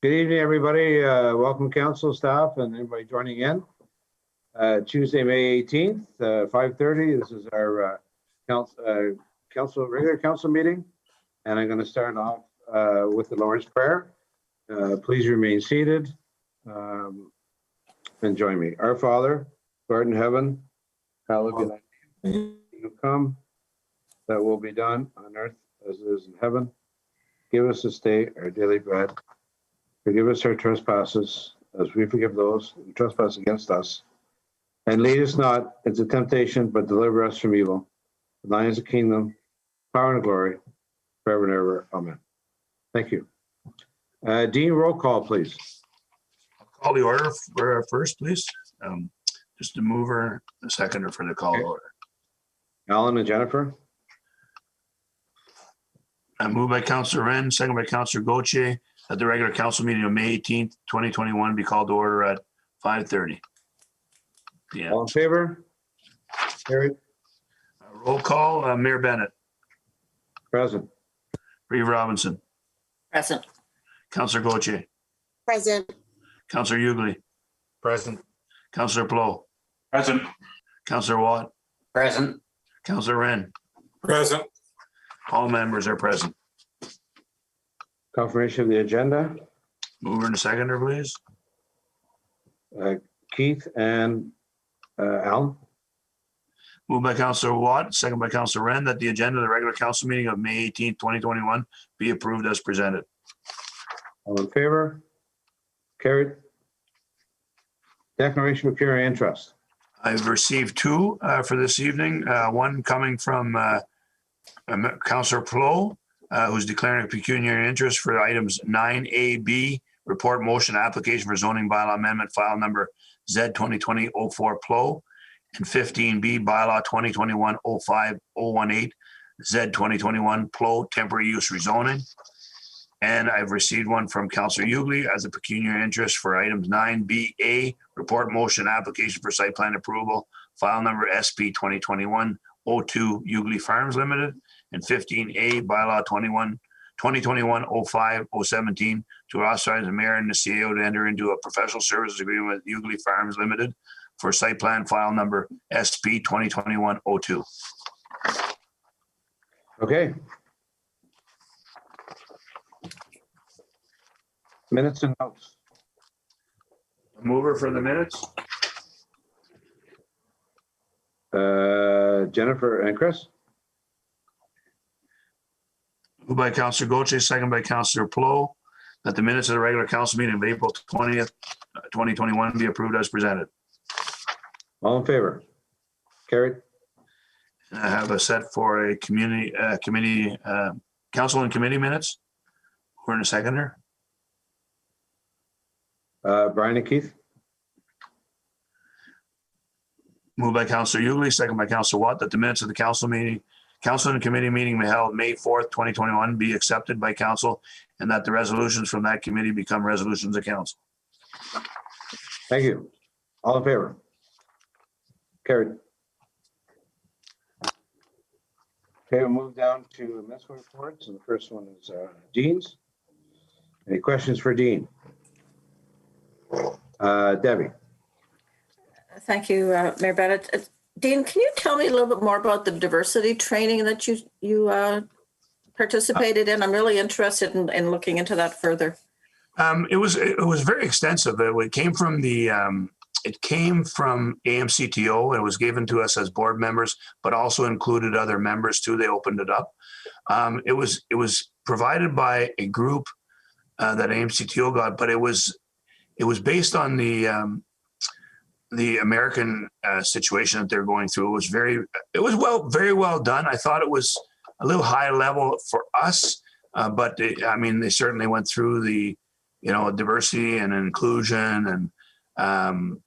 Good evening, everybody. Welcome, council staff and everybody joining in. Tuesday, May 18th, 5:30. This is our regular council meeting. And I'm going to start off with the Lord's Prayer. Please remain seated and join me. Our Father, who art in heaven, hallowed be thy name. Kingdom come, that will be done on earth as it is in heaven. Give us this day our daily bread. Forgive us our trespasses, as we forgive those who trespass against us. And lead us not into temptation, but deliver us from evil. For thine is the kingdom, power, and glory, forever and ever. Amen. Thank you. Dean, roll call, please. I'll call the order for first, please. Just the mover, the seconder for the call order. Alan and Jennifer. Moved by Councillor Wren, second by Councillor Gauthier, that the regular council meeting of May 18th, 2021 be called to order at 5:30. Yeah. All in favor? Carried. Roll call, Mayor Bennett. Present. Reeve Robinson. Present. Councillor Gauthier. Present. Councillor Hughley. Present. Councillor Plow. Present. Councillor Watt. Present. Councillor Wren. Present. All members are present. Confirmation of the agenda. Mover and seconder, please. Keith and Alan. Moved by Councillor Watt, second by Councillor Wren, that the agenda of the regular council meeting of May 18th, 2021 be approved as presented. All in favor? Carried. Declaration of pecuniary interest. I've received two for this evening. One coming from Councillor Plow, who's declaring a pecuniary interest for items 9A-B, report motion application for zoning bylaw amendment file number Z 2020-04 Plow, and 15B bylaw 2021-05-018 Z 2021 Plow temporary use rezoning. And I've received one from Councillor Hughley as a pecuniary interest for items 9B-A, report motion application for site plan approval, file number SP 2021-02 Hughley Farms Limited, and 15A bylaw 2021-05-017 to authorize the mayor and the CEO to enter into a professional services agreement with Hughley Farms Limited for site plan file number SP 2021-02. Okay. Minutes and notes. Mover for the minutes. Jennifer and Chris. Moved by Councillor Gauthier, second by Councillor Plow, that the minutes of the regular council meeting of April 20th, 2021 be approved as presented. All in favor? Carried. I have a set for a community committee, council and committee minutes. We're in a seconder. Brian and Keith. Moved by Councillor Hughley, second by Councillor Watt, that the minutes of the council and committee meeting held May 4th, 2021 be accepted by council, and that the resolutions from that committee become resolutions of council. Thank you. All in favor? Carried. Okay, we'll move down to municipal reports, and the first one is Dean's. Any questions for Dean? Debbie. Thank you, Mayor Bennett. Dean, can you tell me a little bit more about the diversity training that you participated in? I'm really interested in looking into that further. It was very extensive. It came from AMCTO. It was given to us as board members, but also included other members too. They opened it up. It was provided by a group that AMCTO got, but it was based on the American situation that they're going through. It was very well done. I thought it was a little high level for us, but they certainly went through the, diversity and inclusion and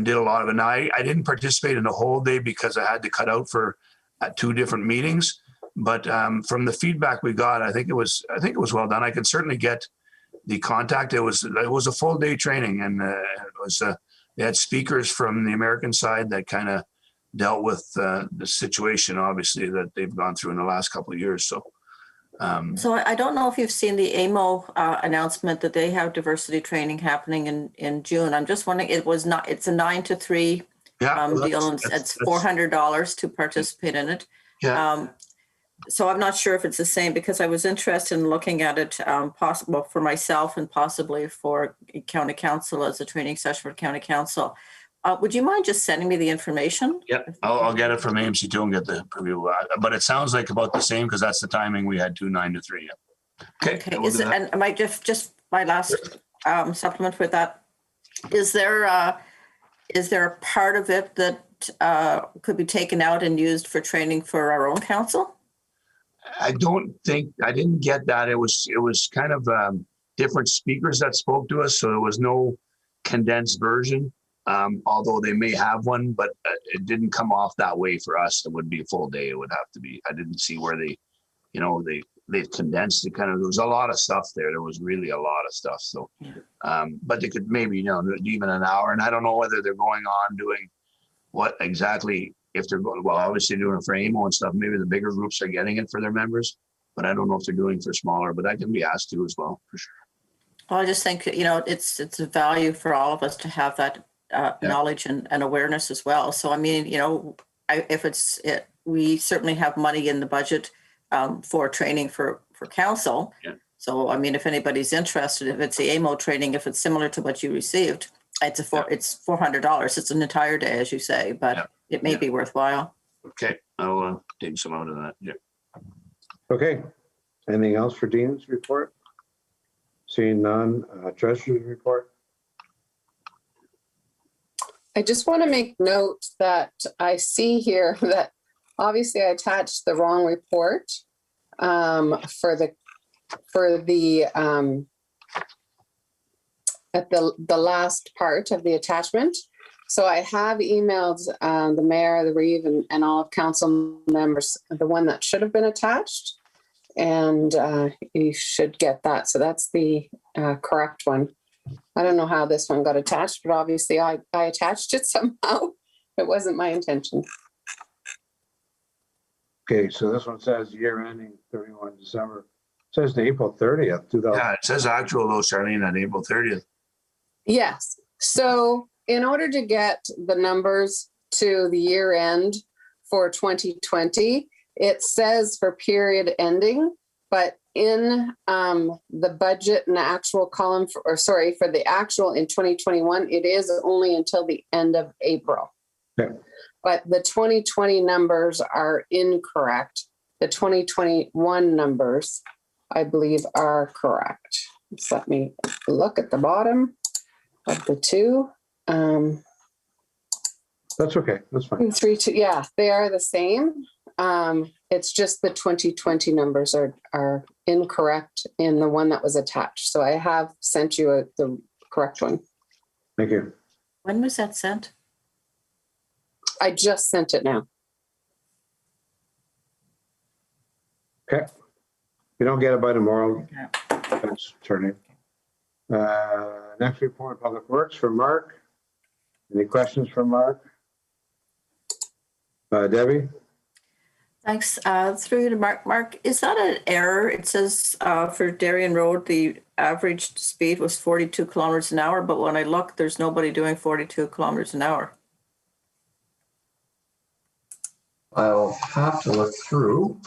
did a lot of it. Now, I didn't participate in the whole day because I had to cut out for two different meetings. But from the feedback we got, I think it was well done. I can certainly get the contact. It was a full day training, and they had speakers from the American side that kind of dealt with the situation, obviously, that they've gone through in the last couple of years. So So I don't know if you've seen the AMO announcement that they have diversity training happening in June. I'm just wondering, it's a 9 to 3 Yeah. well, deal, and that's- it's $400 to participate in it. Yeah. So I'm not sure if it's the same, because I was interested in looking at it possible for myself and possibly for county council as a training session for county council. Would you mind just sending me the information? Yeah, I'll get it from AMC2 and get the preview. But it sounds like about the same, because that's the timing we had 2 9 to 3. Yeah. Okay. we'll do that. And my just my last supplement with that, is there a part of it that could be taken out and used for training for our own council? I didn't get that. It was kind of different speakers that spoke to us, so there was no condensed version. Although they may have one, but it didn't come off that way for us. It would be a full day. It would have to be. I didn't see where they've condensed it. Kind of, there was a lot of stuff there. There was really a lot of stuff. So, but they could maybe, even an hour. And I don't know whether they're going on doing what exactly, if they're going, well, obviously doing it for AMO and stuff. Maybe the bigger groups are getting it for their members, but I don't know if they're doing for smaller, but that can be asked to as well, for sure. Well, I just think, it's a value for all of us to have that knowledge and awareness as well. So, I mean, we certainly have money in the budget for training for council. Yeah. So, I mean, if anybody's interested, if it's the AMO training, if it's similar to what you received, it's $400. It's an entire day, as you say, but it may be worthwhile. Okay, I'll take some out of that. Yeah. Okay. Anything else for Dean's report? Seeing none. Treasurer's report? I just want to make note that I see here that obviously I attached the wrong report for the at the last part of the attachment. So I have emailed the mayor, the reeve, and all of council members, the one that should have been attached, and you should get that. So that's the correct one. I don't know how this one got attached, but obviously I attached it somehow. It wasn't my intention. Okay, so this one says year ending 31 December. It says to April 30th, 2000. Yeah, it says actual though, Charlene, on April 30th. Yes. So in order to get the numbers to the year end for 2020, it says for period ending, but in the budget and the actual column for the actual in 2021, it is only until the end of April. Okay. But the 2020 numbers are incorrect. The 2021 numbers, I believe, are correct. So let me look at the bottom of the two. That's okay. That's fine. 3, 2, yeah, they are the same. It's just the 2020 numbers are incorrect in the one that was attached. So I have sent you the correct one. Thank you. When was that sent? I just sent it now. Okay. If you don't get it by tomorrow, Yeah. that's turning. Next report, Public Works for Mark. Any questions for Mark? Debbie? Thanks. Through you to Mark. Mark, is that an error? It says for Darien Road, the average speed was 42 kilometers an hour, but when I look, there's nobody doing 42 kilometers an hour. I'll have to look through.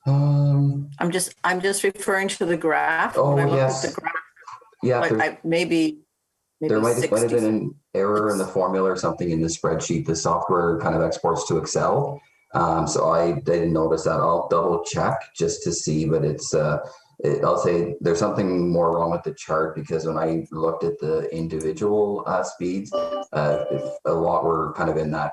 I'm just referring to the graph. Oh, When I look yes. at the graph, Yeah, like maybe there might have 60. been an error in the formula or something in the spreadsheet. The software kind of exports to Excel. So I didn't notice that. I'll double check just to see, but I'll say there's something more wrong with the chart, because when I looked at the individual speeds, a lot were kind of in that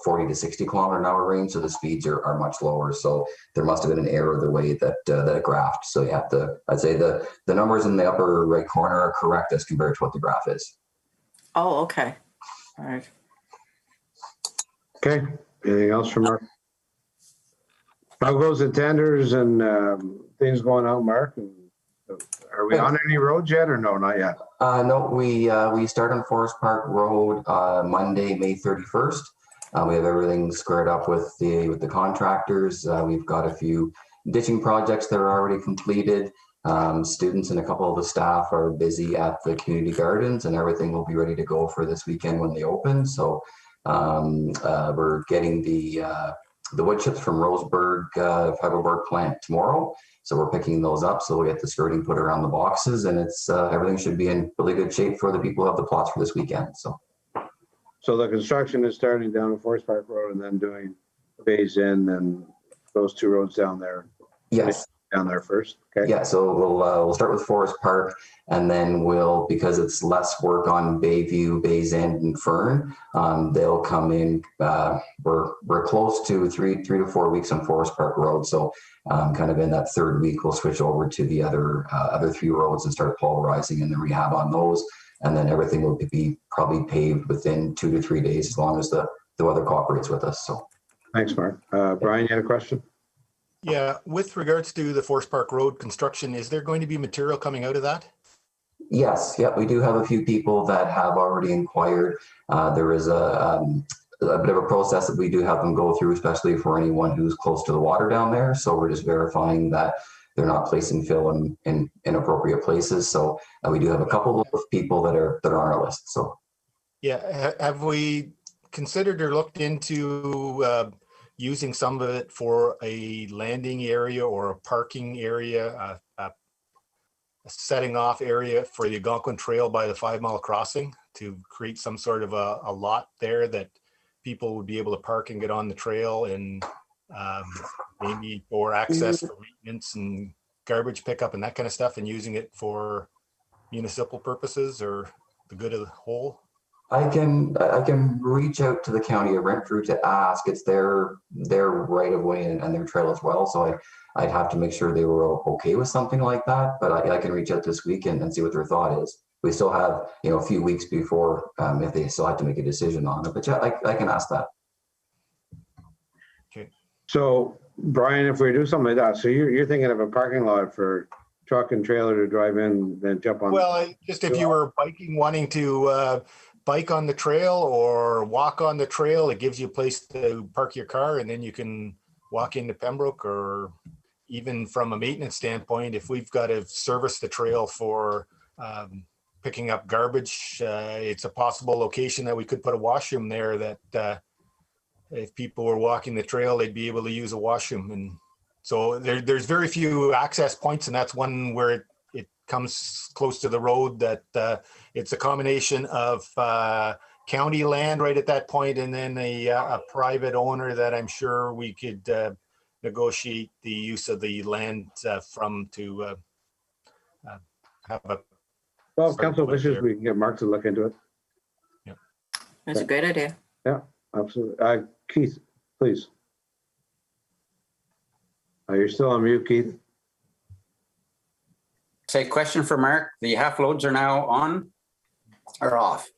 40 to 60 kilometer an hour range. So the speeds are much lower. So there must have been an error the way that it graphed. So I'd say the numbers in the upper right corner are correct as compared to what the graph is. Oh, okay. All right. Okay. Anything else from Mark? How goes the tenders and things going on, Mark? Are we on any roads yet or no? Not yet. No, we start on Forest Park Road Monday, May 31st. We have everything squared up with the contractors. We've got a few ditching projects that are already completed. Students and a couple of the staff are busy at the community gardens, and everything will be ready to go for this weekend when they open. So we're getting the wood chips from Roseburg Fiberboard plant tomorrow. So we're picking those up. So we'll get the skirting put around the boxes, and it's everything should be in really good shape for the people who have the plots for this weekend. So the construction is starting down at Forest Park Road and then doing Bays Inn and those two roads down there. Yes. Down there first. Okay. Yeah, so we'll start with Forest Park, and then we'll, because it's less work on Bayview, Bays End, and Fern, they'll come in. We're close to three to 4 weeks on Forest Park Road, so kind of in that third week we'll switch over to the other 3 roads and start pulverizing and the rehab on those, and then everything will be probably paved within 2 to 3 days as long as the weather cooperates with us. So Thanks, Mark. Brian, you had a question? Yeah, with regards to the Forest Park Road construction, is there going to be material coming out of that? Yes, yeah, we do have a few people that have already inquired. There is a bit of a process that we do have them go through, especially for anyone who's close to the water down there. So we're just verifying that they're not placing fill in inappropriate places. So we do have a couple of people that are on our list. So Yeah, have we considered or looked into using some of it for a landing area or a parking area, a setting off area for the Algonquin Trail by the 5 Mile Crossing to create some sort of a lot there that people would be able to park and get on the trail, and maybe for access for maintenance and garbage pickup and that kind of stuff, and using it for municipal purposes or the good of the whole? I can reach out to the county of Renfrew to ask. It's their right of way and their trail as well. So I'd have to make sure they were okay with something like that. But I can reach out this weekend and see what their thought is. We still have a few weeks before if they still have to make a decision on it. But yeah, I can ask that. Okay. So Brian, if we do something like that, so you're thinking of a parking lot for truck and trailer to drive in, then jump on? Well, just if you were biking, wanting to bike on the trail or walk on the trail, it gives you a place to park your car, and then you can walk into Pembroke. Or even from a maintenance standpoint, if we've got to service the trail for picking up garbage, it's a possible location that we could put a washroom there, that if people were walking the trail, they'd be able to use a washroom. And so there's very few access points, and that's one where it comes close to the road, that it's a combination of county land right at that point, and then a private owner that I'm sure we could negotiate the use of the land from to have a. Well, if council wishes, we can get Mark to look into it. That's a great idea. Yeah, absolutely. Keith, please. You're still on mute, Keith. Say, question for Mark. The half loads are now on or off?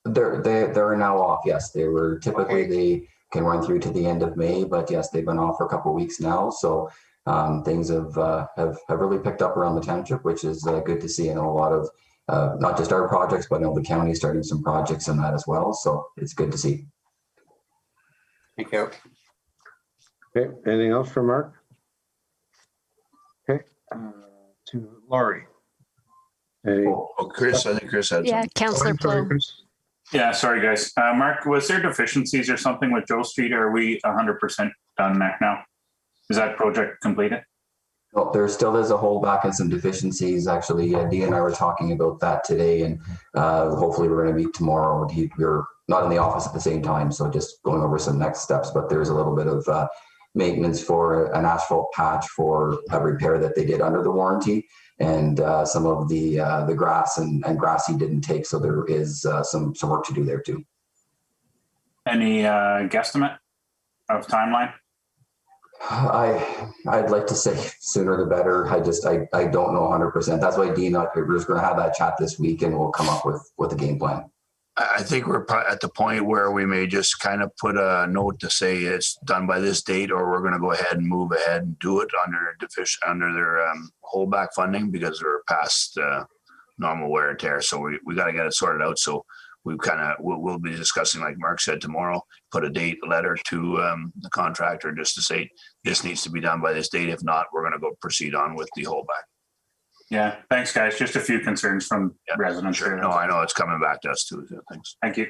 They're now off. Yes, they were typically they can run through to the end of May, but yes, they've been off for a couple of weeks now. So things have really picked up around the township, which is good to see. I know a lot of not just our projects, but I know the county starting some projects in that as well. So it's good to see. Thank you. Okay, anything else for Mark? Okay, to Laurie. Chris, I think Chris had Yeah, something. Councillor Plow. Yeah, sorry guys. Mark, was there deficiencies or something with Joe Street, or are we 100% done now? Is that project completed? Well, there still is a holdback and some deficiencies. Actually, Dee and I were talking about that today, and hopefully we're going to meet tomorrow. We're not in the office at the same time, so just going over some next steps. But there's a little bit of maintenance for an asphalt patch for a repair that they did under the warranty, and some of the grass and grassy didn't take, so there is some work to do there too. Any guesstimate of timeline? I'd like to say sooner the better. I don't know 100%. That's why Dean, we're just going to have that chat this week, and we'll come up with a game plan. I think we're at the point where we may just kind of put a note to say it's done by this date, or we're going to go ahead and move ahead and do it under their holdback funding, because we're past normal wear and tear. So we got to get it sorted out. So we'll be discussing, like Mark said, tomorrow, put a letter to the contractor just to say this needs to be done by this date. If not, we're going to go proceed on with the holdback. Yeah, thanks, guys. Just a few concerns from Yeah, residents. Sure. here. No, I know it's coming back to us too. So thanks. Thank you.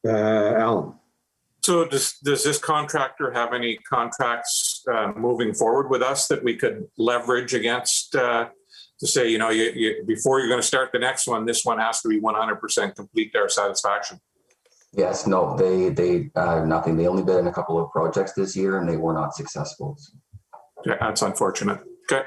Alan, So does this contractor have any contracts moving forward with us that we could leverage against to say, you know, you before you're going to start the next one, this one has to be 100% complete to our satisfaction? Yes, no, they nothing. They only bid in a couple of projects this year and they were not successful. Yeah, that's unfortunate. Okay.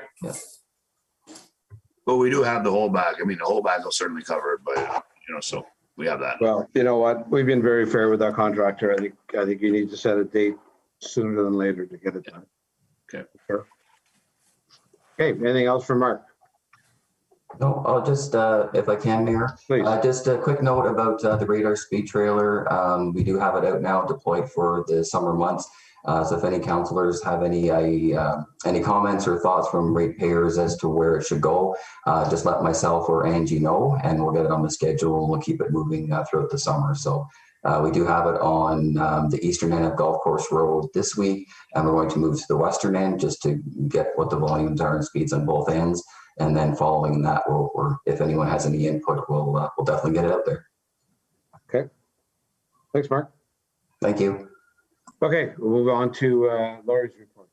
But we do have the holdback. I mean, the holdback will certainly cover it, but you know, so we have that. well, you know what? We've been very fair with that contractor. I think you need to set a date sooner than later to get it done. Okay. Sure. Okay, anything else for Mark? No, I'll just, if I can, Mayor, Please. just a quick note about the radar speed trailer. We do have it out now deployed for the summer months. So if any councilors have any comments or thoughts from ratepayers as to where it should go, just let myself or Angie know and we'll get it on the schedule and we'll keep it moving throughout the summer. So we do have it on the eastern end of Golf Course Road this week, and we're going to move to the western end just to get what the volumes are and speeds on both ends. And then following that, if anyone has any input, we'll definitely get it out there. Okay. Thanks, Mark. Thank you. Okay, we'll move on to Laurie's report.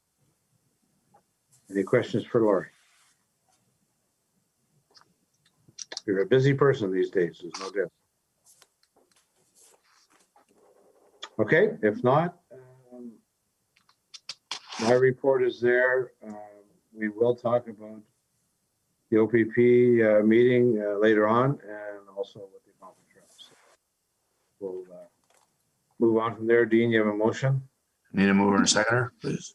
Any questions for Laurie? You're a busy person these days, there's no doubt. Okay, if not, my report is there. We will talk about the OPP meeting later on and also with the conference reps. We'll move on from there. Dean, you have a motion? Need a mover and a seconder, please.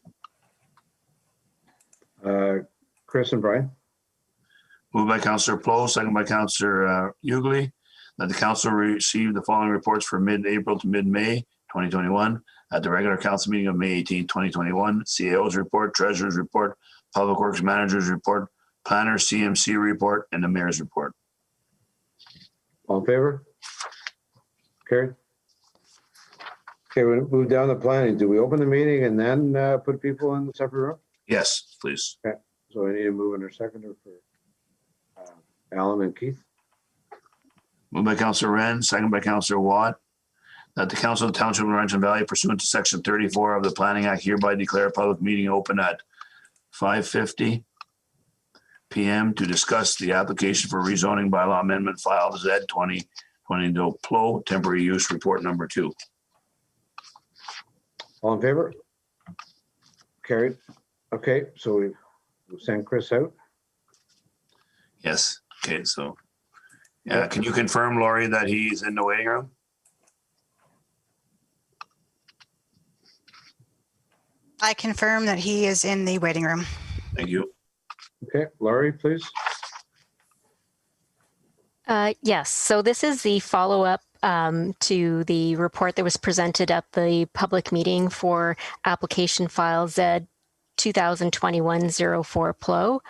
Chris and Brian? Moved by Councillor Plow, second by Councillor Hughley, that the council receive the following reports for mid-April to mid-May 2021 at the regular council meeting of May 18, 2021. CAO's report, treasurer's report, public works manager's report, planner CMC report, and the mayor's report. All in favor? Carried. Okay, we move down to planning. Do we open the meeting and then put people in the separate room? Yes, please. So I need a move in or seconder for Alan and Keith. Moved by Councillor Wren, second by Councillor Watt, that the Council of the Township of Laurentian Valley pursuant to Section 34 of the Planning Act hereby declare a public meeting open at 5:50 p.m. to discuss the application for rezoning bylaw amendment filed Z 2020 Plow temporary use report number 2. All in favor? Carried. Okay, so we'll send Chris out. Yes. Okay. So, yeah. Can you confirm, Laurie, that he's in the waiting room? I confirm that he is in the waiting room. Thank you. Okay, Laurie, please. Yes, so this is the follow-up to the report that was presented at the public meeting for application file Z 2021-04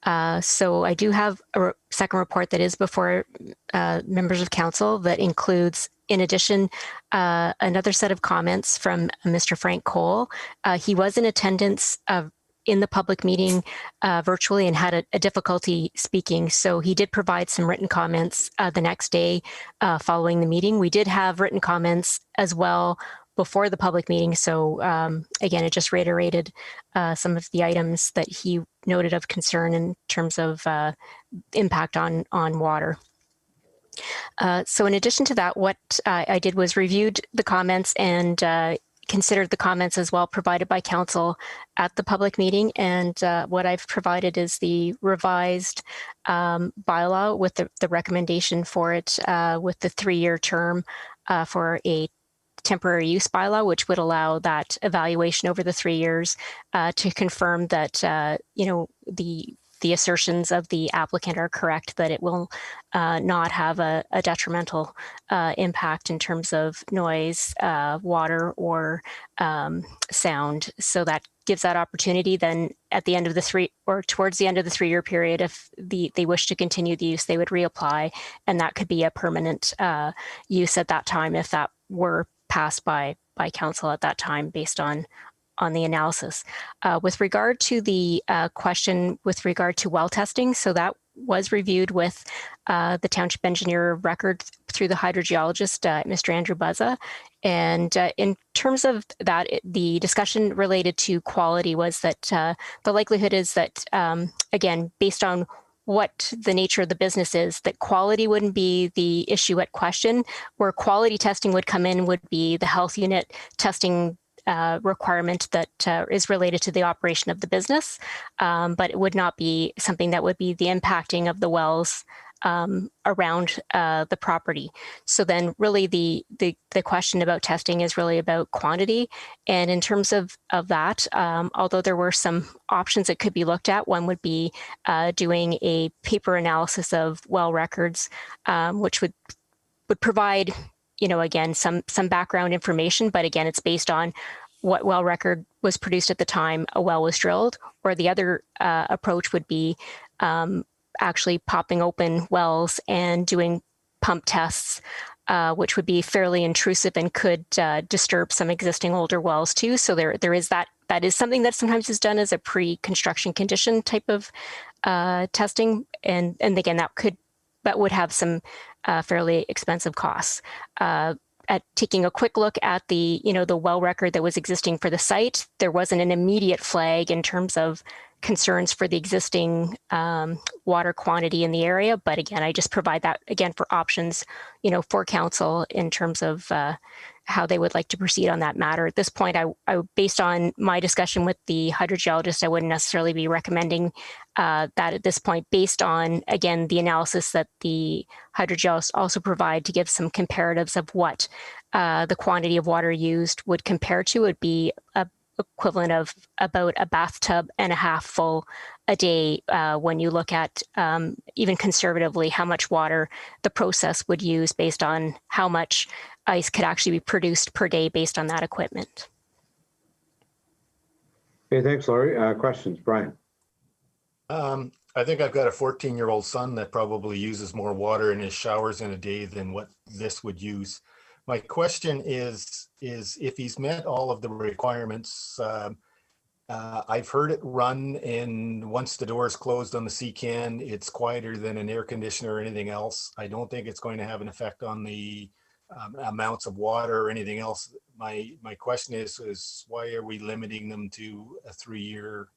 PLO. So I do have a second report that is before members of council that includes, in addition, another set of comments from Mr. Frank Cole. He was in attendance in the public meeting virtually and had a difficulty speaking. So he did provide some written comments the next day following the meeting. We did have written comments as well before the public meeting. So again, it just reiterated some of the items that he noted of concern in terms of impact on water. So in addition to that, what I did was reviewed the comments and considered the comments as well provided by council at the public meeting. And what I've provided is the revised bylaw with the recommendation for it with the 3-year term for a temporary use bylaw, which would allow that evaluation over the 3 years to confirm that, you know, the assertions of the applicant are correct, that it will not have a detrimental impact in terms of noise, water, or sound. So that gives that opportunity then at the end of towards the end of the 3-year period, if they wish to continue the use, they would reapply, and that could be a permanent use at that time if that were passed by council at that time based on the analysis. With regard to the question with regard to well testing, so that was reviewed with the township engineer of record through the hydrogeologist, Mr. Andrew Buzza. And in terms of that, the discussion related to quality was that the likelihood is that, again, based on what the nature of the business is, that quality wouldn't be the issue at question. Where quality testing would come in would be the health unit testing requirement that is related to the operation of the business, but it would not be something that would be the impacting of the wells around the property. So then really the question about testing is really about quantity. And in terms of that, although there were some options that could be looked at, one would be doing a paper analysis of well records, which would provide, again, some background information, but again, it's based on what well record was produced at the time a well was drilled. Or the other approach would be actually popping open wells and doing pump tests, which would be fairly intrusive and could disturb some existing older wells too. So there is that is something that sometimes is done as a pre-construction condition type of testing. And again, that would have some fairly expensive costs. At taking a quick look at the well record that was existing for the site, there wasn't an immediate flag in terms of concerns for the existing water quantity in the area. But again, I just provide that again for options, for council in terms of how they would like to proceed on that matter. At this point, I based on my discussion with the hydrogeologist, I wouldn't necessarily be recommending that at this point, based on, again, the analysis that the hydrogeologists also provide to give some comparatives of what the quantity of water used would compare to. Would be a equivalent of about a bathtub and a half full a day when you look at even conservatively how much water the process would use based on how much ice could actually be produced per day based on that equipment. Okay, thanks, Laurie. Questions, Brian? I think I've got a 14-year-old son that probably uses more water in his showers in a day than what this would use. My question is if he's met all of the requirements. I've heard it run, and once the door is closed on the C-can, it's quieter than an air conditioner or anything else. I don't think it's going to have an effect on the amounts of water or anything else. My question is why are we limiting them to a 3-year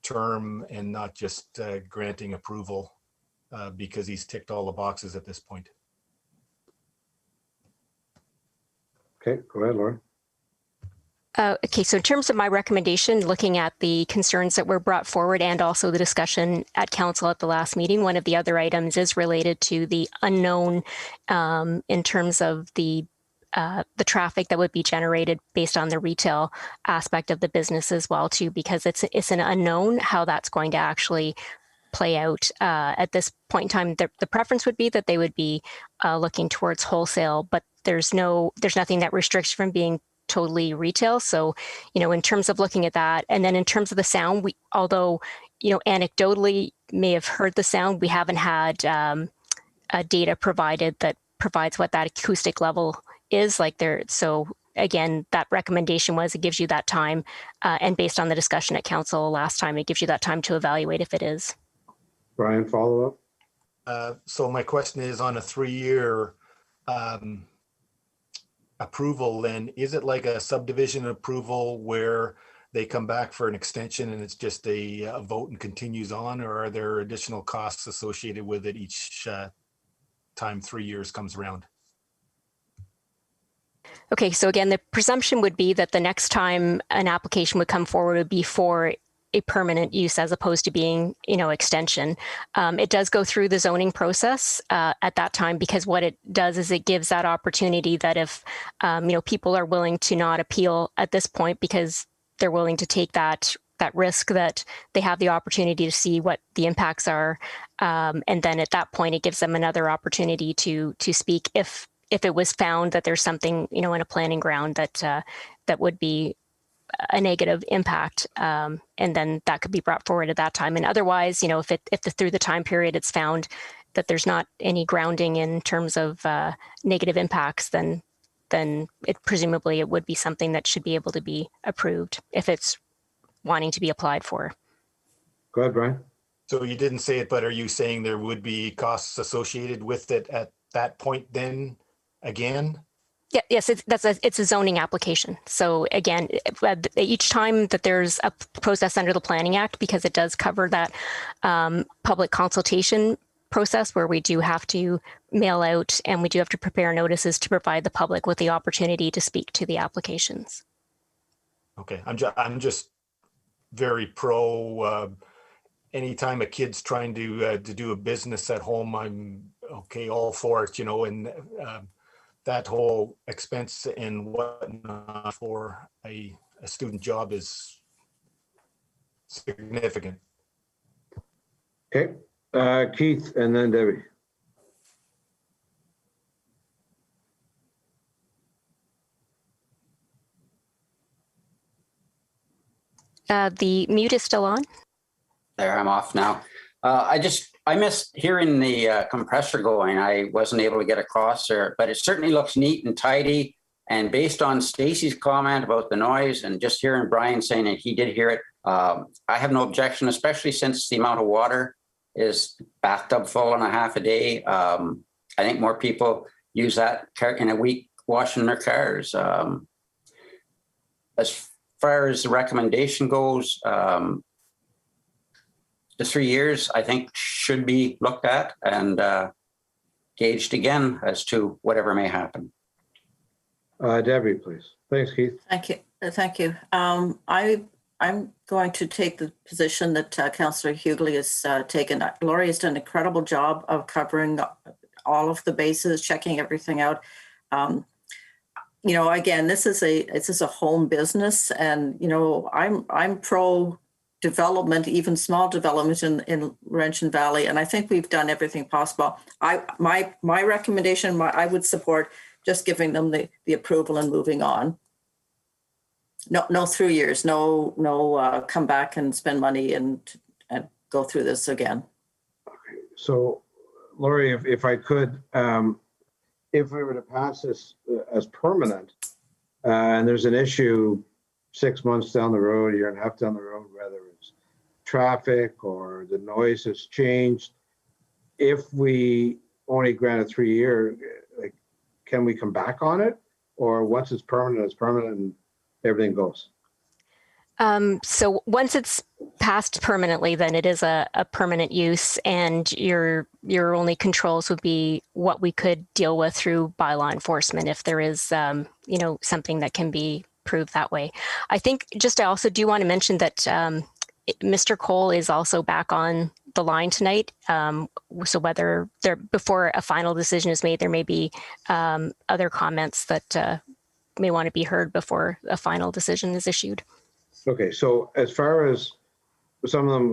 term and not just granting approval because he's ticked all the boxes at this point? Okay, go ahead, Laura. Okay, so in terms of my recommendation, looking at the concerns that were brought forward and also the discussion at council at the last meeting, one of the other items is related to the unknown in terms of the traffic that would be generated based on the retail aspect of the business as well too, because it's an unknown how that's going to actually play out. At this point in time, the preference would be that they would be looking towards wholesale, but there's nothing that restricts from being totally retail. So, in terms of looking at that, and then in terms of the sound, although anecdotally may have heard the sound, we haven't had data provided that provides what that acoustic level is like there. So again, that recommendation was it gives you that time, and based on the discussion at council last time, it gives you that time to evaluate if it is. Brian, follow up? So my question is on a 3-year approval, then is it like a subdivision approval where they come back for an extension and it's just a vote and continues on, or are there additional costs associated with it each time 3 years comes around? Okay, so again, the presumption would be that the next time an application would come forward would be for a permanent use as opposed to being, extension. It does go through the zoning process at that time, because what it does is it gives that opportunity that if, people are willing to not appeal at this point because they're willing to take that risk, that they have the opportunity to see what the impacts are. And then at that point, it gives them another opportunity to speak if it was found that there's something, in a planning ground that would be a negative impact, and then that could be brought forward at that time. And otherwise, if through the time period it's found that there's not any grounding in terms of negative impacts, then then presumably it would be something that should be able to be approved if it's wanting to be applied for. Go ahead, Brian. So you didn't say it, but are you saying there would be costs associated with it at that point then again? Yeah, yes, it's a zoning application. So again, each time that there's a process under the Planning Act, because it does cover that public consultation process where we do have to mail out and we do have to prepare notices to provide the public with the opportunity to speak to the applications. Okay, I'm just very pro. Anytime a kid's trying to do a business at home, I'm okay, all for it, and that whole expense and whatnot for a student job is significant. Okay, Keith and then Debbie. The mute is still on. There, I'm off now. I missed hearing the compressor going. I wasn't able to get across there, but it certainly looks neat and tidy. And based on Stacy's comment about the noise and just hearing Brian saying that he did hear it, I have no objection, especially since the amount of water is bathtub full and a half a day. I think more people use that in a week washing their cars. As far as the recommendation goes, the 3 years, I think, should be looked at and gauged again as to whatever may happen. Debbie, please. Thanks, Keith. Thank you. Thank you. I'm going to take the position that Councillor Hughley has taken. Laurie has done an incredible job of covering all of the bases, checking everything out. Again, this is a home business, and I'm pro development, even small development in Laurentian Valley, and I think we've done everything possible. My recommendation, I would support just giving them the approval and moving on. No 3 years, no come back and spend money and go through this again. Okay. So, Laurie, if I could, if we were to pass this as permanent, and there's an issue 6 months down the road, a year and a half down the road, whether it's traffic or the noise has changed, if we only grant a 3 year, can we come back on it? Or once it's permanent and everything goes? So once it's passed permanently, then it is a permanent use, and your only controls would be what we could deal with through bylaw enforcement if there is, something that can be proved that way. I think I also do want to mention that Mr. Cole is also back on the line tonight. So whether before a final decision is made, there may be other comments that may want to be heard before a final decision is issued. Okay, so as far as some of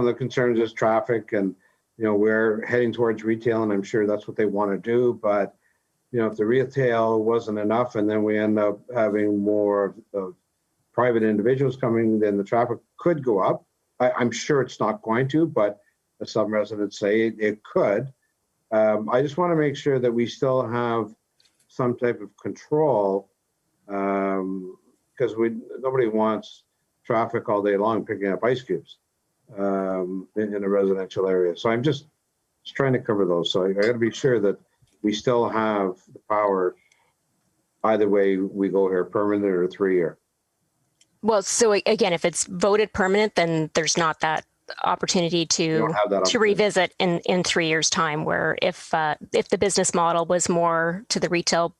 the concerns is traffic, and we're heading towards retail, and I'm sure that's what they want to do. But if the retail wasn't enough, and then we end up having more of private individuals coming, then the traffic could go up. I'm sure it's not going to, but as some residents say, it could. I just want to make sure that we still have some type of control, because nobody wants traffic all day long picking up ice cubes in a residential area. So I'm just trying to cover those. So I got to be sure that we still have the power either way we go here, permanent or 3 year. Well, so again, if it's voted permanent, then there's not that opportunity to revisit in 3 years' time, where if the business model was more to the retail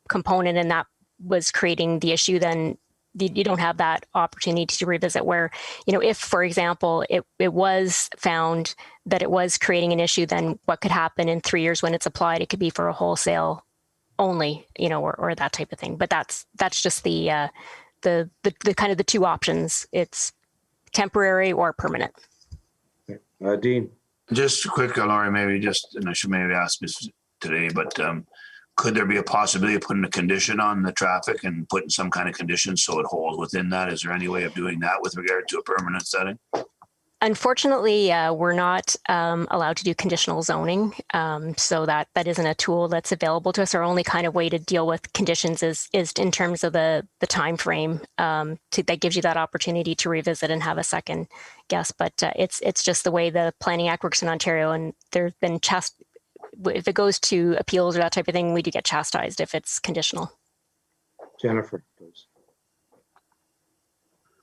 component and that was creating the issue, then you don't have that opportunity to revisit. Where, if, for example, it was found that it was creating an issue, then what could happen in 3 years when it's applied? It could be for a wholesale only, or that type of thing. But that's just the kind of the two options. It's temporary or permanent. Dean. Just quick, Laurie, and I should maybe ask this today, but could there be a possibility of putting a condition on the traffic and putting some kind of condition so it holds within that? Is there any way of doing that with regard to a permanent setting? Unfortunately, we're not allowed to do conditional zoning, so that isn't a tool that's available to us. Our only kind of way to deal with conditions is in terms of the time frame that gives you that opportunity to revisit and have a second guess. But it's just the way the Planning Act works in Ontario, and there's been if it goes to appeals or that type of thing, we do get chastised if it's conditional. Jennifer, please.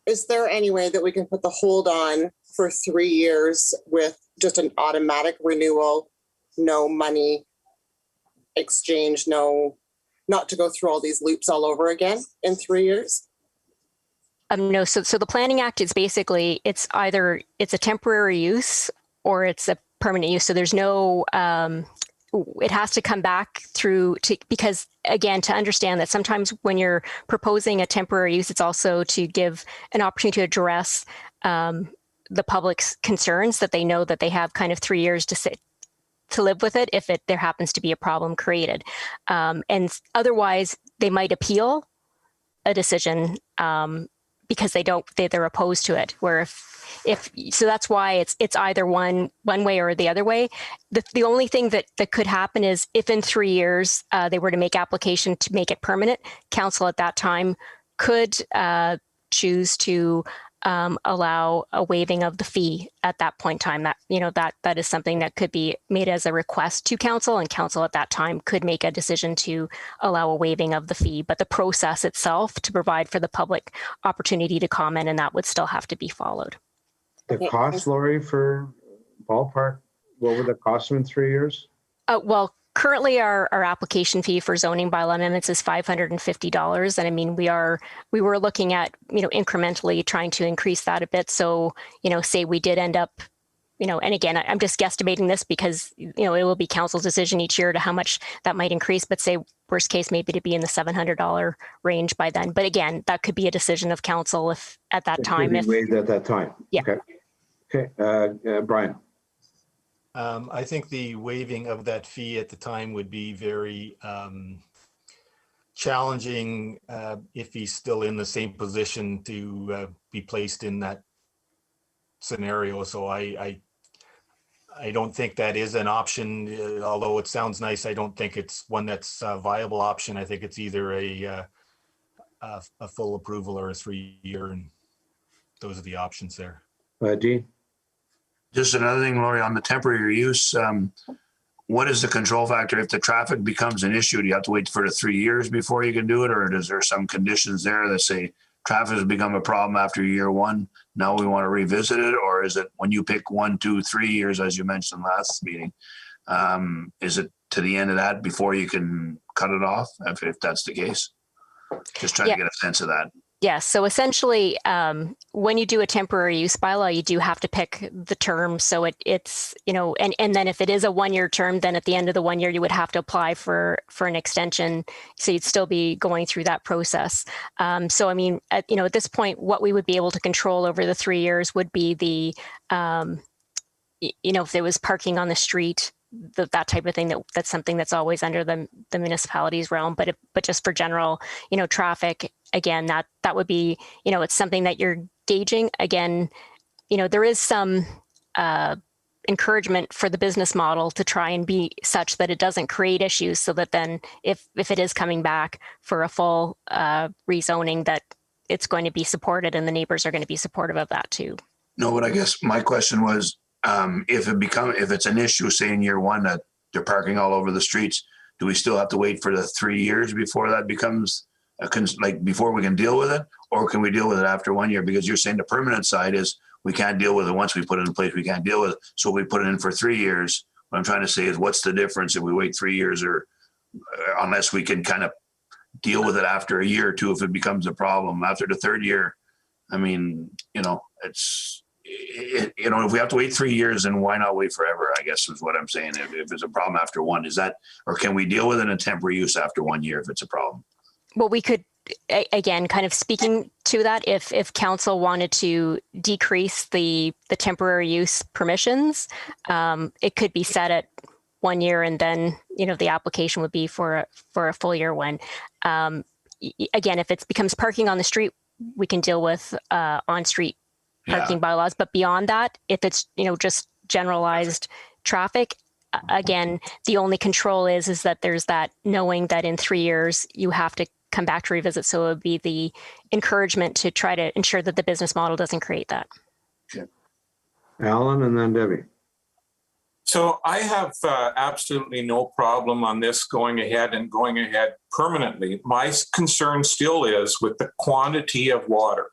Is there any way that we can put the hold on for 3 years with just an automatic renewal, no money exchange, not to go through all these loops all over again in 3 years? No, so the Planning Act is basically, it's either it's a temporary use or it's a permanent use. So there's no, it has to come back through because again, to understand that sometimes when you're proposing a temporary use, it's also to give an opportunity to address the public's concerns, that they know that they have kind of 3 years to live with it if there happens to be a problem created. And otherwise they might appeal a decision because they're opposed to it. Where so that's why it's either one way or the other way. The only thing that could happen is if in 3 years they were to make application to make it permanent, council at that time could choose to allow a waiving of the fee at that point in time. That is something that could be made as a request to council, and council at that time could make a decision to allow a waiving of the fee. But the process itself to provide for the public opportunity to comment, and that would still have to be followed. The cost, Lori, for ballpark, what would the cost in 3 years? Well, currently our application fee for zoning bylaw amendments is $550. And I mean, we were looking at, incrementally trying to increase that a bit. So, say we did end up, and again, I'm just guesstimating this because, it will be council's decision each year to how much that might increase, but say worst case, maybe to be in the $700 range by then. But again, that could be a decision of council if at that time. If waived at that time. Yeah. Okay. Brian. I think the waiving of that fee at the time would be very challenging if he's still in the same position to be placed in that scenario. So I don't think that is an option, although it sounds nice. I don't think it's one that's a viable option. I think it's either a full approval or a 3 year, and those are the options there. Dean? Just another thing, Lori, on the temporary use, what is the control factor? If the traffic becomes an issue, do you have to wait for the 3 years before you can do it? Or is there some conditions there that say traffic has become a problem after year one, now we want to revisit it? Or is it when you pick 1, 2, 3 years, as you mentioned last meeting, is it to the end of that before you can cut it off, if that's the case? Just trying to get a sense of that. Yes. So essentially, when you do a temporary use bylaw, you do have to pick the term. So it's, and then if it is a 1 year term, then at the end of the 1 year, you would have to apply for an extension. So you'd still be going through that process. So, I mean, at this point, what we would be able to control over the 3 years would be the, if there was parking on the street, that type of thing, that's something that's always under the municipality's realm, but just for general, traffic, again, that would be, it's something that you're gauging. Again, there is some encouragement for the business model to try and be such that it doesn't create issues, so that then if it is coming back for a full rezoning, that it's going to be supported and the neighbors are going to be supportive of that too. No, but I guess my question was, if it's an issue, say in year one that they're parking all over the streets, do we still have to wait for the 3 years before that becomes before we can deal with it, or can we deal with it after 1 year? Because you're saying the permanent side is we can't deal with it once we put it in place. We can't deal with it, so we put it in for 3 years. What I'm trying to say is, what's the difference if we wait 3 years, or unless we can kind of deal with it after a year or two if it becomes a problem after the third year? I mean, if we have to wait 3 years, then why not wait forever, I guess is what I'm saying. If there's a problem after one, is that, or can we deal with it in temporary use after 1 year if it's a problem? Well, we could, again, kind of speaking to that, if council wanted to decrease the temporary use permissions, it could be set at 1 year, and then, the application would be for a full year one. Again, if it becomes parking on the street, we can deal with on-street parking bylaws. But beyond that, if it's, just generalized traffic, again, the only control is that there's that knowing that in 3 years you have to come back to revisit. So it would be the encouragement to try to ensure that the business model doesn't create that. Alan and then Debbie. So I have absolutely no problem on this going ahead permanently. My concern still is with the quantity of water.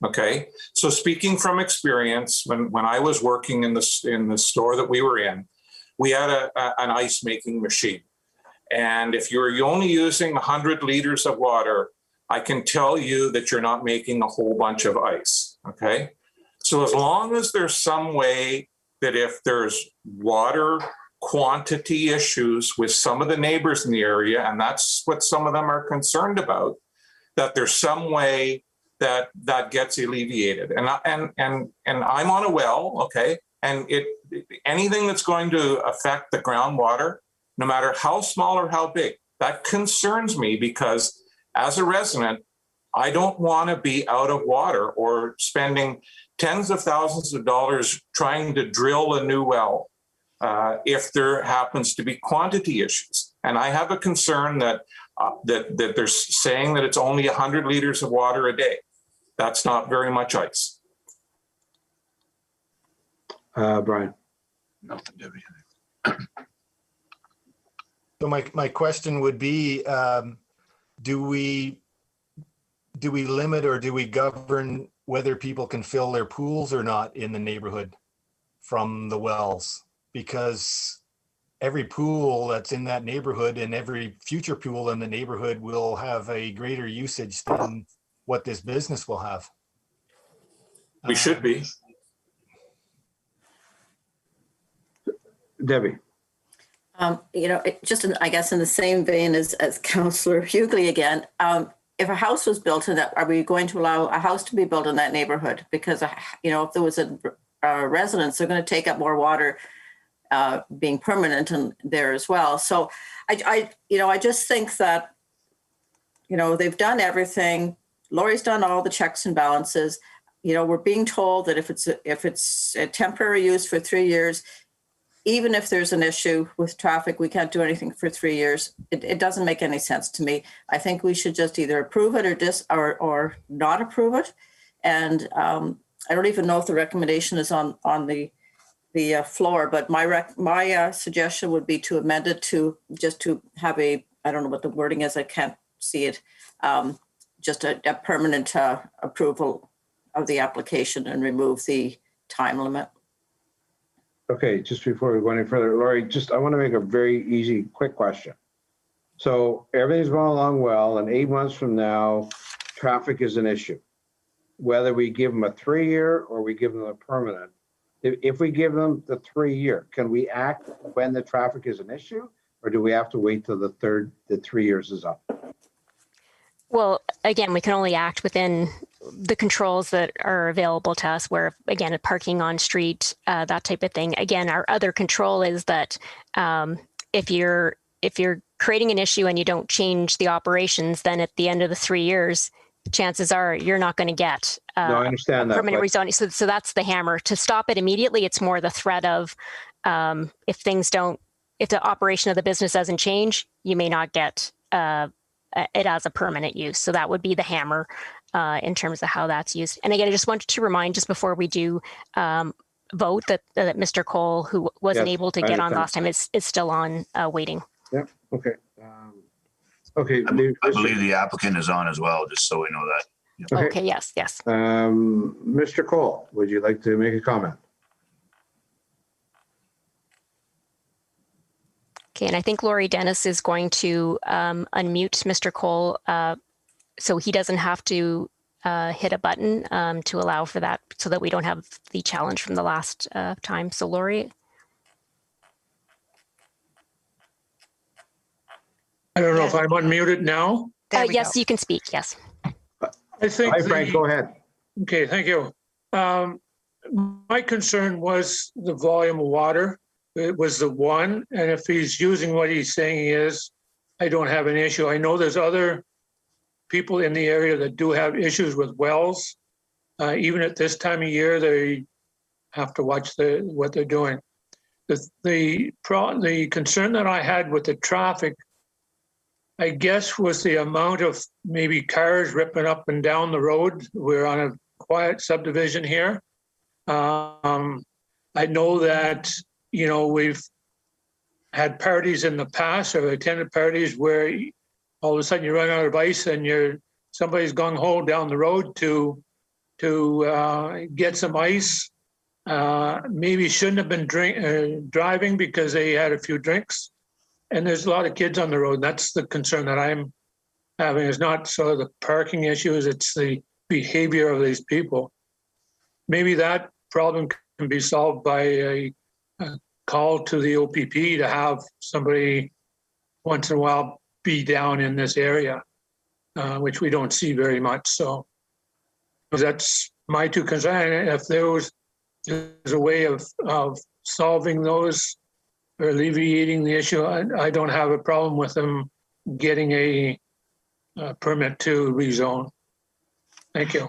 Okay, so speaking from experience, when I was working in the store that we were in, we had an ice making machine. And if you're only using 100 liters of water, I can tell you that you're not making a whole bunch of ice. Okay, so as long as there's some way that if there's water quantity issues with some of the neighbors in the area, and that's what some of them are concerned about, that there's some way that gets alleviated. And I'm on a well, okay, and anything that's going to affect the groundwater, no matter how small or how big, that concerns me, because as a resident, I don't want to be out of water or spending tens of thousands of dollars trying to drill a new well if there happens to be quantity issues. And I have a concern that they're saying that it's only 100 liters of water a day. That's not very much ice. Brian. Nothing, Debbie. So my question would be, do we limit or do we govern whether people can fill their pools or not in the neighborhood from the wells? Because every pool that's in that neighborhood and every future pool in the neighborhood will have a greater usage than what this business will have. We should be. Debbie. I guess in the same vein as Councillor Hughley again, if a house was built in that, are we going to allow a house to be built in that neighborhood? Because, if there was a residence, they're going to take up more water being permanent in there as well. So I just think that, they've done everything. Lori's done all the checks and balances. We're being told that if it's a temporary use for 3 years, even if there's an issue with traffic, we can't do anything for 3 years. It doesn't make any sense to me. I think we should just either approve it or not approve it. And I don't even know if the recommendation is on the floor, but my suggestion would be to amend it to have I don't know what the wording is, I can't see it, just a permanent approval of the application and remove the time limit. Okay, just before we go any further, Lori, I want to make a very easy, quick question. So everything's going along well, and 8 months from now, traffic is an issue. Whether we give them a 3-year or we give them a permanent, if we give them the 3-year, can we act when the traffic is an issue, or do we have to wait till the 3 years is up? Well, again, we can only act within the controls that are available to us, where, again, parking on street, that type of thing. Again, our other control is that if you're creating an issue and you don't change the operations, then at the end of the 3 years, chances are you're not going to get No, I understand that, permanent but- rezoning. So that's the hammer. To stop it immediately, it's more the threat of if the operation of the business doesn't change, you may not get it as a permanent use. So that would be the hammer in terms of how that's used. And again, I just wanted to remind, just before we do vote, that Mr. Cole, who wasn't Yes, able to I get on understand. last time, is still on waiting. Yeah, okay. Okay. I believe the applicant is on as well, just so we know that. Okay, yes. Mr. Cole, would you like to make a comment? Okay, and I think Lori Dennis is going to unmute Mr. Cole so he doesn't have to hit a button to allow for that, so that we don't have the challenge from the last time. So Lori. I don't know if I'm unmuted now. Yes, you can speak, yes. I think Hi, Frank, go ahead. Okay, thank you. My concern was the volume of water. It was the one, and if he's using what he's saying he is, I don't have an issue. I know there's other people in the area that do have issues with wells, Even at this time of year, they have to watch what they're doing. The concern that I had with the traffic, I guess, was the amount of maybe cars ripping up and down the road. We're on a quiet subdivision here. I know that, we've had parties in the past or attended parties where all of a sudden you run out of ice and somebody's gung ho down the road to get some ice. Maybe shouldn't have been driving because they had a few drinks. And there's a lot of kids on the road. That's the concern that I'm having. Is not sort of the parking issues, it's the behavior of these people. Maybe that problem can be solved by a call to the OPP to have somebody once in a while be down in this area, which we don't see very much. So that's my two concerns. If there's a way of solving those or alleviating the issue, I don't have a problem with them getting a permit to rezone. Thank you.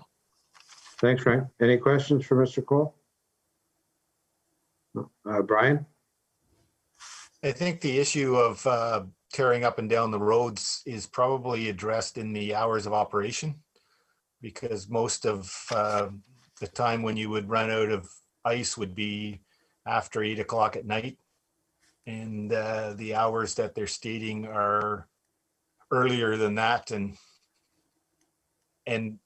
Thanks, Frank. Any questions for Mr. Cole? Brian? I think the issue of tearing up and down the roads is probably addressed in the hours of operation, because most of the time when you would run out of ice would be after 8 o'clock at night. And the hours that they're stating are earlier than that. And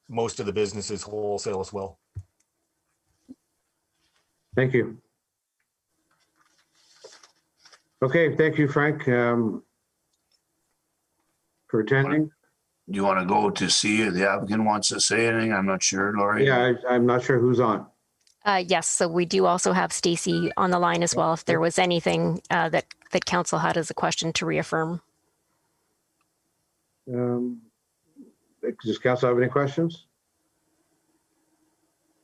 most of the business is wholesale as well. Thank you. Okay, thank you, Frank, for attending. Do you want to go to see if the applicant wants to say anything? I'm not sure, Laurie. Yeah, I'm not sure who's on. Yes, so we do also have Stacy on the line as well, if there was anything that council had as a question to reaffirm. Does council have any questions?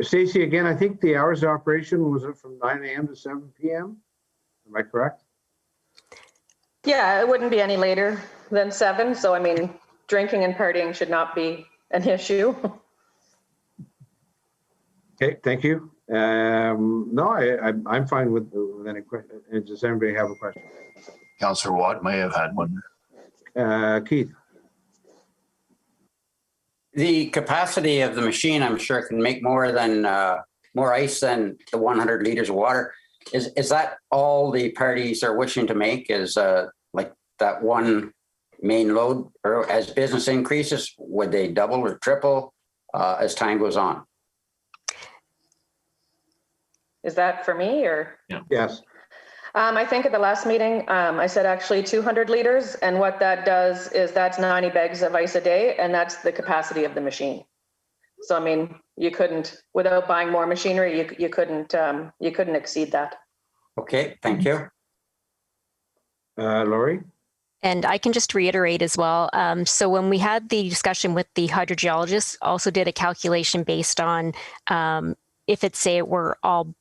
Stacy, again, I think the hours of operation was from 9 a.m. to 7 p.m. Am I correct? Yeah, it wouldn't be any later than 7. So, I mean, drinking and partying should not be an issue. Okay, thank you. No, I'm fine with any question. Does anybody have a question? Councillor Watt may have had one. Keith? The capacity of the machine, I'm sure, can make more ice than the 100 liters of water. Is that all the parties are wishing to make? Is like that one main load, or as business increases, would they double or triple as time goes on? Is that for me or? Yeah. Yes. I think at the last meeting, I said actually 200 liters. And what that does is that's 90 bags of ice a day. And that's the capacity of the machine. So, I mean, you couldn't, without buying more machinery, you couldn't exceed that. Okay, thank you. Laurie? And I can just reiterate as well. So when we had the discussion with the hydrogeologist, also did a calculation based on if it say it were all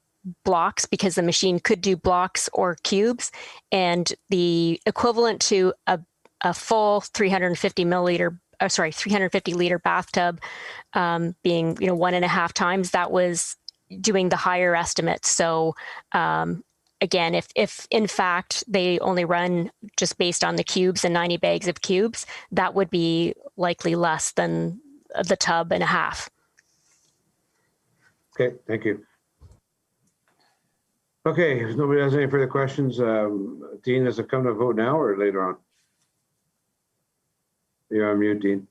blocks, because the machine could do blocks or cubes, and the equivalent to a full 350 liter bathtub being 1.5 times, that was doing the higher estimate. So again, if in fact they only run just based on the cubes and 90 bags of cubes, that would be likely less than the tub and a half. Okay, thank you. Okay, if nobody has any further questions, Dean, does it come to vote now or later on? You're on mute, Dean.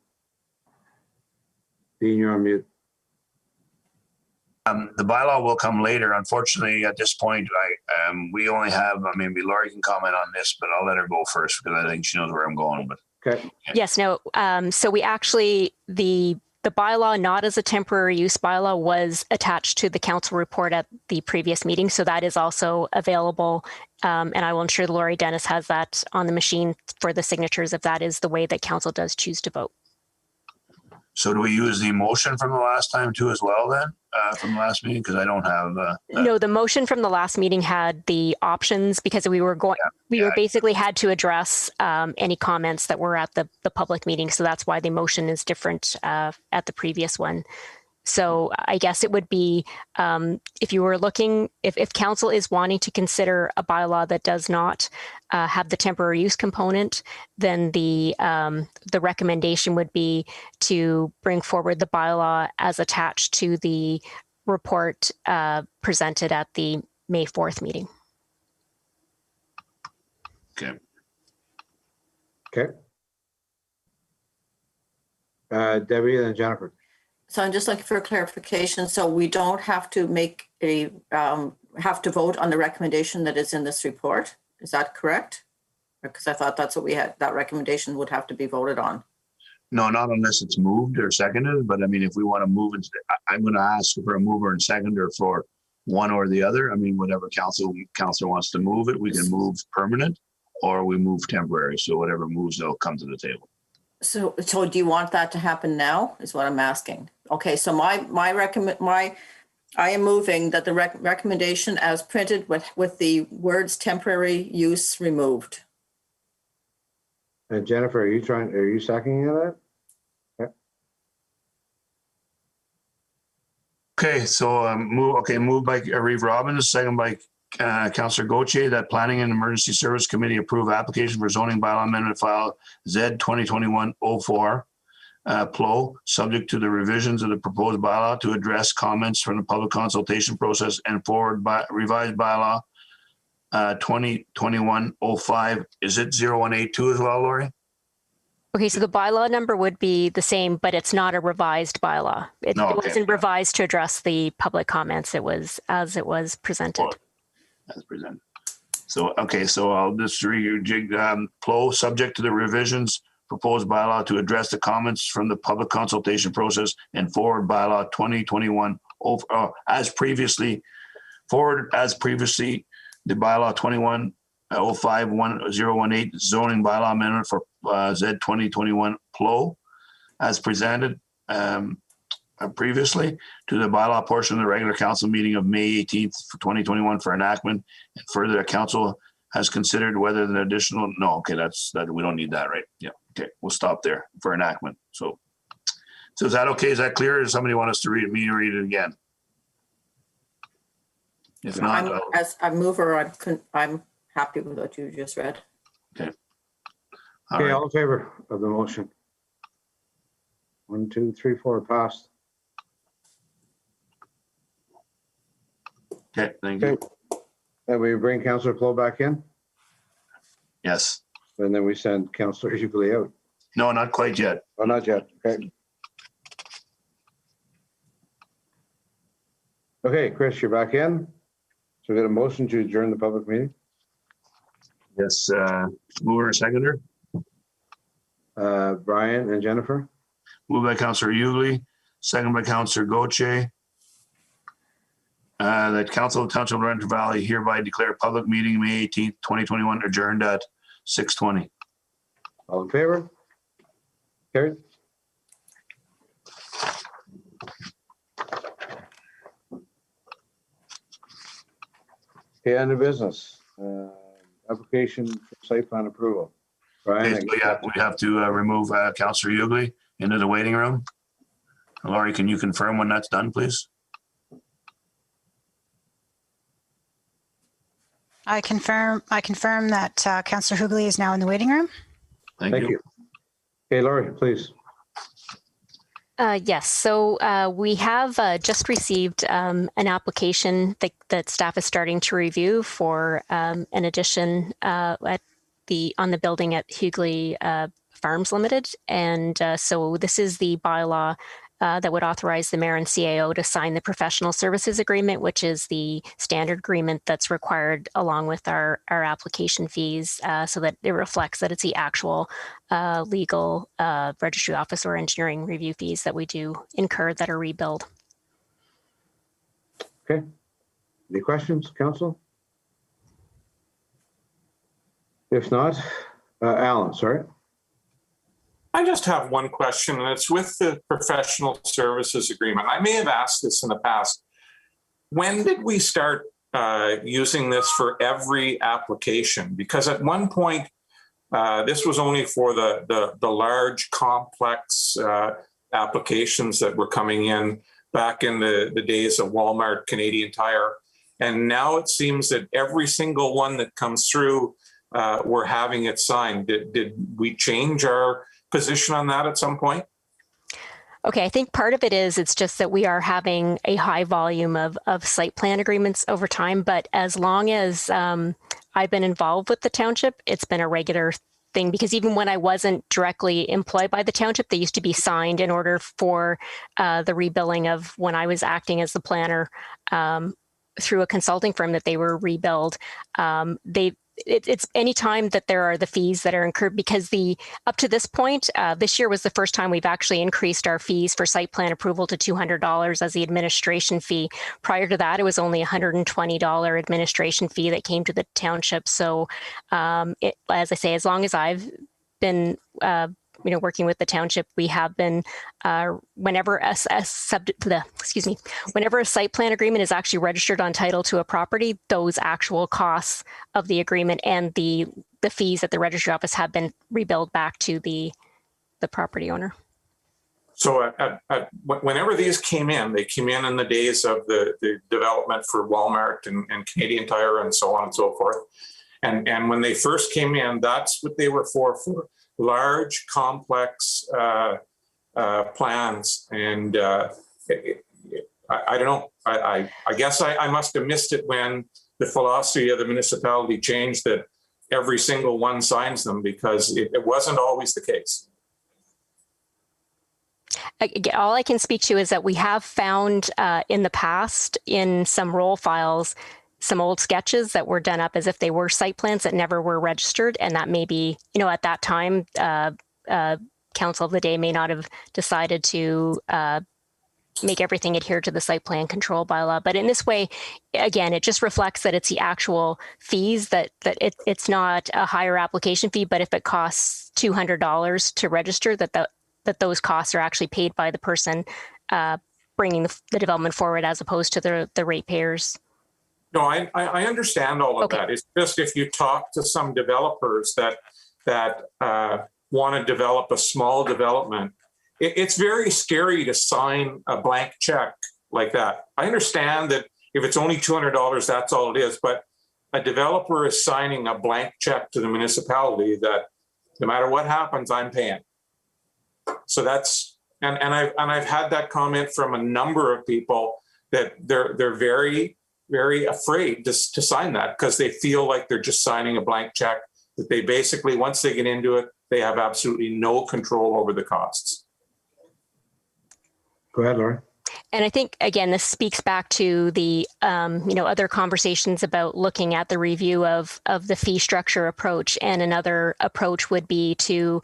Dean, you're on mute. The bylaw will come later. Unfortunately, at this point, we only have, maybe Laurie can comment on this, but I'll let her go first because I think she knows where I'm going. But okay. Yes, no. So we actually, the bylaw, not as a temporary use bylaw, was attached to the council report at the previous meeting. So that is also available. And I will ensure Laurie Dennis has that on the machine for the signatures if that is the way that council does choose to vote. so do we use the motion from the last time too as well then, from the last meeting? Because I don't have. No, the motion from the last meeting had the options because we were going, we were basically had to address any comments that were at the public meeting. So that's why the motion is different at the previous one. So I guess it would be, if you were looking, if council is wanting to consider a bylaw that does not have the temporary use component, then the recommendation would be to bring forward the bylaw as attached to the report presented at the May 4th meeting. Okay. Okay. Debbie and Jennifer. So I'm just looking for a clarification. So we don't have to make a, have to vote on the recommendation that is in this report? Is that correct? Because I thought that's what we had, that recommendation would have to be voted on. No, not unless it's moved or seconded, but I mean, if we want to move it, I'm going to ask for a mover and seconder for one or the other. I mean, whatever council wants to move it, we can move permanent or we move temporary. So whatever moves, they'll come to the table. So do you want that to happen now is what I'm asking. Okay, so I am moving that the recommendation as printed with the words temporary use removed. And Jennifer, are you seconding that? Okay, so moved by Reeve Robbins, second by Councillor Gauthier, that Planning and Emergency Service Committee approve application for zoning bylaw amendment file Z 2021-04 PLO, subject to the revisions of the proposed bylaw to address comments from the public consultation process and forward by revised bylaw 2021-05. Is it 0182 as well, Lori? Okay, so the bylaw number would be the same, but it's not a revised bylaw. It wasn't revised to address the public comments. It was as it was presented. As presented. So, okay, so I'll just rejig PLO, subject to the revisions proposed bylaw to address the comments from the public consultation process and forward bylaw 2021 as previously the bylaw 21-05-1018 zoning bylaw amendment for Z 2021 PLO as presented previously to the bylaw portion of the regular council meeting of May 18th, 2021 for enactment. And further, the council has considered whether an additional, we don't need that, right? Yeah, okay, we'll stop there for enactment. So is that okay? Is that clear? Or does somebody want us to read it again? If not, as a mover, I'm happy with what you just read. Okay. Okay, all in favor of the motion? 1, 2, 3, 4, passed. Okay, thank you. And we bring Councillor Plow back in? Yes. And then we send Councillor Hughley out? No, not quite yet. Oh, not yet. Okay. Okay, Chris, you're back in. So we got a motion to adjourn the public meeting? Yes, mover and seconder. Brian and Jennifer? Moved by Councillor Hughley, second by Councillor Gauthier. That Council of Township of Laurentian Valley hereby declare public meeting May 18th, 2021 adjourned at 6:20. All in favor? Carried. Okay, under business. Application for site plan approval. Brian? Okay, so we have to remove Councillor Hughley into the waiting room. Laurie, can you confirm when that's done, please? I confirm that Councillor Hughley is now in the waiting room. Thank you. Okay, Laurie, please. Yes, so we have just received an application that staff is starting to review for an addition on the building at Hughley Farms Limited. And so this is the bylaw that would authorize the mayor and CAO to sign the professional services agreement, which is the standard agreement that's required along with our application fees, so that it reflects that it's the actual legal registry office or engineering review fees that we do incur that are rebilled. Okay. Any questions, council? If not, Alan, sorry. I just have one question, and it's with the professional services agreement. I may have asked this in the past. When did we start using this for every application? Because at one point, this was only for the large, complex applications that were coming in. back in the days of Walmart, Canadian Tire. And now it seems that every single one that comes through, we're having it signed. Did we change our position on that at some point? Okay, I think part of it is it's just that we are having a high volume of site plan agreements over time. But as long as I've been involved with the township, it's been a regular thing, because even when I wasn't directly employed by the township, they used to be signed in order for the rebilling of when I was acting as the planner through a consulting firm that they were rebilled. It's any time that there are the fees that are incurred, because up to this point, this year was the first time we've actually increased our fees for site plan approval to $200 as the administration fee. Prior to that, it was only $120 administration fee that came to the township. So as I say, as long as I've been working with the township, we have been, whenever a site plan agreement is actually registered on title to a property, those actual costs of the agreement and the fees at the registry office have been rebilled back to the property owner. So whenever these came in, they came in the days of the development for Walmart and Canadian Tire and so on and so forth. And when they first came in, that's what they were for large, complex plans. And I don't know, I guess I must have missed it when the philosophy of the municipality changed, that every single one signs them, because it wasn't always the case. All I can speak to is that we have found in the past in some roll files some old sketches that were done up as if they were site plans that never were registered. And that may be, at that time, council of the day may not have decided to make everything adhere to the site plan control bylaw. But in this way, again, it just reflects that it's the actual fees, that it's not a higher application fee, but if it costs $200 to register, that those costs are actually paid by the person bringing the development forward, as opposed to the ratepayers. No, I understand all of that. It's just, if you talk to some developers that want to develop a small development, it's very scary to sign a blank check like that. I understand that if it's only $200, that's all it is. But a developer is signing a blank check to the municipality that no matter what happens, I'm paying. So that's, and I've had that comment from a number of people, that they're very afraid to sign that, because they feel like they're just signing a blank check, that they basically, once they get into it, they have absolutely no control over the costs. Go ahead, Laura. And I think, again, this speaks back to the, other conversations about looking at the review of the fee structure approach. And another approach would be to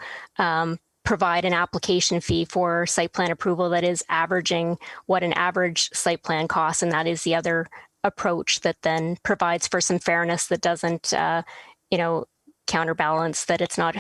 provide an application fee for site plan approval that is averaging what an average site plan costs. And that is the other approach that then provides for some fairness, that doesn't, counterbalance, that it's not,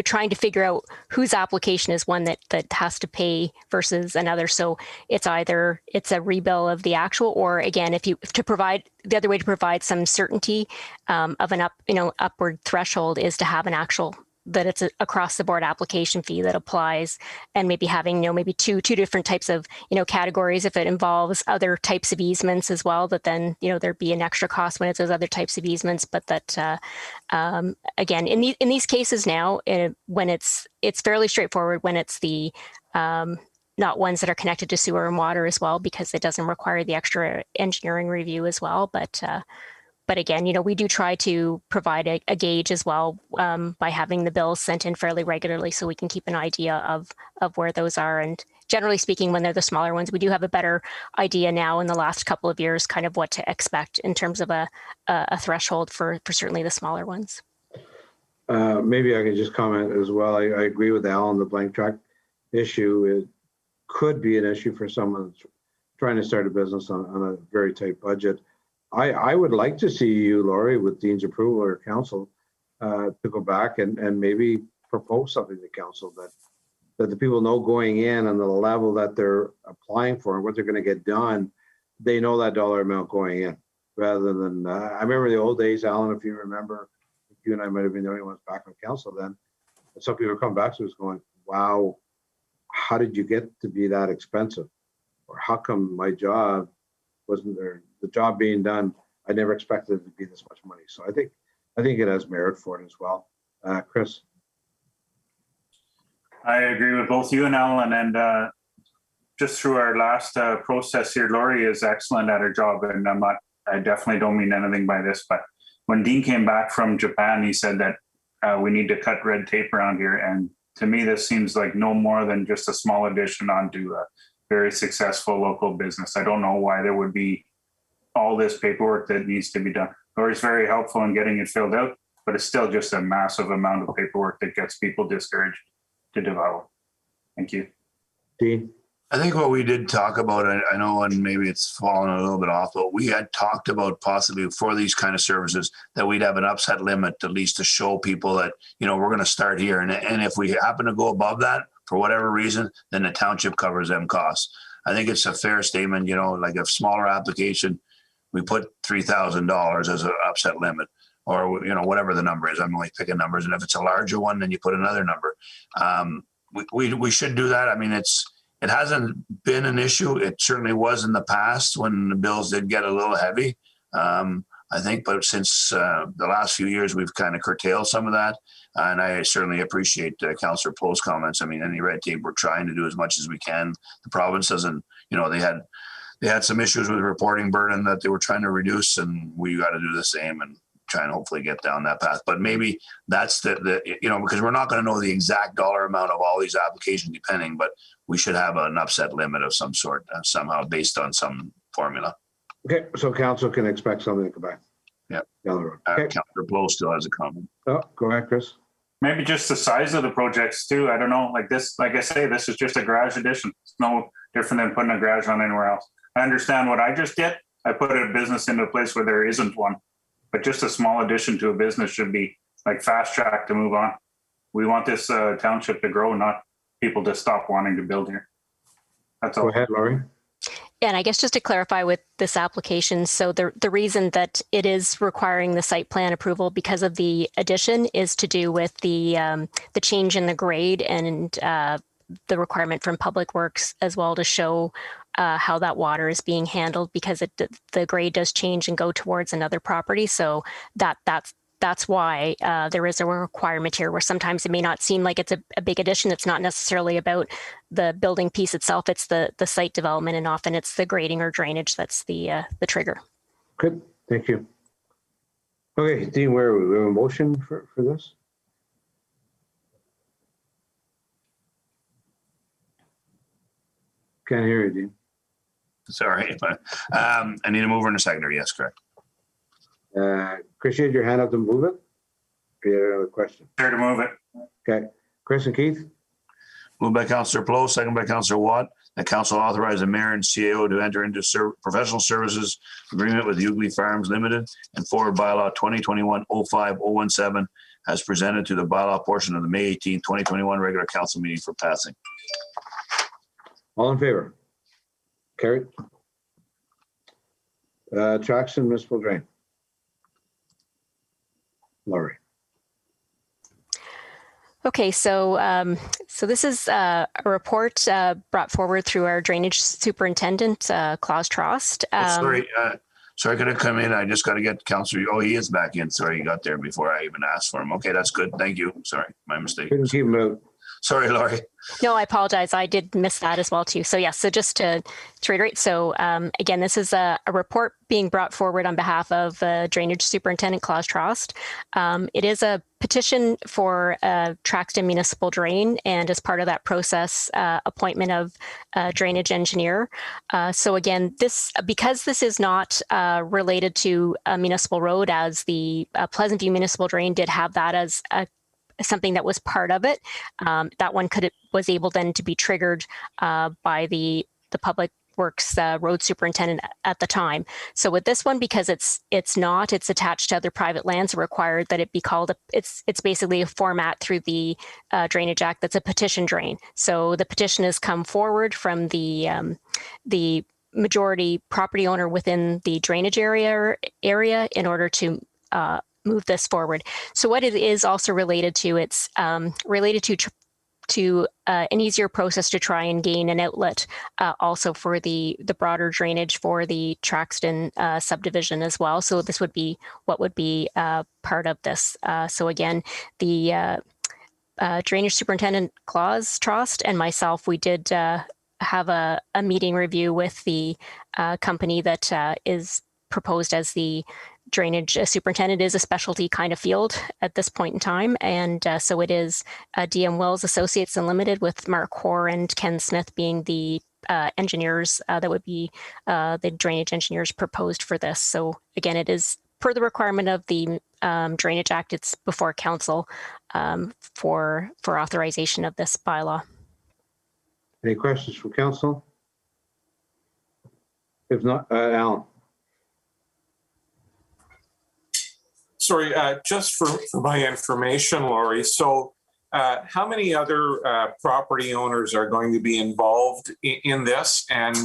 trying to figure out whose application is one that has to pay versus another. So it's either it's a rebill of the actual, or again, the other way to provide some certainty of an upward threshold is to have an actual, that it's across the board application fee that applies, and maybe having, maybe two different types of, categories. If it involves other types of easements as well, that then, there'd be an extra cost when it's those other types of easements. But that, again, in these cases now, when it's fairly straightforward when it's the, not ones that are connected to sewer and water as well, because it doesn't require the extra engineering review as well. But again, we do try to provide a gauge as well by having the bills sent in fairly regularly, so we can keep an idea of where those are. And generally speaking, when they're the smaller ones, we do have a better idea now in the last couple of years, kind of what to expect in terms of a threshold for certainly the smaller ones. Maybe I can just comment as well. I agree with Alan, the blank check issue. It could be an issue for someone trying to start a business on a very tight budget. I would like to see you, Laurie, with Dean's approval or council, to go back and maybe propose something to council that the people know going in and the level that they're applying for and what they're going to get done, they know that dollar amount going in, rather than, I remember the old days, Alan, if you remember, you and I might have been the only ones back on council then, some people come back to us going, wow, how did you get to be that expensive? or how come my job wasn't there, the job being done, I never expected it to be this much money. So I think it has merit for it as well. Chris? I agree with both you and Alan, and just through our last process here, Lori is excellent at her job, and I definitely don't mean anything by this, but when Dean came back from Japan, he said that we need to cut red tape around here, and to me, this seems like no more than just a small addition onto a very successful local business. I don't know why there would be all this paperwork that needs to be done. Lori's very helpful in getting it filled out, but it's still just a massive amount of paperwork that gets people discouraged to develop. Thank you. Dean? I think what we did talk about, I know, and maybe it's fallen a little bit off, but we had talked about possibly for these kind of services that we'd have an upset limit, at least to show people that, you know, we're going to start here. And if we happen to go above that for whatever reason, then the township covers them costs. I think it's a fair statement, you know, like a smaller application, we put $3,000 as an upset limit, or, you know, whatever the number is. I'm only picking numbers. And if it's a larger one, then you put another number. We should do that. I mean, it hasn't been an issue. It certainly was in the past when the bills did get a little heavy, I think. But since the last few years, we've kind of curtailed some of that. And I certainly appreciate Councillor Poe's comments. I mean, any red tape, we're trying to do as much as we can. The province doesn't, you know, they had some issues with reporting burden that they were trying to reduce, and we got to do the same and try and hopefully get down that path. But maybe that's the you know, because we're not going to know the exact dollar amount of all these applications depending, but we should have an upset limit of some sort somehow based on some formula. Okay, so council can expect something to come back. Yeah. Down the road. Okay. Councillor Blow still has a comment. Oh, go ahead, Chris. Maybe just the size of the projects too. I don't know, like this, like I say, this is just a garage addition. It's no different than putting a garage on anywhere else. I understand what I just did. I put a business into a place where there isn't one, but just a small addition to a business should be like fast track to move on. We want this township to grow, not people to stop wanting to build here. That's all. Go ahead, Laurie. And I guess just to clarify with this application, so the reason that it is requiring the site plan approval because of the addition is to do with the change in the grade and the requirement from Public Works as well to show how that water is being handled, because the grade does change and go towards another property. So that's why there is a requirement here, where sometimes it may not seem like it's a big addition. It's not necessarily about the building piece itself. It's the site development, and often it's the grading or drainage that's the trigger. Good, thank you. Okay, Dean, where are we? We have a motion for this? Can't hear you, Dean. Sorry, but I need a mover and a seconder. Yes, correct. Chris, you had your hand up to move it? Or you had another question? Here to move it. Okay, Chris and Keith? Moved by Councillor Plow, second by Councillor Watt, that council authorize the mayor and CAO to enter into professional services agreement with Hughley Farms Limited and forward bylaw 2021-05-017 as presented to the bylaw portion of the May 18, 2021 regular council meeting for passing. All in favor? Carried. Traction municipal drain. Laurie. Okay, so this is a report brought forward through our drainage superintendent, Klaus Trost. Sorry, could I come in? I just got to get Councillor. Oh, he is back in. Sorry, he got there before I even asked for him. Okay, that's good. Thank you. Sorry, my mistake. Couldn't keep him out. Sorry, Laurie. No, I apologize. I did miss that as well too. So yes, so just to reiterate, so again, this is a report being brought forward on behalf of Drainage Superintendent Klaus Trost. It is a petition for Traxton Municipal Drain, and as part of that process, appointment of a drainage engineer. So again, because this is not related to a municipal road, as the Pleasant View Municipal Drain did have that as something that was part of it, that one was able then to be triggered by the Public Works road superintendent at the time. So with this one, because it's attached to other private lands, required that it be called it's basically a format through the Drainage Act that's a petition drain. So the petition has come forward from the majority property owner within the drainage area in order to move this forward. So what it is also related to, it's related to to an easier process to try and gain an outlet also for the broader drainage for the Traxton subdivision as well. So this would be what would be part of this. So again, the Drainage Superintendent Claus Trost and myself, we did have a meeting review with the company that is proposed as the drainage superintendent. Is a specialty kind of field at this point in time. And so it is DM Wells Associates Unlimited with Mark Hoare and Ken Smith being the engineers that would be the drainage engineers proposed for this. So again, it is per the requirement of the Drainage Act. It's before council for authorization of this bylaw. Any questions from council? If not, Alan. Sorry, just for my information, Laurie. So how many other property owners are going to be involved in this? And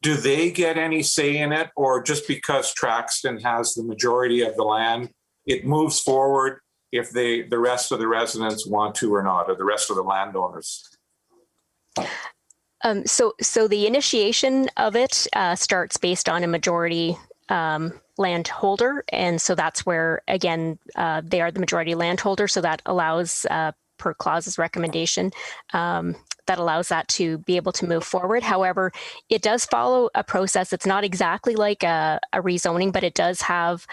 do they get any say in it? Or just because Traxton has the majority of the land, it moves forward if the rest of the residents want to or not, or the rest of the landowners? So the initiation of it starts based on a majority landholder. And so that's where, again, they are the majority landholder. So that allows, per Claus's recommendation, that allows that to be able to move forward. However, it does follow a process. It's not exactly like a rezoning, but it does have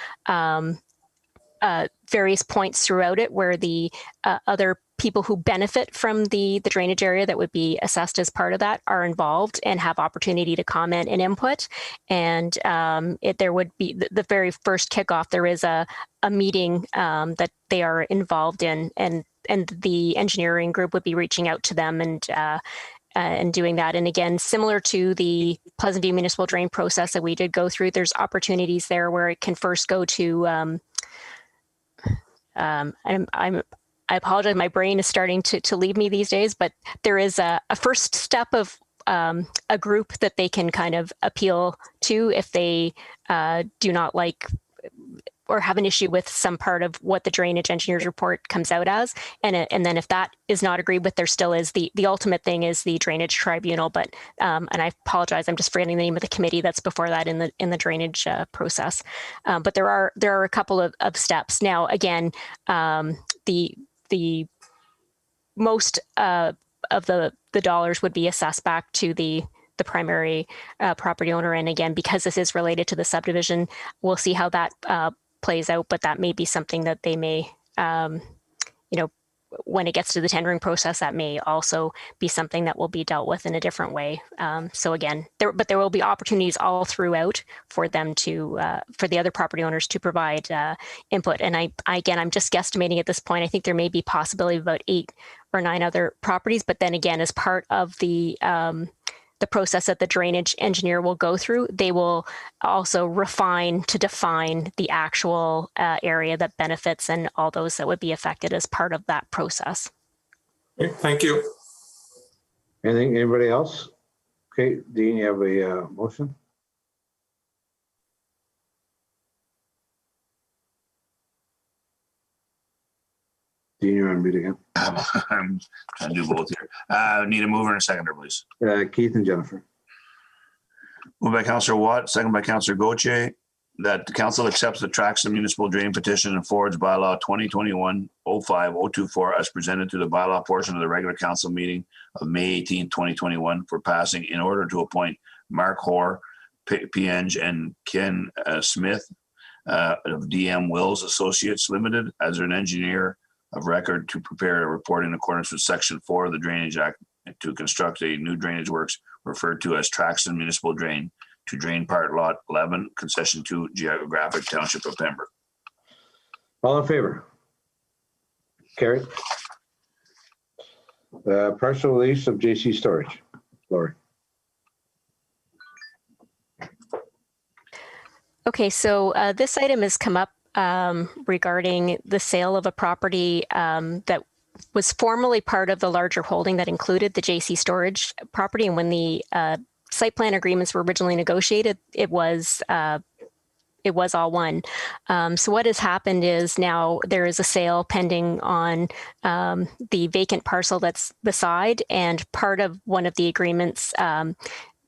various points throughout it where the other people who benefit from the drainage area that would be assessed as part of that are involved and have opportunity to comment and input. And there would be the very first kickoff, there is a meeting that they are involved in, and the engineering group would be reaching out to them and doing that. And again, similar to the Pleasant View Municipal Drain process that we did go through, there's opportunities there where it can first go to I apologize, my brain is starting to leave me these days, but there is a first step of a group that they can kind of appeal to if they do not like or have an issue with some part of what the drainage engineer's report comes out as. And then if that is not agreed with, there still is the ultimate thing is the drainage tribunal. But and I apologize, I'm just forgetting the name of the committee that's before that in the drainage process. But there are a couple of steps. Now, again, the most of the dollars would be assessed back to the primary property owner. And again, because this is related to the subdivision, we'll see how that plays out, but that may be something that they may, when it gets to the tendering process, that may also be something that will be dealt with in a different way. So again, there will be opportunities all throughout for them to, for the other property owners to provide input. And I'm just guesstimating at this point, I think there may be possibility of about 8 or 9 other properties, but then again, as part of the process that the drainage engineer will go through, they will also refine to define the actual area that benefits and all those that would be affected as part of that process. Okay, thank you. Anybody else? Okay, Dean, you have a motion? Dean, you're on mute again. I'm trying to do both here. Need a mover and a seconder, please. Keith and Jennifer. Moved by Councillor Watt, second by Councillor Gauthier, that the council accepts the Traxton Municipal Drain Petition and forwards bylaw 2021-05-024 as presented to the bylaw portion of the regular council meeting of May 18, 2021 for passing in order to appoint Mark Hoare, PNG, and Ken Smith of DM Wills Associates Limited as an engineer of record to prepare a report in accordance with Section 4 of the Drainage Act to construct a new drainage works referred to as Traxton Municipal Drain to drain part lot 11, concession 2, geographic Township of Pembroke. All in favor? Carried. Partial release of JC Storage. Laurie. Okay, so this item has come up regarding the sale of a property that was formerly part of the larger holding that included the JC Storage property. And when the site plan agreements were originally negotiated, it was it was all one. So what has happened is now there is a sale pending on the vacant parcel that's beside, and part of one of the agreements,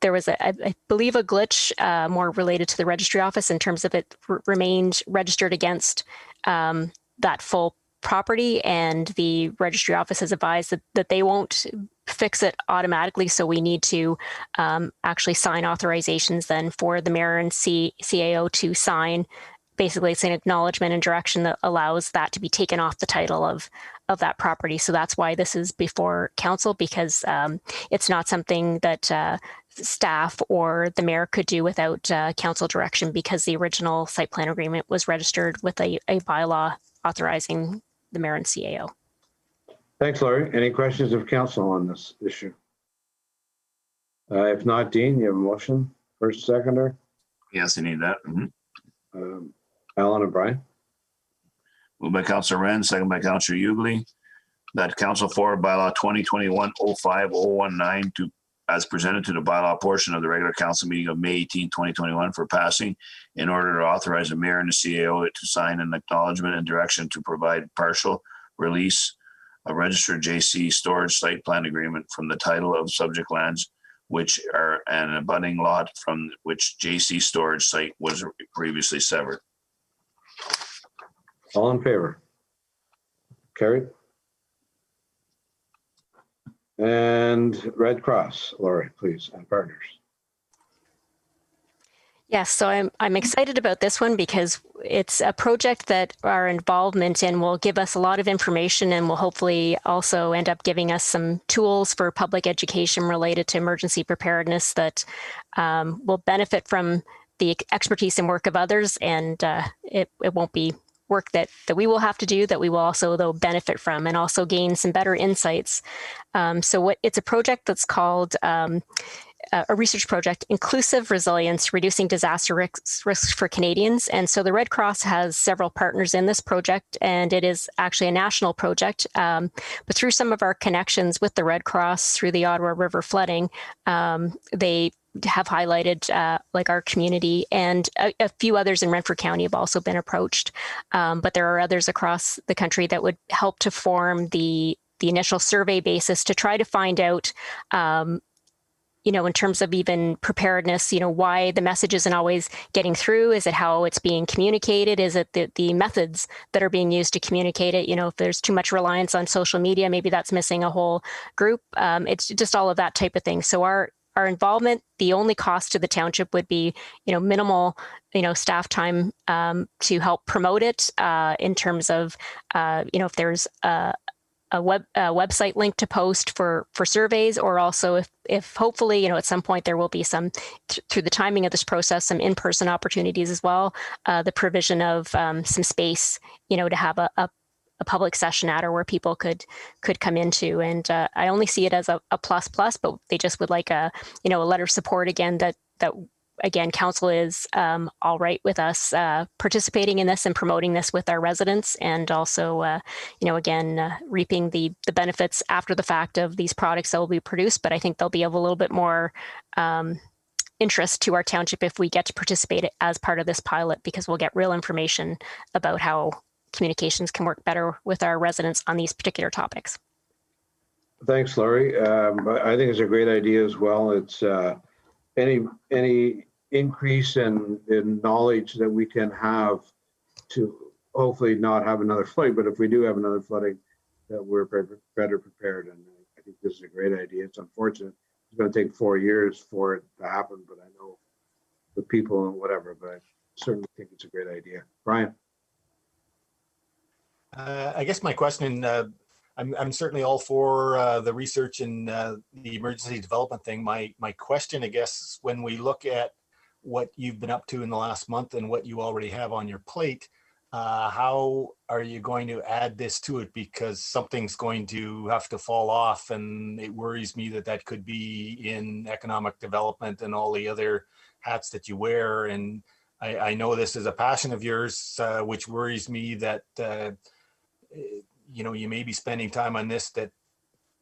there was, I believe, a glitch more related to the registry office in terms of it remained registered against that full property, and the registry office has advised that they won't fix it automatically. So we need to actually sign authorizations then for the mayor and CAO to sign. Basically, it's an acknowledgement and direction that allows that to be taken off the title of that property. So that's why this is before council, because it's not something that staff or the mayor could do without council direction, because the original site plan agreement was registered with a bylaw authorizing the mayor and CAO. Thanks, Laurie. Any questions of council on this issue? If not, Dean, you have a motion, first, seconder? Yes, I need that. Alan and Brian? Moved by Councillor Wren, second by Councillor Hughley, that council forward bylaw 2021-05-019 to, as presented to the bylaw portion of the regular council meeting of May 18, 2021 for passing, in order to authorize the mayor and the CAO to sign an acknowledgement and direction to provide partial release of registered JC storage site plan agreement from the title of subject lands, which are an abutting lot from which JC storage site was previously severed. All in favor? Carried. And Red Cross, Laurie, please, and partners. Yes, so I'm excited about this one because it's a project that our involvement in will give us a lot of information, and will hopefully also end up giving us some tools for public education related to emergency preparedness that will benefit from the expertise and work of others, and it won't be work that we will have to do, that we will also though benefit from, and also gain some better insights. So it's a project that's called a research project, Inclusive Resilience, Reducing Disaster Risks for Canadians. And so the Red Cross has several partners in this project, and it is actually a national project. But through some of our connections with the Red Cross through the Ottawa River flooding, they have highlighted like our community, and a few others in Renfrew County have also been approached. But there are others across the country that would help to form the initial survey basis to try to find out in terms of even preparedness, why the message isn't always getting through. Is it how it's being communicated? Is it the methods that are being used to communicate it? If there's too much reliance on social media, maybe that's missing a whole group. It's just all of that type of thing. So our involvement, the only cost to the township would be, minimal, staff time to help promote it in terms of, if there's a website link to post for surveys, or also if hopefully, at some point there will be some, through the timing of this process, some in-person opportunities as well, the provision of some space, to have a public session at, or where people could come into. And I only see it as a plus, but they just would like a letter of support again, that again, council is all right with us participating in this and promoting this with our residents, and also, again, reaping the benefits after the fact of these products that will be produced. But I think they'll be of a little bit more interest to our township if we get to participate as part of this pilot, because we'll get real information about how communications can work better with our residents on these particular topics. Thanks, Laurie. I think it's a great idea as well. It's any increase in knowledge that we can have to hopefully not have another flooding, but if we do have another flooding, that we're better prepared. And I think this is a great idea. It's unfortunate it's going to take 4 years for it to happen, but I know the people and whatever, but I certainly think it's a great idea. Brian. I guess my question, I'm certainly all for the research and the emergency development thing. My question, I guess, when we look at what you've been up to in the last month and what you already have on your plate, how are you going to add this to it? Because something's going to have to fall off, and it worries me that could be in economic development and all the other hats that you wear. And I know this is a passion of yours, which worries me that you may be spending time on this that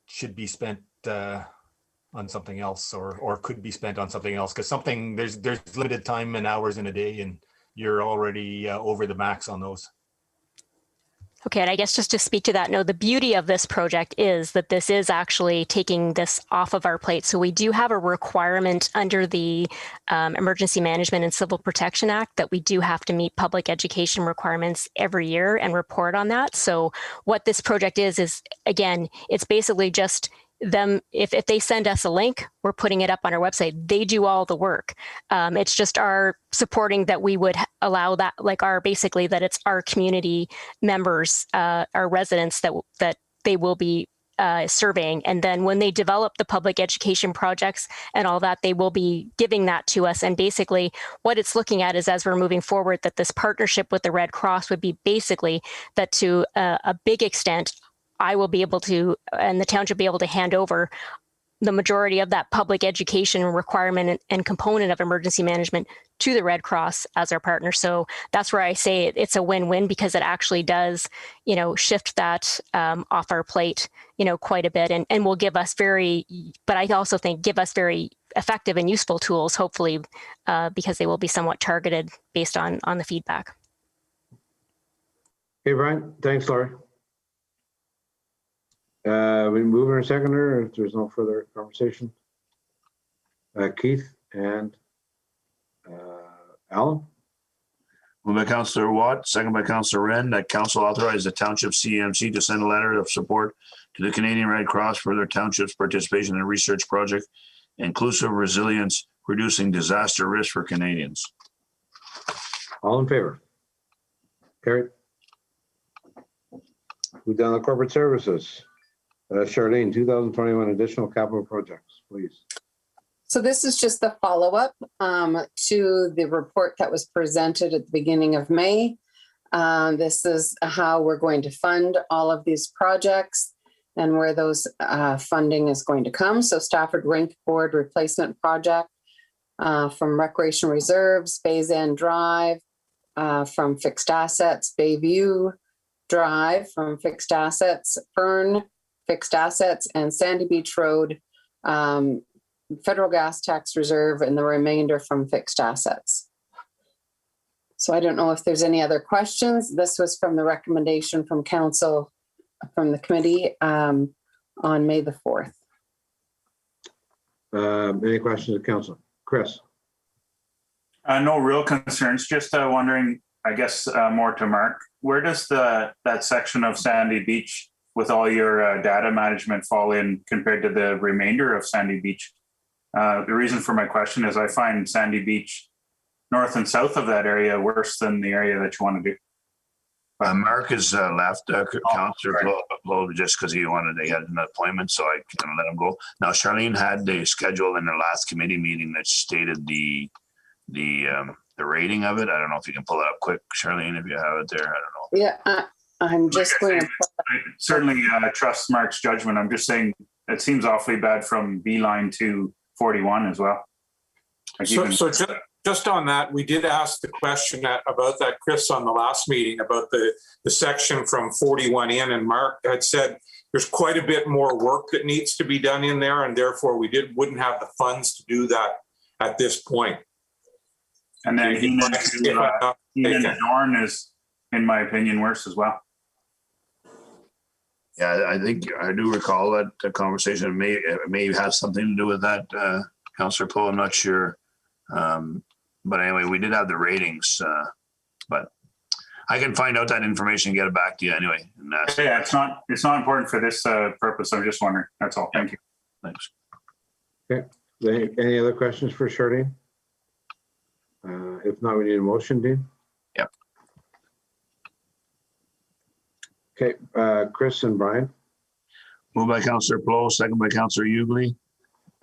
should be spent on something else, or could be spent on something else, because there's limited time and hours in a day, and you're already over the max on those. Okay, and I guess just to speak to that, no, the beauty of this project is that this is actually taking this off of our plate. So we do have a requirement under the Emergency Management and Civil Protection Act that we do have to meet public education requirements every year and report on that. So what this project is again, it's basically just them, if they send us a link, we're putting it up on our website. They do all the work. It's just our supporting that we would allow that, like basically that it's our community members, our residents that they will be surveying. And then when they develop the public education projects and all that, they will be giving that to us. And basically what it's looking at is, as we're moving forward, that this partnership with the Red Cross would be basically that to a big extent, I will be able to, and the township be able to hand over the majority of that public education requirement and component of emergency management to the Red Cross as our partner. So that's where I say it's a win-win, because it actually does, shift that off our plate, quite a bit, and will give us but I also think give us very effective and useful tools, hopefully, because they will be somewhat targeted based on the feedback. Hey, Brian. Thanks, Laurie. We move in a seconder if there's no further conversation. Keith and Alan. Moved by Councillor Watt, second by Councillor Wren, that council authorize the township CMC to send a letter of support to the Canadian Red Cross for their township's participation in a research project, Inclusive Resilience, Reducing Disaster Risk for Canadians. All in favor? Carried. We've done the corporate services. Charlene, 2021 additional capital projects, please. So this is just the follow-up to the report that was presented at the beginning of May. This is how we're going to fund all of these projects and where those funding is going to come. So Stafford Rink Board replacement project from Recreation Reserves, Bays End Drive, from Fixed Assets, Bayview Drive from Fixed Assets, Fern Fixed Assets, and Sandy Beach Road, Federal Gas Tax Reserve, and the remainder from Fixed Assets. So I don't know if there's any other questions. This was from the recommendation from council, from the committee on May the 4th. Any questions of council? Chris? No real concerns, just wondering, I guess more to Mark, where does that section of Sandy Beach with all your data management fall in compared to the remainder of Sandy Beach? The reason for my question is I find Sandy Beach north and south of that area worse than the area that you want to do. Mark has left Councillor Flo just because he had an appointment, so I kind of let him go. Now, Charlene had the schedule in the last committee meeting that stated the rating of it. I don't know if you can pull it up quick, Charlene, if you have it there. I don't know. Yeah, I'm just going to. I certainly trust Mark's judgment. I'm just saying it seems awfully bad from B-line to 41 as well. So just on that, we did ask the question about that, Chris, on the last meeting about the section from 41 in, and Mark had said there's quite a bit more work that needs to be done in there, and therefore we wouldn't have the funds to do that at this point. And then Heenan Dorn is, in my opinion, worse as well. Yeah, I think I do recall that the conversation may have something to do with that, Councillor Poe. I'm not sure. But anyway, we did have the ratings, but I can find out that information and get it back to you anyway. Yeah, it's not important for this purpose. I'm just wondering. That's all. Thank you. Thanks. Okay. Any other questions for Charlene? If not, we need a motion, Dean. Yep. Okay, Chris and Brian. Moved by Councillor Plow, second by Councillor Hughley,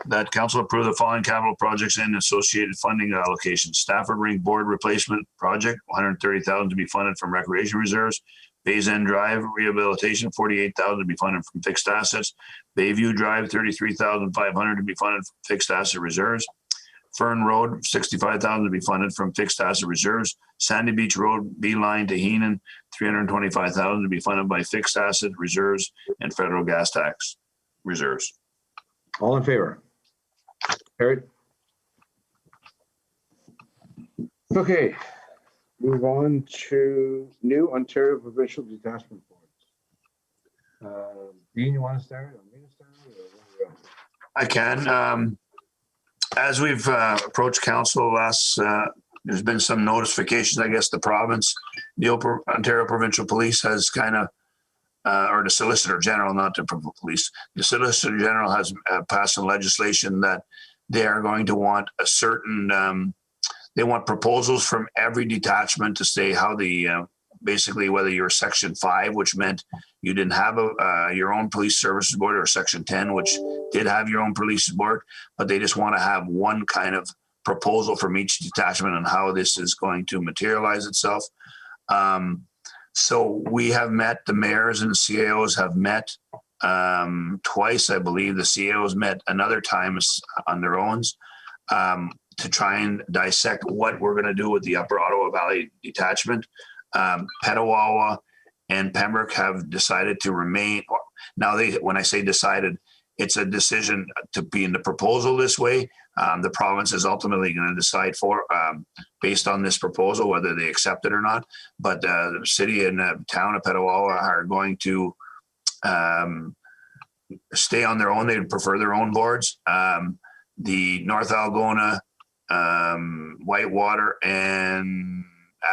that council approve the following capital projects and associated funding allocations. Stafford Rink Board Replacement Project, $130,000 to be funded from Recreation Reserves. Bays End Drive Rehabilitation, $48,000 to be funded from Fixed Assets. Bayview Drive, $33,500 to be funded from Fixed Asset Reserves. Fern Road, $65,000 to be funded from Fixed Asset Reserves. Sandy Beach Road, B-line to Heenan, $325,000 to be funded by Fixed Asset Reserves and Federal Gas Tax Reserves. All in favor? Carried. Okay. move on to new Ontario Provincial Detachment Boards. Dean, you want to start? Or me to start? I can. As we've approached council there's been some notifications, I guess the province, the Ontario Provincial Police has kind of, or the Solicitor General, not the police, the Solicitor General has passed some legislation that they are going to want a certain, they want proposals from every detachment to say how the, basically whether you're Section 5, which meant you didn't have your own police services board, or Section 10, which did have your own police board, but they just want to have one kind of proposal from each detachment on how this is going to materialize itself. So we have met, the mayors and the CAOs have met twice, I believe. The CAOs met another time on their own to try and dissect what we're going to do with the Upper Ottawa Valley Detachment. Petawawa and Pembroke have decided to remain. Now, when I say decided, it's a decision to be in the proposal this way. The province is ultimately going to decide based on this proposal whether they accept it or not. But the city and the town of Petawawa are going to stay on their own. They would prefer their own boards. The North Algona, Whitewater, and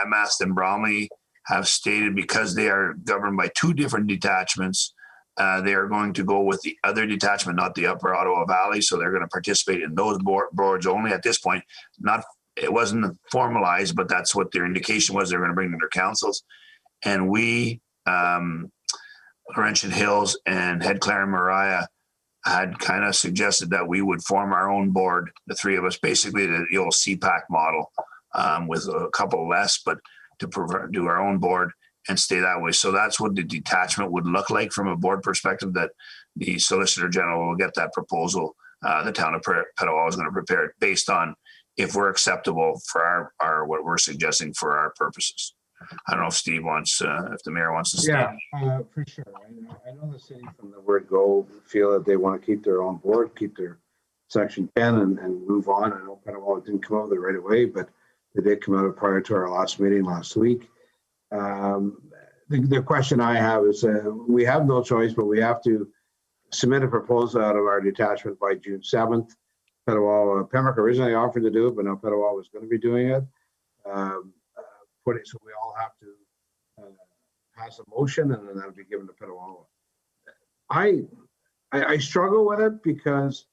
Amherst and Bromley have stated, because they are governed by two different detachments, they are going to go with the other detachment, not the Upper Ottawa Valley. So they're going to participate in those boards only at this point. It wasn't formalized, but that's what their indication was. They're going to bring to their councils. And we, Laurentian Hills and Head Clare and Mariah, had kind of suggested that we would form our own board, the three of us, basically the old CPAC model, with a couple less, but to do our own board and stay that way. So that's what the detachment would look like from a board perspective, that the Solicitor General will get that proposal. The town of Petawawa is going to prepare it based on if we're acceptable for our what we're suggesting for our purposes. I don't know if Steve wants, if the mayor wants to stay. Yeah, for sure. I know the city from the word go feel that they want to keep their own board, keep their Section 10 and move on. I know Petawawa didn't come out with it right away, but they did come out prior to our last meeting last week. The question I have is we have no choice, but we have to submit a proposal out of our detachment by June 7th. Pembroke originally offered to do it, but now Petawawa was going to be doing it. So we all have to pass a motion, and then that'll be given to Petawawa. I struggle with it because,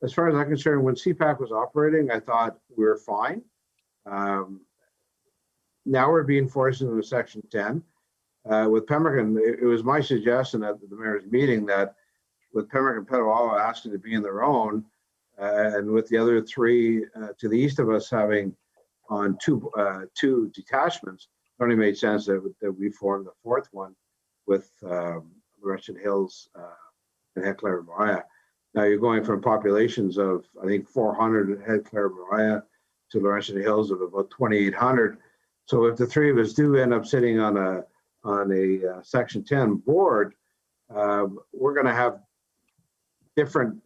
as far as I'm concerned, when CPAC was operating, I thought we were fine. Now we're being forced into Section 10. With Pembroke, and it was my suggestion at the mayor's meeting that with Pembroke and Petawawa asking to be in their own, and with the other three to the east of us having on two detachments, it only made sense that we formed the fourth one with Laurentian Hills and Head Clare and Mariah. Now you're going from populations of, I think, 400 at Head Clare and Mariah to Laurentian Hills of about 2,800. So if the three of us do end up sitting on a Section 10 board, we're going to have different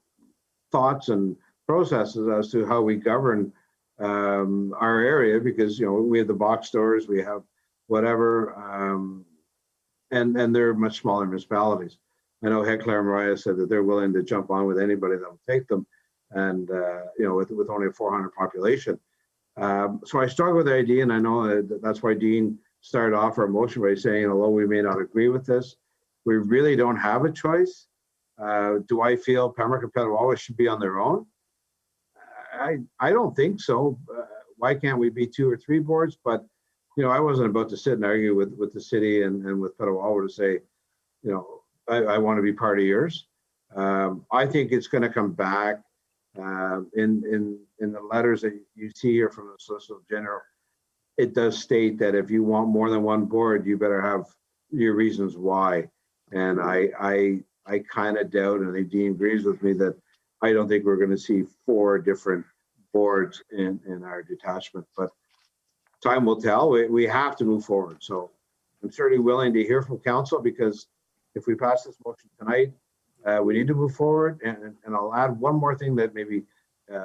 thoughts and processes as to how we govern our area, because we have the box stores, we have whatever, and they're much smaller municipalities. I know Head Clare and Mariah said that they're willing to jump on with anybody that will take them, and with only a 400 population. So I struggle with the idea, and I know that's why Dean started off our motion by saying, although we may not agree with this, we really don't have a choice. Do I feel Pembroke and Petawawa should be on their own? I don't think so. Why can't we be 2 or 3 boards? But I wasn't about to sit and argue with the city and with Petawawa to say, I want to be part of yours. I think it's going to come back in the letters that you see here from the Solicitor General. It does state that if you want more than one board, you better have your reasons why. And I kind of doubt, and I think Dean agrees with me, that I don't think we're going to see 4 different boards in our detachment, but time will tell. We have to move forward. So I'm certainly willing to hear from council, because if we pass this motion tonight, we need to move forward. And I'll add one more thing that maybe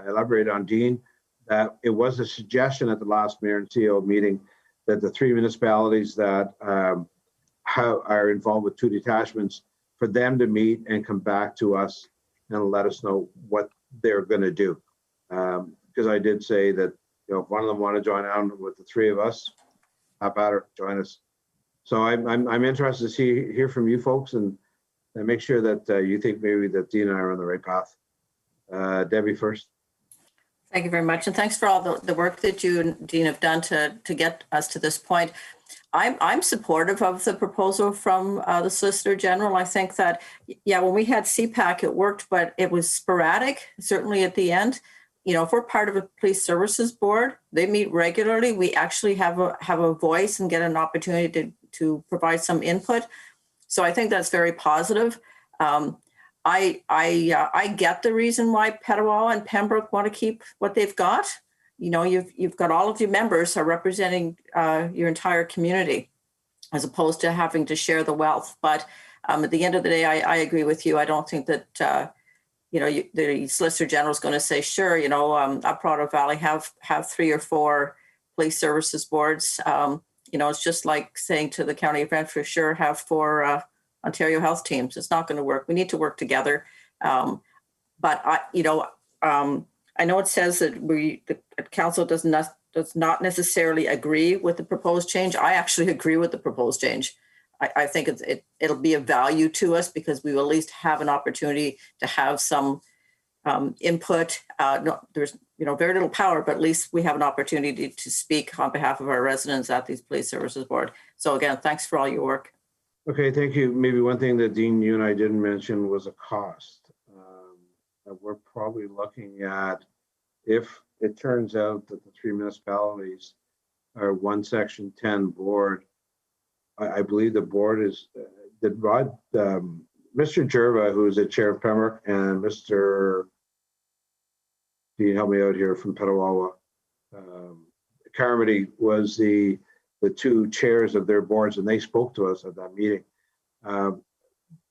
elaborate on, Dean, that it was a suggestion at the last mayor and CEO meeting that the 3 municipalities that are involved with 2 detachments, for them to meet and come back to us and let us know what they're going to do. Because I did say that, you know, if one of them want to join on with the 3 of us, hop at her, join us. So I'm interested to hear from you folks and make sure that you think maybe that Dean and I are on the right path. Debbie first. Thank you very much. And thanks for all the work that you and Dean have done to get us to this point. I'm supportive of the proposal from the Solicitor General. I think that, yeah, when we had CPAC, it worked, but it was sporadic, certainly at the end. You know, if we're part of a police services board, they meet regularly. We actually have a voice and get an opportunity to provide some input. So I think that's very positive. I get the reason why Petawawa and Pembroke want to keep what they've got. You know, you've got all of your members are representing your entire community, as opposed to having to share the wealth. But at the end of the day, I agree with you. I don't think that you know, the Solicitor General is going to say, sure, you know, up Prado Valley have 3 or 4 police services boards. You know, it's just like saying to the County of Brantford, sure, have 4 Ontario health teams. It's not going to work. We need to work together. But I know it says that the council does not necessarily agree with the proposed change. I actually agree with the proposed change. I think it'll be of value to us because we will at least have an opportunity to have some input. There's very little power, but at least we have an opportunity to speak on behalf of our residents at these police services board. So again, thanks for all your work. Okay, thank you. Maybe one thing that Dean, you and I didn't mention was a cost. That we're probably looking at, if it turns out that the 3 municipalities are one Section 10 board. I believe the board is Mr. Jerva, who is the chair of Pembroke, and Mr. Can you help me out here from Petawawa? Carmody was the 2 chairs of their boards, and they spoke to us at that meeting.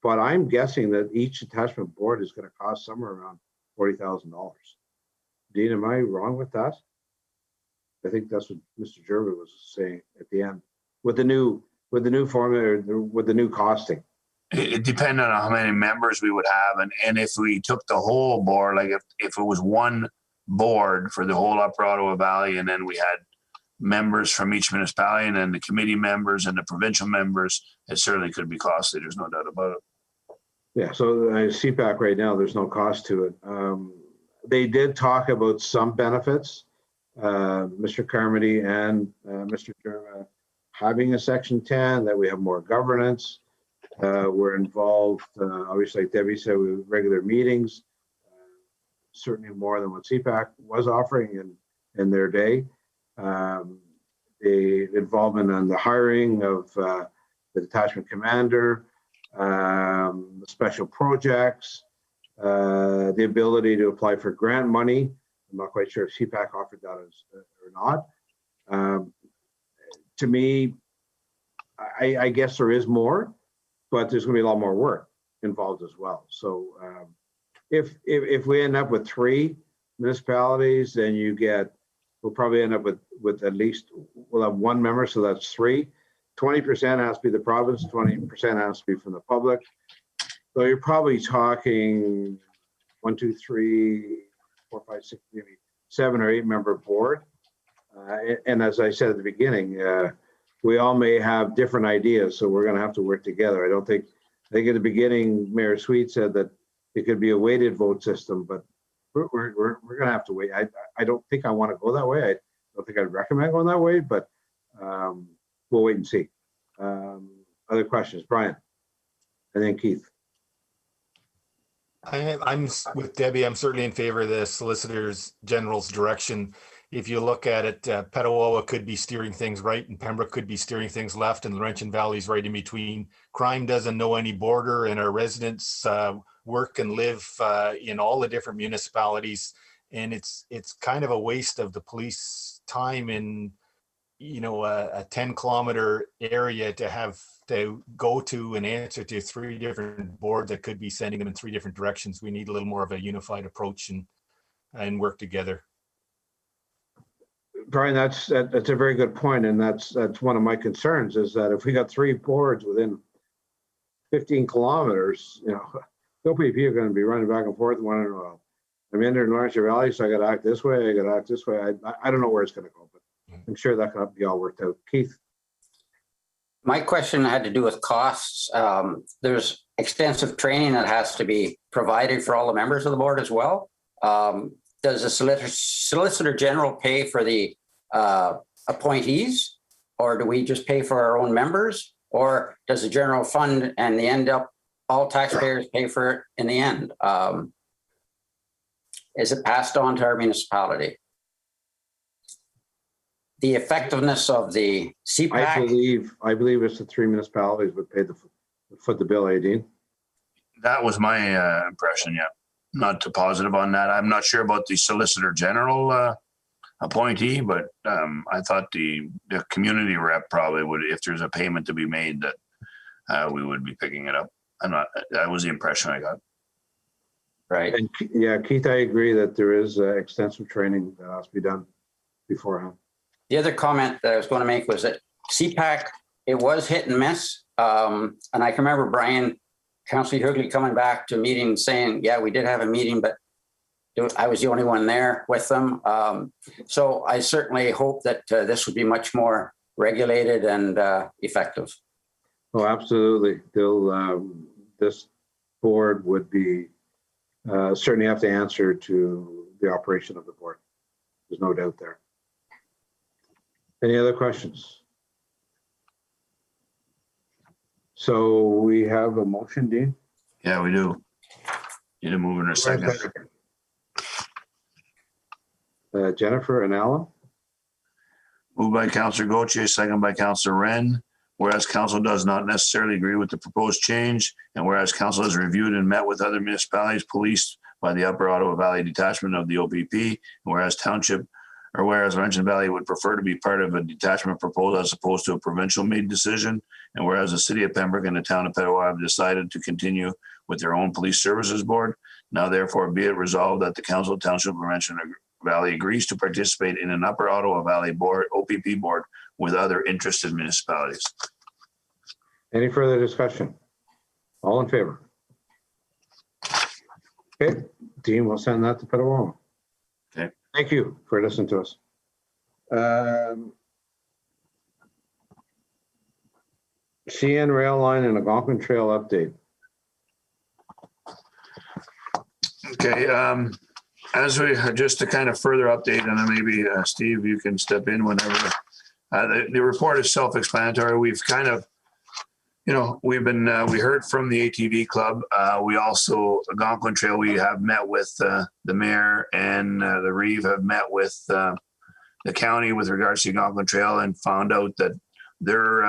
But I'm guessing that each detachment board is going to cost somewhere around $40,000. Dean, am I wrong with that? I think that's what Mr. Jerva was saying at the end with the new formula, with the new costing. It depended on how many members we would have, and if we took the whole board, like if it was one board for the whole Upper Ottawa Valley, and then we had members from each municipality, and then the committee members and the provincial members, it certainly could be costly. There's no doubt about it. Yeah, so CPAC right now, there's no cost to it. They did talk about some benefits. Mr. Carmody and Mr. Jerva having a Section 10, that we have more governance. We're involved, obviously, like Debbie said, with regular meetings, certainly more than what CPAC was offering in their day. The involvement in the hiring of the detachment commander, the special projects, the ability to apply for grant money. I'm not quite sure if CPAC offered that or not. To me, I guess there is more, but there's going to be a lot more work involved as well. So if we end up with 3 municipalities, then we'll probably end up with at least, we'll have 1 member, so that's 3. 20% has to be the province, 20% has to be from the public. So you're probably talking 1, 2, 3, 4, 5, 6, maybe 7 or 8 member board. And as I said at the beginning, we all may have different ideas, so we're going to have to work together. I think at the beginning, Mayor Sweet said that it could be a weighted vote system, but we're going to have to wait. I don't think I want to go that way. I don't think I'd recommend going that way, but we'll wait and see. Other questions, Brian, and then Keith. I'm with Debbie. I'm certainly in favor of the Solicitor General's direction. If you look at it, Petawawa could be steering things right, and Pembroke could be steering things left, and Laurentian Valley's right in between. Crime doesn't know any border, and our residents work and live in all the different municipalities. And it's kind of a waste of the police time in, a 10-kilometer area to have to go to and answer to 3 different boards that could be sending them in 3 different directions. We need a little more of a unified approach and work together. Brian, that's a very good point, and that's one of my concerns is that if we got 3 boards within 15 kilometers, you know, OPP are going to be running back and forth and wondering, well, I'm in there in Laurentian Valley, so I got to act this way, I got to act this way. I don't know where it's going to go, but I'm sure that can be all worked out. Keith? My question had to do with costs. There's extensive training that has to be provided for all the members of the board as well. Does the Solicitor General pay for the appointees, or do we just pay for our own members, or does the general fund and the end up all taxpayers pay for it in the end? Is it passed on to our municipality? The effectiveness of the CPAC? I believe it's the 3 municipalities would pay the foot the bill, Dean. That was my impression, yeah. Not too positive on that. I'm not sure about the Solicitor General appointee, but I thought the community rep probably would, if there's a payment to be made, that we would be picking it up. That was the impression I got. Right. And yeah, Keith, I agree that there is extensive training that has to be done beforehand. The other comment that I was going to make was that CPAC, it was hit and miss. And I can remember Brian, Councillor Hughley coming back to a meeting saying, yeah, we did have a meeting, but I was the only one there with them. So I certainly hope that this would be much more regulated and effective. Oh, absolutely. This board would be certainly have to answer to the operation of the board. There's no doubt there. Any other questions? So we have a motion, Dean? Yeah, we do. Need a move in a second. Jennifer and Alan? Moved by Councillor Gauthier, second by Councillor Wren. Whereas council does not necessarily agree with the proposed change, and whereas council has reviewed and met with other municipalities policed by the Upper Ottawa Valley Detachment of the OPP, and whereas Laurentian Valley would prefer to be part of a detachment proposal as opposed to a provincial made decision, and whereas the city of Pembroke and the town of Pettawa have decided to continue with their own police services board, now therefore be it resolved that the council of Township of Laurentian Valley agrees to participate in an Upper Ottawa Valley board, OPP board, with other interested municipalities. Any further discussion? All in favor? Okay, Dean, we'll send that to Pettawa. Okay. Thank you for listening to us. CN rail line and Algonquin Trail update. Okay, as we just to kind of further update, and then maybe Steve, you can step in whenever. The report is self-explanatory. We've kind of, you know, we heard from the ATV club. We also, Algonquin Trail, we have met with the mayor and the Reeve have met with the county with regards to Algonquin Trail and found out that their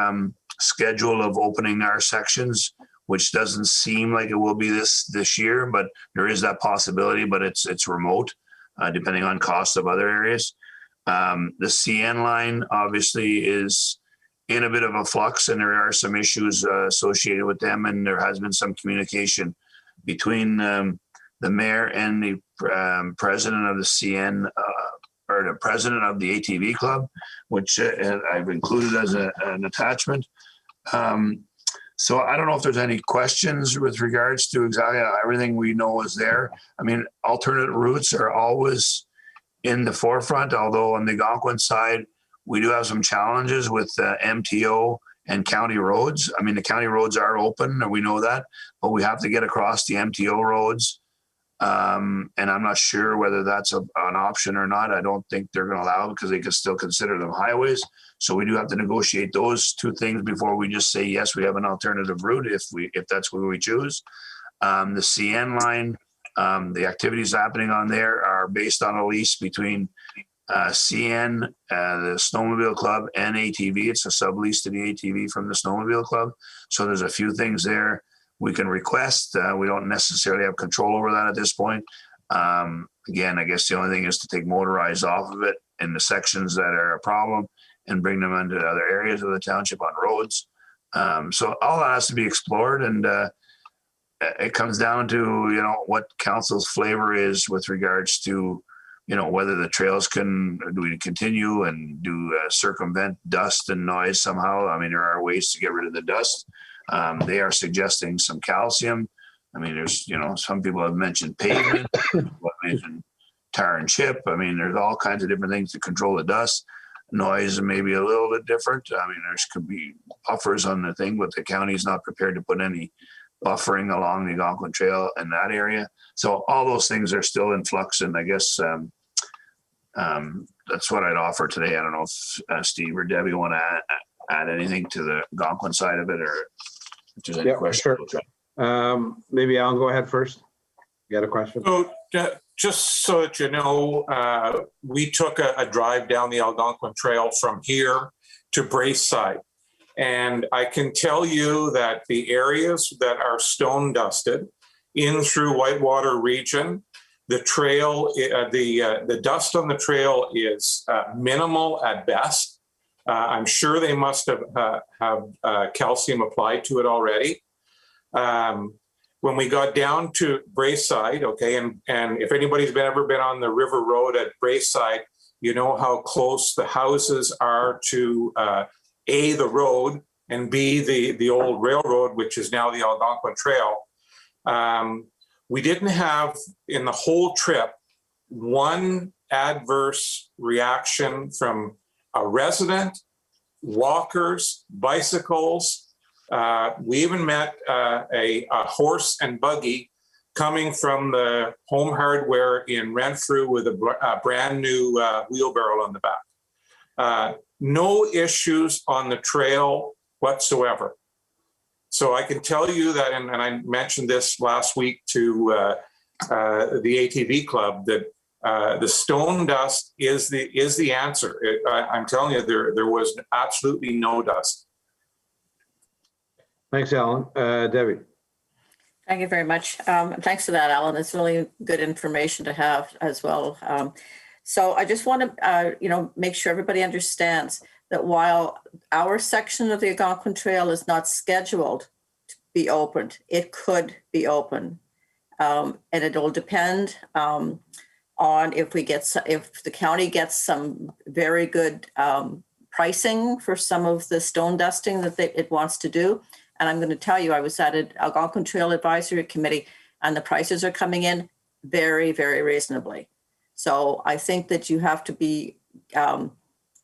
schedule of opening our sections, which doesn't seem like it will be this year, but there is that possibility, but it's remote, depending on cost of other areas. The CN line obviously is in a bit of a flux, and there are some issues associated with them, and there has been some communication between the mayor and the president of the CN or the president of the ATV club, which I've included as an attachment. So I don't know if there's any questions with regards to exactly everything we know is there. I mean, alternate routes are always in the forefront, although on the Algonquin side, we do have some challenges with MTO and county roads. I mean, the county roads are open, and we know that, but we have to get across the MTO roads. And I'm not sure whether that's an option or not. I don't think they're going to allow it because they could still consider them highways. So we do have to negotiate those two things before we just say, yes, we have an alternative route if that's what we choose. The CN line, the activities happening on there are based on a lease between CN, the Snowmobile Club, and ATV. It's a sublease to the ATV from the Snowmobile Club. So there's a few things there we can request. We don't necessarily have control over that at this point. Again, I guess the only thing is to take motorized off of it in the sections that are a problem and bring them into other areas of the township on roads. So all that has to be explored, and it comes down to, you know, what council's flavor is with regards to whether the trails do we continue and do circumvent dust and noise somehow. I mean, there are ways to get rid of the dust. They are suggesting some calcium. I mean, there's, some people have mentioned pavement, people have mentioned tar and chip. I mean, there's all kinds of different things to control the dust. Noise may be a little bit different. I mean, could be buffers on the thing, but the county's not prepared to put any buffering along the Algonquin Trail in that area. So all those things are still in flux, and I guess that's what I'd offer today. I don't know if Steve or Debbie want to add anything to the Algonquin side of it, or if there's any questions. Sure. Maybe Alan, go ahead first. You got a question? So just so that you know, we took a drive down the Algonquin Trail from here to Braeside. And I can tell you that the areas that are stone dusted in through Whitewater region, the trail, the dust on the trail is minimal at best. I'm sure they must have calcium applied to it already. When we got down to Braeside, okay, and if anybody's ever been on the River Road at Braeside, you know how close the houses are to A, the road, and B, the old railroad, which is now the Algonquin Trail. We didn't have in the whole trip one adverse reaction from a resident, walkers, bicycles. We even met a horse and buggy coming from the Home Hardware in Renfrew with a brand new wheelbarrow on the back. No issues on the trail whatsoever. So I can tell you that, and I mentioned this last week to the ATV club, that the stone dust is the answer. I'm telling you, there was absolutely no dust. Thanks, Alan. Debbie. Thank you very much. Thanks for that, Alan. It's really good information to have as well. So I just want to, make sure everybody understands that while our section of the Algonquin Trail is not scheduled to be opened, it could be open. And it'll depend on if the county gets some very good pricing for some of the stone dusting that it wants to do. And I'm going to tell you, I was at an Algonquin Trail Advisory Committee, and the prices are coming in very, very reasonably. So I think that you have to be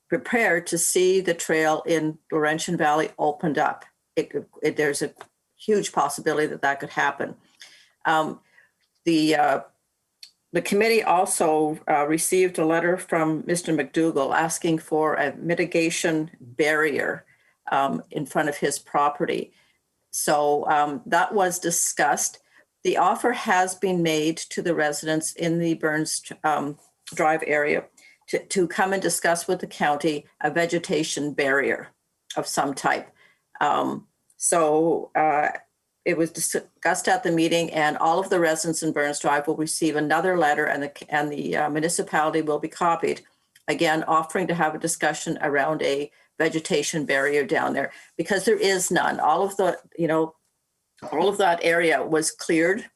prepared to see the trail in Laurentian Valley opened up. There's a huge possibility that could happen. The committee also received a letter from Mr. McDougall asking for a mitigation barrier in front of his property. So that was discussed. The offer has been made to the residents in the Burns Drive area to come and discuss with the county a vegetation barrier of some type. It was discussed at the meeting, and all of the residents in Burns Drive will receive another letter, and the municipality will be copied, again, offering to have a discussion around a vegetation barrier down there, because there is none. All of that area was cleared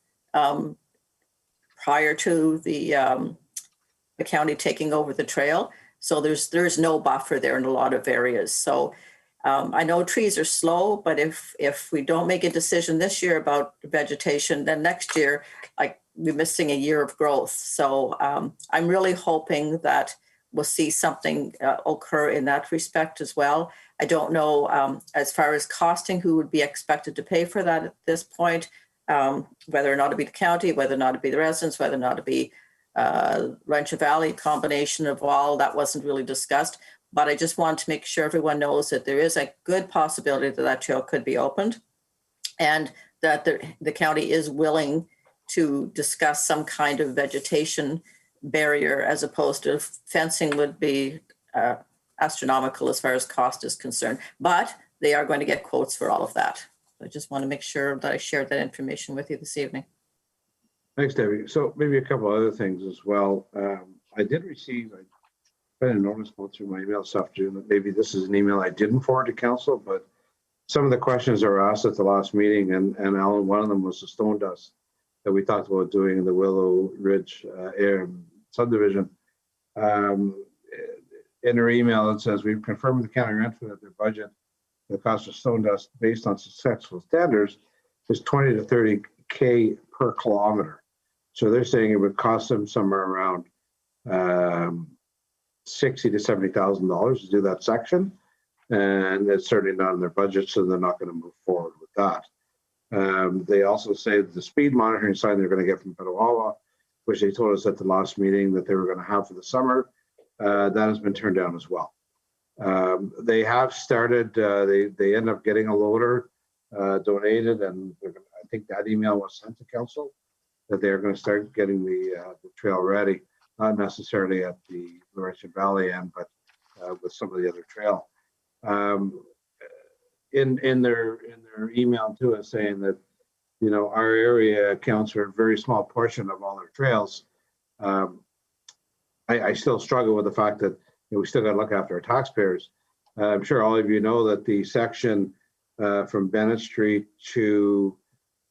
prior to the county taking over the trail. So there's no buffer there in a lot of areas. So I know trees are slow, but if we don't make a decision this year about vegetation, then next year, we're missing a year of growth. So I'm really hoping that we'll see something occur in that respect as well. I don't know, as far as costing, who would be expected to pay for that at this point, whether or not it be the county, whether or not it be the residents, whether or not it be Rancho Valley, combination of all, that wasn't really discussed. But I just want to make sure everyone knows that there is a good possibility that trail could be opened, and that the county is willing to discuss some kind of vegetation barrier, as opposed to fencing would be astronomical as far as cost is concerned. But they are going to get quotes for all of that. I just want to make sure that I shared that information with you this evening. Thanks, Debbie. So maybe a couple other things as well. I did receive an enormous amount through my email this afternoon. Maybe this is an email I didn't forward to council, but some of the questions that were asked at the last meeting, and Alan, one of them was the stone dust that we talked about doing in the Willow Ridge subdivision. In her email, it says, we've confirmed with the county renter that their budget, the cost of stone dust based on successful standards is 20 to 30K per kilometer. So they're saying it would cost them somewhere around $60,000 to $70,000 to do that section. And it's certainly not in their budget, so they're not going to move forward with that. They also say that the speed monitoring sign they're going to get from Petawawa, which they told us at the last meeting that they were going to have for the summer, that has been turned down as well. They have started, they end up getting a loader donated, and I think that email was sent to council that they're going to start getting the trail ready, not necessarily at the Laurentian Valley end, but with some of the other trail. In their email to us saying that, you know, our area accounts for a very small portion of all their trails. I still struggle with the fact that, you know, we still got to look after our taxpayers. I'm sure all of you know that the section from Bennett Street to,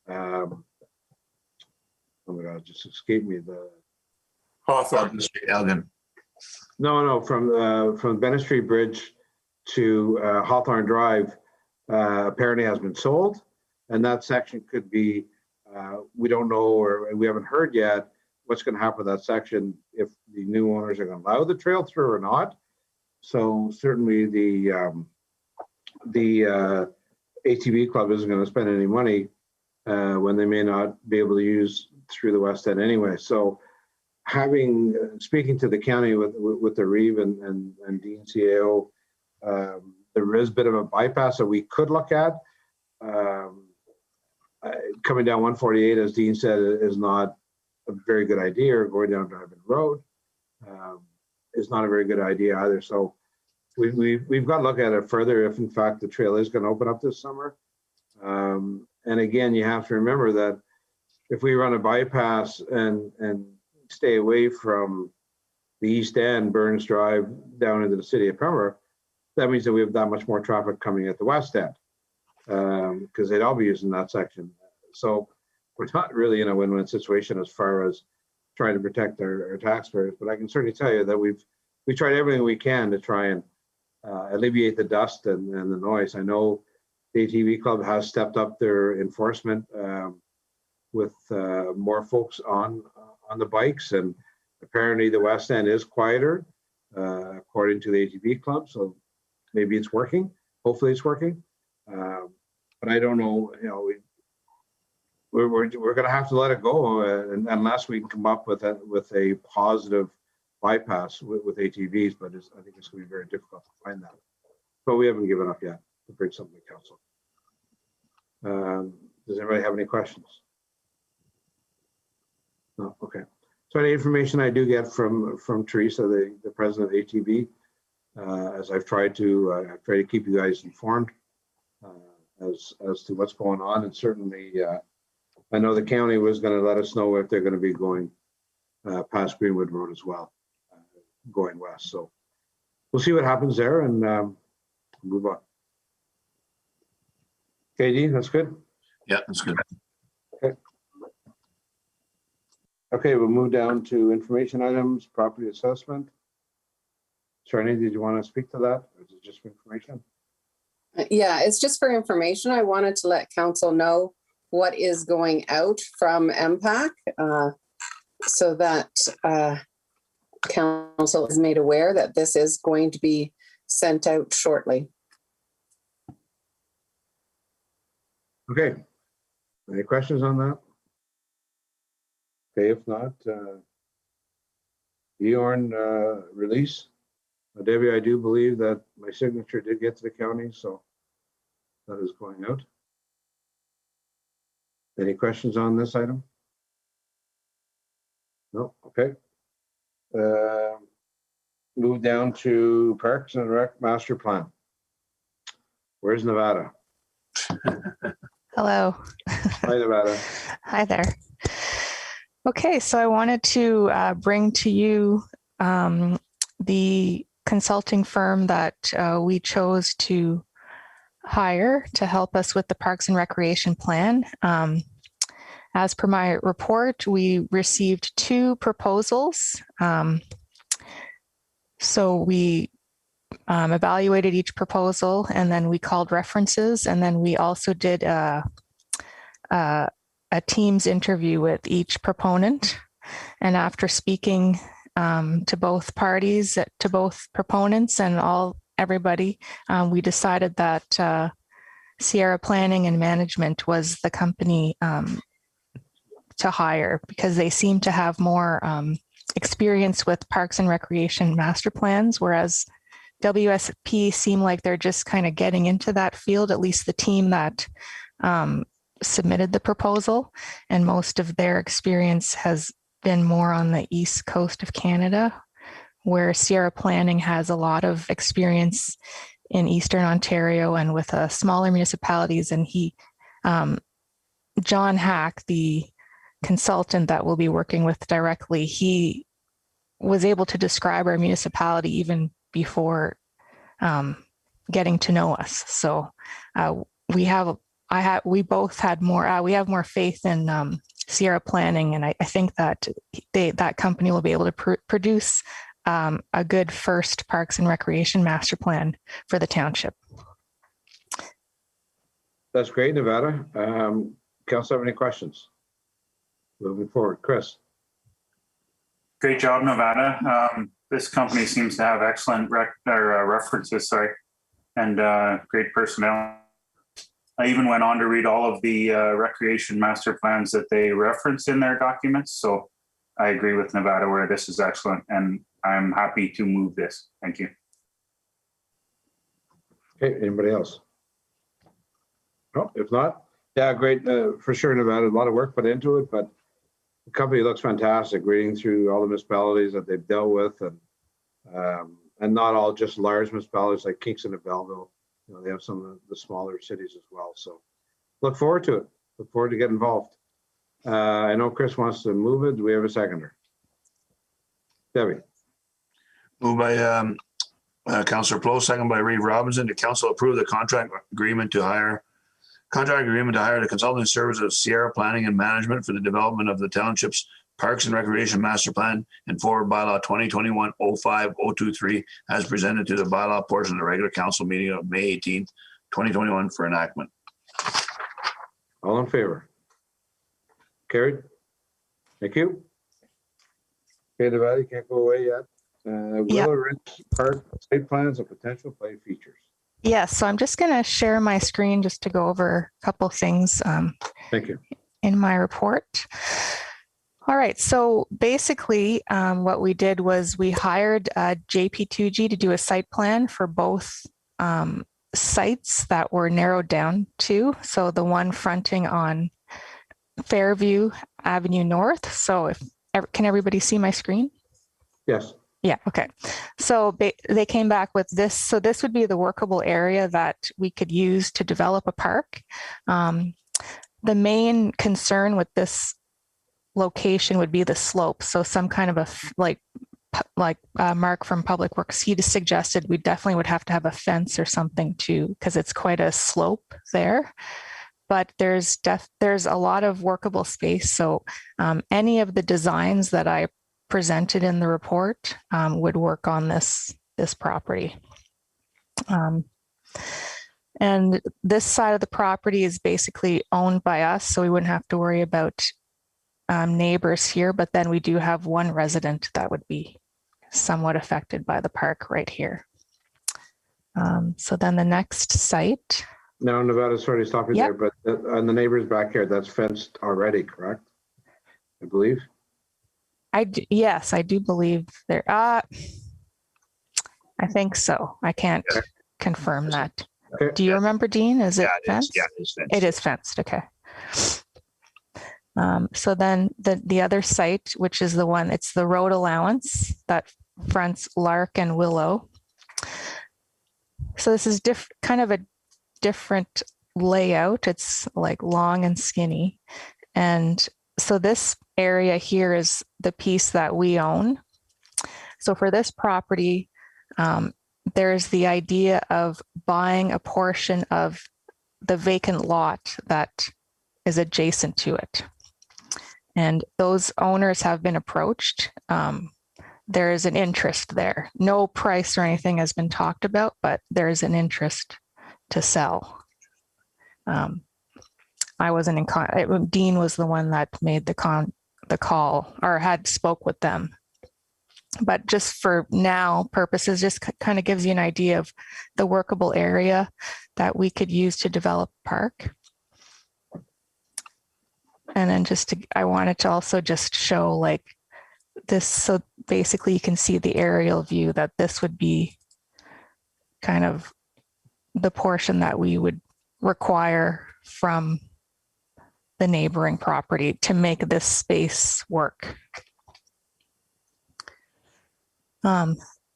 oh my God, it just escaped me. The Hawthorne. Elgin. No, from Bennett Street Bridge to Hawthorne Drive apparently has been sold, and that section could be, we don't know, or we haven't heard yet what's going to happen with that section, if the new owners are going to allow the trail through or not. So certainly the ATV club isn't going to spend any money when they may not be able to use through the West End anyway. So speaking to the county with the Reeve and Dean CAO, there is a bit of a bypass that we could look at. Coming down 148, as Dean said, is not a very good idea, or going down Driving Road is not a very good idea either. So we've got to look at it further if in fact the trail is going to open up this summer. And again, you have to remember that if we run a bypass and stay away from the East End, Burns Drive, down into the city of Pembroke, that means that we have that much more traffic coming at the West End, because they'd all be using that section. So we're not really in a win-win situation as far as trying to protect our taxpayers. But I can certainly tell you that we tried everything we can to try and alleviate the dust and the noise. I know the ATV Club has stepped up their enforcement with more folks on the bikes, and apparently the West End is quieter according to the ATV Club. So maybe it's working. Hopefully it's working. But I don't know, you know, we're going to have to let it go unless we can come up with a positive bypass with ATVs. But I think it's going to be very difficult to find that. But we haven't given up yet to bring something to council. Does anybody have any questions? No. Okay. So any information I do get from Teresa, the president of ATV, as I've tried to keep you guys informed as to what's going on, and certainly I know the county was going to let us know if they're going to be going past Greenwood Road as well, going west. So we'll see what happens there and move on. Okay, Dean, that's good. Yeah, that's good. Okay, we'll move down to information items, property assessment. Charlene, did you want to speak to that, or is it just for information? Yeah, it's just for information. I wanted to let council know what is going out from MPAC so that council is made aware that this is going to be sent out shortly. Okay. Any questions on that? Okay, if not, Bjorn release. Debbie, I do believe that my signature did get to the county, so that is going out. Any questions on this item? No, okay. Move down to Parks and Rec Master Plan. Where's Nevada? Hello. Hi, Nevada. Hi there. Okay, so I wanted to bring to you the consulting firm that we chose to hire to help us with the Parks and Recreation Plan. As per my report, we received 2 proposals. So we evaluated each proposal, and then we called references, and then we also did a Teams interview with each proponent. And after speaking to both parties, to both proponents and everybody, we decided that Sierra Planning and Management was the company to hire, because they seem to have more experience with parks and recreation master plans, whereas WSP seem like they're just kind of getting into that field, at least the team that submitted the proposal. And most of their experience has been more on the east coast of Canada, where Sierra Planning has a lot of experience in Eastern Ontario and with smaller municipalities. And John Hack, the consultant that we'll be working with directly, he was able to describe our municipality even before getting to know us. So we have more faith in Sierra Planning, and I think that that company will be able to produce a good first Parks and Recreation master plan for the township. That's great, Nevada. Council, have any questions? Moving forward, Chris. Great job, Nevada. This company seems to have excellent references, and great personnel. I even went on to read all of the recreation master plans that they reference in their documents. So I agree with Nevada where this is excellent, and I'm happy to move this. Thank you. Okay, anybody else? No, if not, yeah, great. For sure, Nevada, a lot of work put into it, but the company looks fantastic, reading through all the municipalities that they've dealt with, and not all just large municipalities like Kingston and Belleville. You know, they have some of the smaller cities as well. So look forward to it. Look forward to get involved. I know Chris wants to move it. Do we have a seconder? Debbie. Moved by Councillor Plow, second by Reeve Robinson. The council approve the contract agreement to hire the consulting service of Sierra Planning and Management for the development of the township's Parks and Recreation Master Plan and Forward Bylaw 2021-05-023 as presented to the bylaw portion of the regular council meeting of May 18th, 2021 for enactment. All in favor? Carried. Thank you. Okay, Nevada, you can't go away yet. Willow Ridge Park site plans and potential play features. Yes, so I'm just going to share my screen just to go over a couple things. Thank you. In my report. All right, so basically what we did was we hired JP2G to do a site plan for both sites that were narrowed down to. So the one fronting on Fairview Avenue North. So can everybody see my screen? Yes. Yeah, okay. So they came back with this. So this would be the workable area that we could use to develop a park. The main concern with this location would be the slope. So some kind of a Mark from Public Works, he just suggested we definitely would have to have a fence or something too, because it's quite a slope there. But there's a lot of workable space. So any of the designs that I presented in the report would work on this property. And this side of the property is basically owned by us, so we wouldn't have to worry about neighbors here, but then we do have one resident that would be somewhat affected by the park right here. So then the next site. No, Nevada, sorry to stop you there, but on the neighbor's backyard, that's fenced already, correct? I believe. Yes, I do believe there. I think so. I can't confirm that. Okay. Do you remember, Dean? Is it fenced? Yeah, it is fenced. It is fenced. Okay. So then the other site, which is the one, it's the road allowance that fronts Lark and Willow. So this is kind of a different layout. It's like long and skinny. And so this area here is the piece that we own. So for this property, there's the idea of buying a portion of the vacant lot that is adjacent to it. And those owners have been approached. There is an interest there. No price or anything has been talked about, but there is an interest to sell. I wasn't in Dean was the one that made the call or had spoke with them. But just for now purposes, just kind of gives you an idea of the workable area that we could use to develop a park. And then I wanted to also just show like this. So basically you can see the aerial view that this would be kind of the portion that we would require from the neighboring property to make this space work.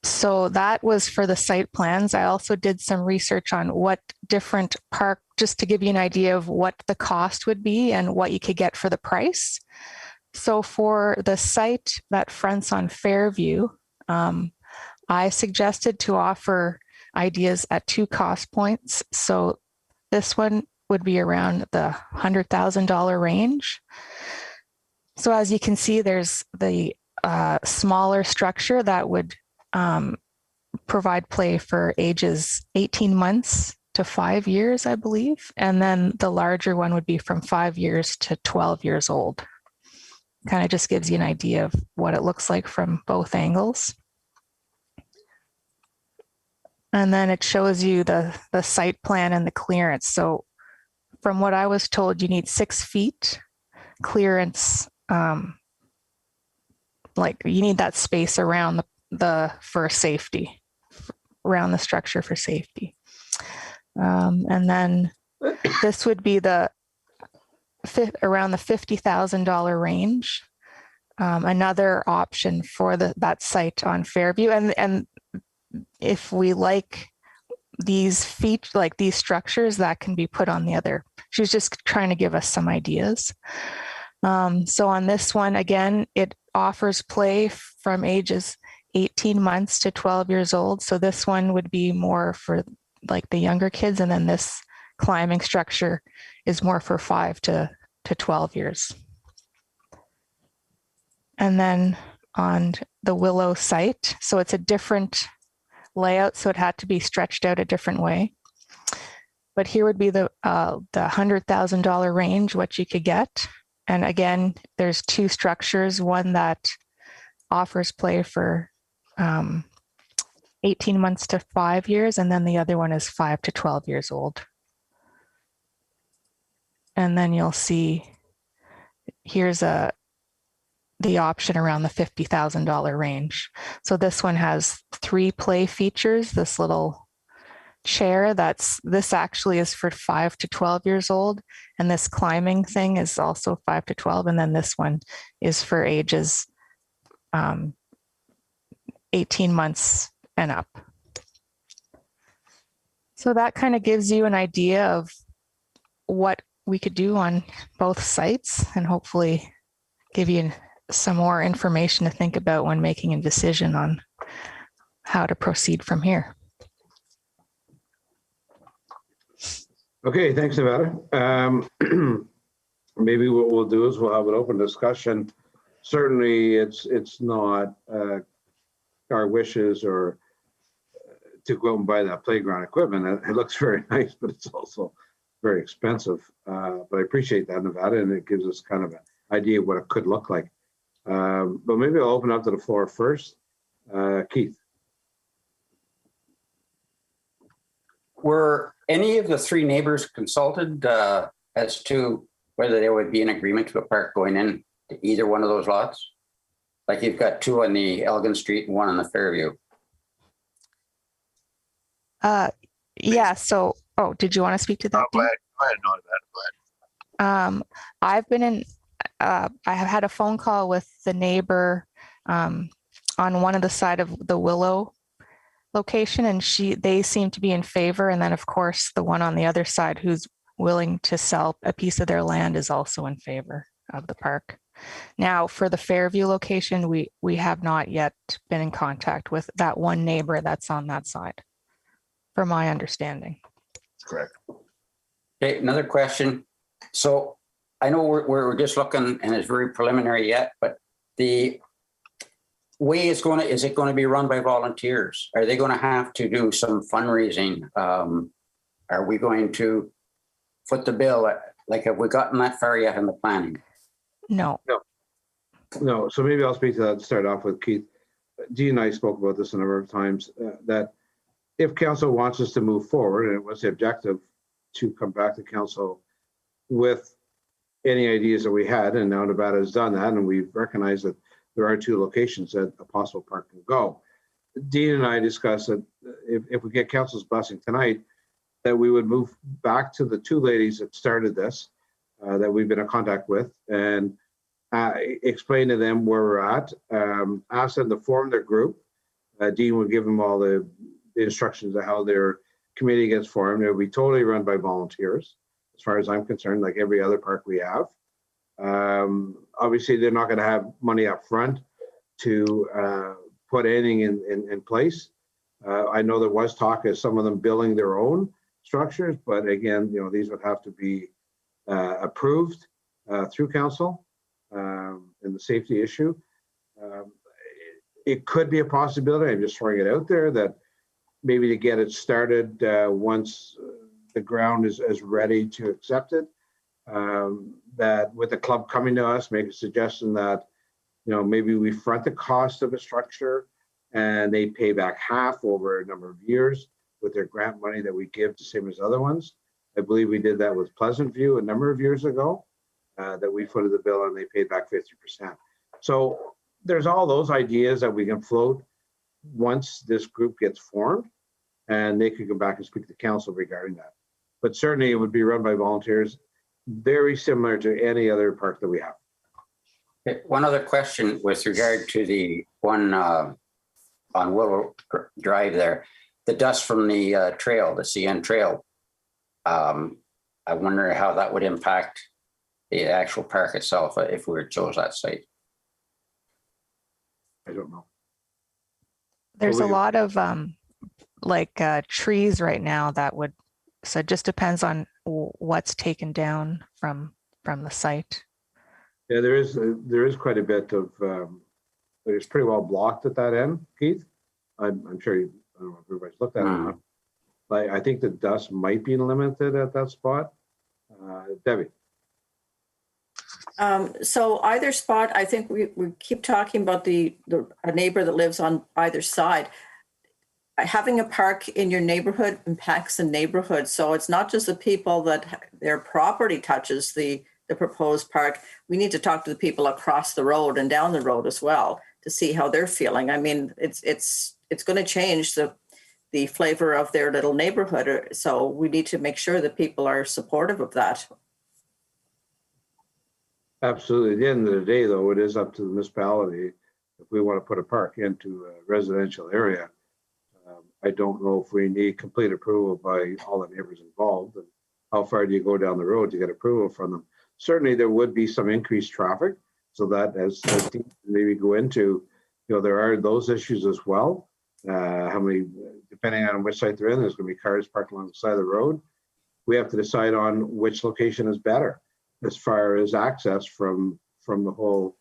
So that was for the site plans. I also did some research on what different park, just to give you an idea of what the cost would be and what you could get for the price. So for the site that fronts on Fairview, I suggested to offer ideas at 2 cost points. So this one would be around the $100,000 range. So as you can see, there's the smaller structure that would provide play for ages 18 months to 5 years, I believe. And then the larger one would be from 5 years to 12 years old. Kind of just gives you an idea of what it looks like from both angles. And then it shows you the site plan and the clearance. So from what I was told, you need 6 feet clearance. Like you need that space around for safety, around the structure for safety. And then this would be around the $50,000 range. Another option for that site on Fairview. And if we like these structures, that can be put on the other. She's just trying to give us some ideas. So on this one, again, it offers play from ages 18 months to 12 years old. So this one would be more for like the younger kids. And then this climbing structure is more for 5 to 12 years. And then on the Willow site, so it's a different layout. So it had to be stretched out a different way. But here would be the $100,000 range, what you could get. And again, there's 2 structures, one that offers play for 18 months to 5 years, and then the other one is 5 to 12 years old. And then you'll see here's the option around the $50,000 range. So this one has 3 play features, this little chair this actually is for 5 to 12 years old, and this climbing thing is also 5 to 12, and then this one is for ages 18 months and up. So that kind of gives you an idea of what we could do on both sites, and hopefully give you some more information to think about when making a decision on how to proceed from here. Okay, thanks, Nevada. Maybe what we'll do is we'll have an open discussion. Certainly, it's not our wishes or to go out and buy that playground equipment. It looks very nice, but it's also very expensive. But I appreciate that, Nevada, and it gives us kind of an idea of what it could look like. But maybe I'll open up to the floor first. Keith. Were any of the 3 neighbors consulted as to whether there would be an agreement to a park going in to either one of those lots? Like you've got 2 on the Elgin Street and 1 on the Fairview. Yeah. So, did you want to speak to that? Go ahead. I've been I have had a phone call with the neighbor on one of the side of the Willow location, and they seem to be in favor. And then of course the one on the other side who's willing to sell a piece of their land is also in favor of the park. Now for the Fairview location, we have not yet been in contact with that one neighbor that's on that side, from my understanding. Correct. Okay, another question. So I know we're just looking and it's very preliminary yet, but the way is it going to be run by volunteers? Are they going to have to do some fundraising? Are we going to foot the bill? Like, have we gotten that far yet in the planning? No. No, so maybe I'll speak to that and start off with Keith. Dee and I spoke about this a number of times, that if council wants us to move forward, and it was the objective to come back to council with any ideas that we had, and now Nevada has done that, and we've recognized that there are 2 locations that a possible park can go. Dean and I discussed that if we get council's blessing tonight, that we would move back to the 2 ladies that started this, that we've been in contact with, and explain to them where we're at, ask them to form their group. Dean would give them all the instructions of how their committee gets formed. It will be totally run by volunteers, as far as I'm concerned, like every other park we have. Obviously, they're not going to have money up front to put anything in place. I know there was talk of some of them building their own structures, but again, these would have to be approved through council in the safety issue. It could be a possibility, I'm just throwing it out there, that maybe to get it started once the ground is ready to accept it, that with the club coming to us, make a suggestion that, maybe we front the cost of a structure and they pay back half over a number of years with their grant money that we give, the same as other ones. I believe we did that with Pleasant View a number of years ago, that we footed the bill and they paid back 50%. So there's all those ideas that we can float once this group gets formed, and they could go back and speak to council regarding that. But certainly it would be run by volunteers, very similar to any other park that we have. Okay, one other question with regard to the one on Willow Drive there, the dust from the trail, the CN trail. I wonder how that would impact the actual park itself if we were chose that site. I don't know. There's a lot of trees right now that would, so it just depends on what's taken down from the site. Yeah, there is quite a bit of, it's pretty well blocked at that end, Keith. I'm sure I don't know if everybody's looked at it or not. But I think the dust might be limited at that spot. Debbie. So either spot, I think we keep talking about a neighbor that lives on either side. Having a park in your neighborhood impacts the neighborhood. So it's not just the people that their property touches the proposed park. We need to talk to the people across the road and down the road as well to see how they're feeling. I mean, it's going to change the flavor of their little neighborhood. So we need to make sure that people are supportive of that. Absolutely. At the end of the day, though, it is up to the municipality if we want to put a park into a residential area. I don't know if we need complete approval by all the neighbors involved, and how far do you go down the road to get approval from them? Certainly, there would be some increased traffic, so that as maybe go into, there are those issues as well. How many, depending on which site they're in, there's going to be cars parked along the side of the road. We have to decide on which location is better as far as access from the whole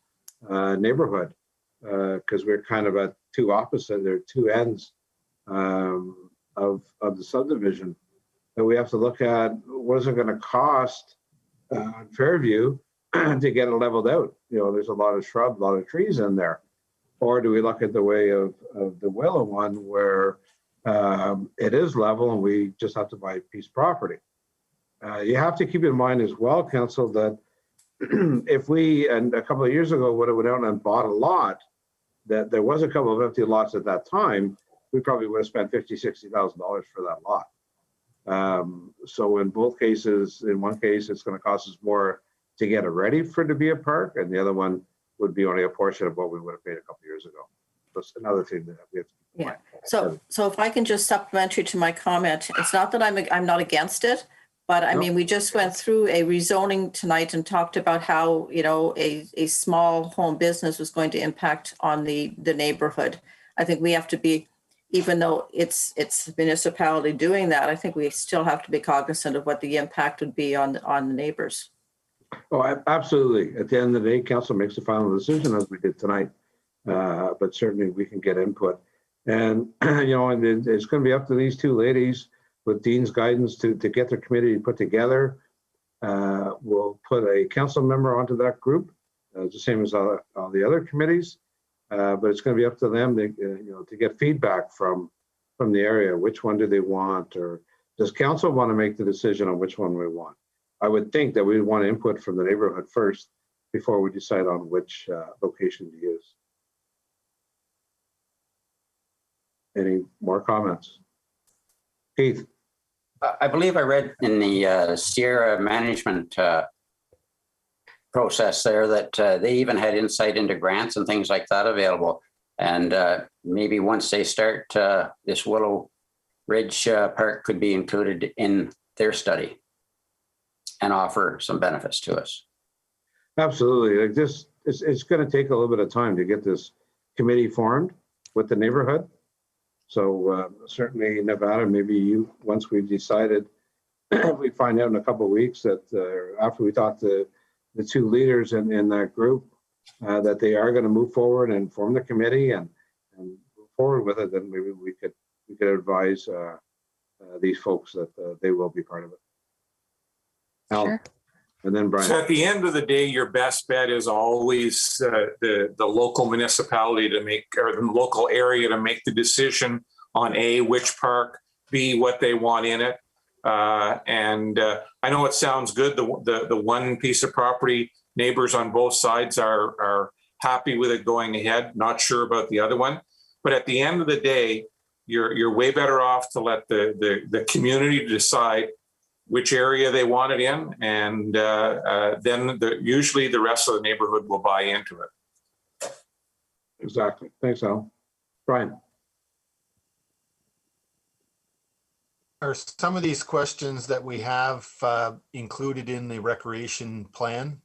neighborhood, because we're kind of at two ends of the subdivision. And we have to look at what is it going to cost on Fairview to get it leveled out. There's a lot of shrub, a lot of trees in there. Or do we look at the way of the Willow one where it is level and we just have to buy a piece of property? You have to keep in mind as well, Council, that if we, and a couple of years ago, would have went out and bought a lot, that there was a couple of empty lots at that time, we probably would have spent $50,000, $60,000 for that lot. So in both cases, in one case, it's going to cost us more to get it ready for it to be a park, and the other one would be only a portion of what we would have paid a couple of years ago. That's another thing that we have to keep in mind. So if I can just supplementary to my comment, it's not that I'm not against it, but I mean, we just went through a rezoning tonight and talked about how, a small home business was going to impact on the neighborhood. I think we have to be, even though it's municipality doing that, I think we still have to be cognizant of what the impact would be on the neighbors. Oh, absolutely. At the end of the day, council makes the final decision as we did tonight. But certainly we can get input. And, and it's going to be up to these two ladies with Dean's guidance to get their committee put together. We'll put a council member onto that group, the same as all the other committees. But it's going to be up to them to get feedback from the area. Which one do they want? Or does council want to make the decision on which one we want? I would think that we want input from the neighborhood first before we decide on which location to use. Any more comments? Keith? I believe I read in the Sierra management process there that they even had insight into grants and things like that available. And maybe once they start, this Willow Ridge Park could be included in their study and offer some benefits to us. Absolutely. Like this, it's going to take a little bit of time to get this committee formed with the neighborhood. So certainly Nevada, maybe once we've decided, we find out in a couple of weeks that after we talk to the two leaders in that group, that they are going to move forward and form the committee and move forward with it, then maybe we could advise these folks that they will be part of it. Alan, Sure. And then Brian. So at the end of the day, your best bet is always the local municipality to make, or the local area to make the decision on A, which park, B, what they want in it. And I know it sounds good. The one piece of property, neighbors on both sides are happy with it going ahead. Not sure about the other one, but at the end of the day, you're way better off to let the community decide which area they want it in, and then usually the rest of the neighborhood will buy into it. Exactly. Thanks, Al. Brian. Are some of these questions that we have included in the recreation plan?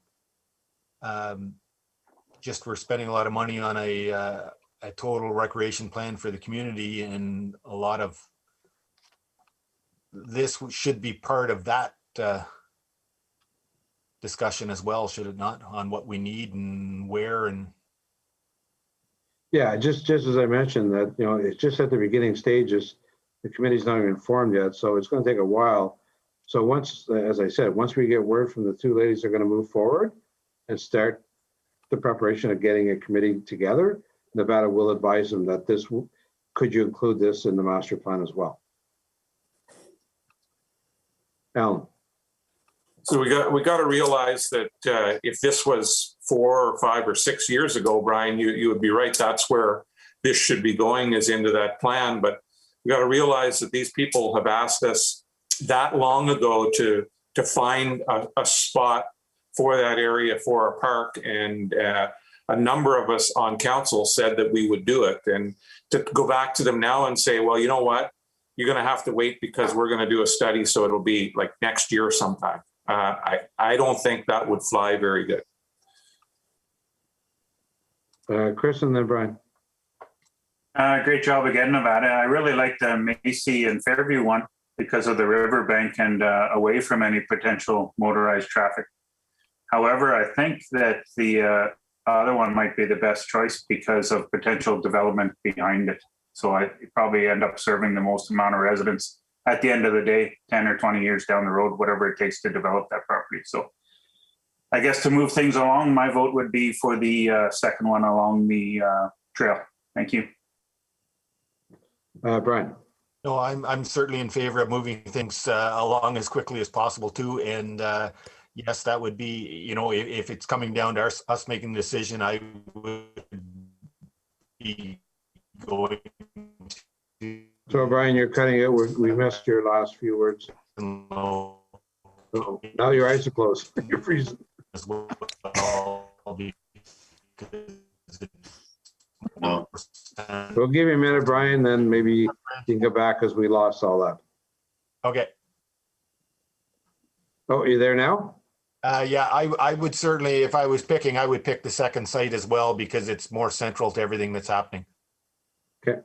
Just we're spending a lot of money on a total recreation plan for the community, and a lot of this should be part of that discussion as well, should it not, on what we need and where? And Yeah, just as I mentioned that, it's just at the beginning stages. The committee's not even formed yet, so it's going to take a while. So once, as I said, once we get word from the two ladies, they're going to move forward and start the preparation of getting a committee together. Nevada will advise them that could you include this in the master plan as well? Alan. So we got to realize that if this was 4 or 5 or 6 years ago, Brian, you would be right. That's where this should be going, is into that plan. But we got to realize that these people have asked us that long ago to find a spot for that area for a park, and a number of us on council said that we would do it. And to go back to them now and say, well, you know what? You're going to have to wait because we're going to do a study, so it'll be like next year sometime. I don't think that would fly very good. Chris and then Brian. Great job again, Nevada. I really like the Macy and Fairview one because of the riverbank and away from any potential motorized traffic. However, I think that the other one might be the best choice because of potential development behind it. So I probably end up serving the most amount of residents at the end of the day, 10 or 20 years down the road, whatever it takes to develop that property. So I guess to move things along, my vote would be for the second one along the trail. Thank you. Brian. no, I'm certainly in favor of moving things along as quickly as possible too. And yes, that would be, if it's coming down to us making the decision, I would be going to. So Brian, you're cutting it. We missed your last few words. No. So now your eyes are closed. You're freezing. As well, No. We'll give you a minute, Brian, then maybe you can go back because we lost all that. Okay. Oh, are you there now? Yeah, I would certainly, if I was picking, I would pick the second site as well because it's more central to everything that's happening. Okay.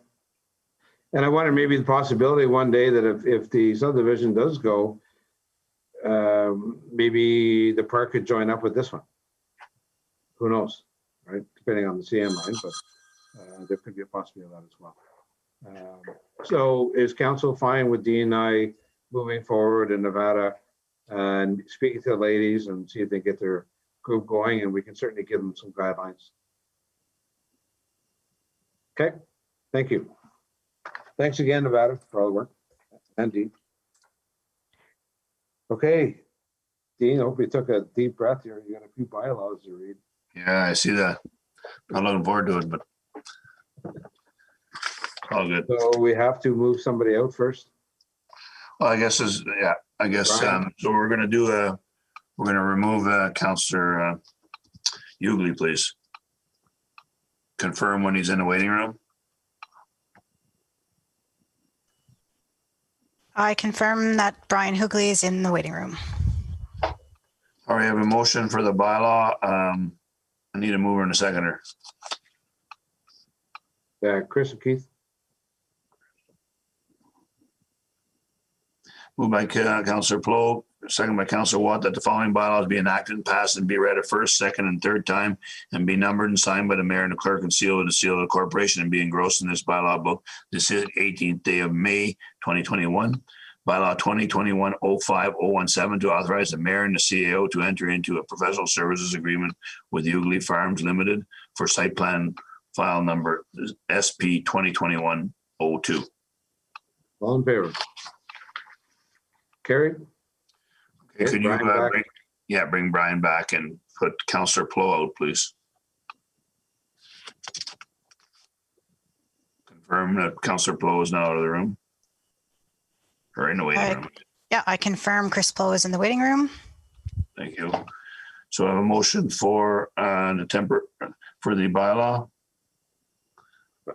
And I wonder maybe the possibility one day that if the subdivision does go, maybe the park could join up with this one. Who knows, right? Depending on the CN line, but there could be a possibility of that as well. So is council fine with Dean and I moving forward in Nevada and speaking to the ladies and see if they get their group going, and we can certainly give them some guidelines. Okay, thank you. Thanks again, Nevada, for all the work. And Dean. Okay, Dean, I hope you took a deep breath here. You got a few bylaws to read. Yeah, I see that. I'm looking forward to it, but all good. So we have to move somebody out first. Well, I guess Brian? so we're gonna remove Councillor Hughley, please. Confirm when he's in the waiting room. I confirm that Brian Hughley is in the waiting room. All right, I have a motion for the bylaw. I need a mover and a seconder. Chris and Keith. Moved by Councillor Plow, second by Councillor Watt, that the following bylaws be enacted and passed and be read a first, second, and third time and be numbered and signed by the mayor and the clerk and sealed with the seal of the corporation and be engrossed in this bylaw book. This is 18th day of May, 2021. Bylaw 2021-05-017 to authorize the mayor and the CAO to enter into a professional services agreement with Hughley Farms Limited for site plan file number SP 2021-02. All in favor? Carried. Okay, could you Brian back. bring Brian back and put Councillor Plow out, please? Confirm that Councillor Plow is now out of the room. Or in the waiting room. Yeah, I confirm Chris Plow is in the waiting room. Thank you. So I have a motion for for the bylaw.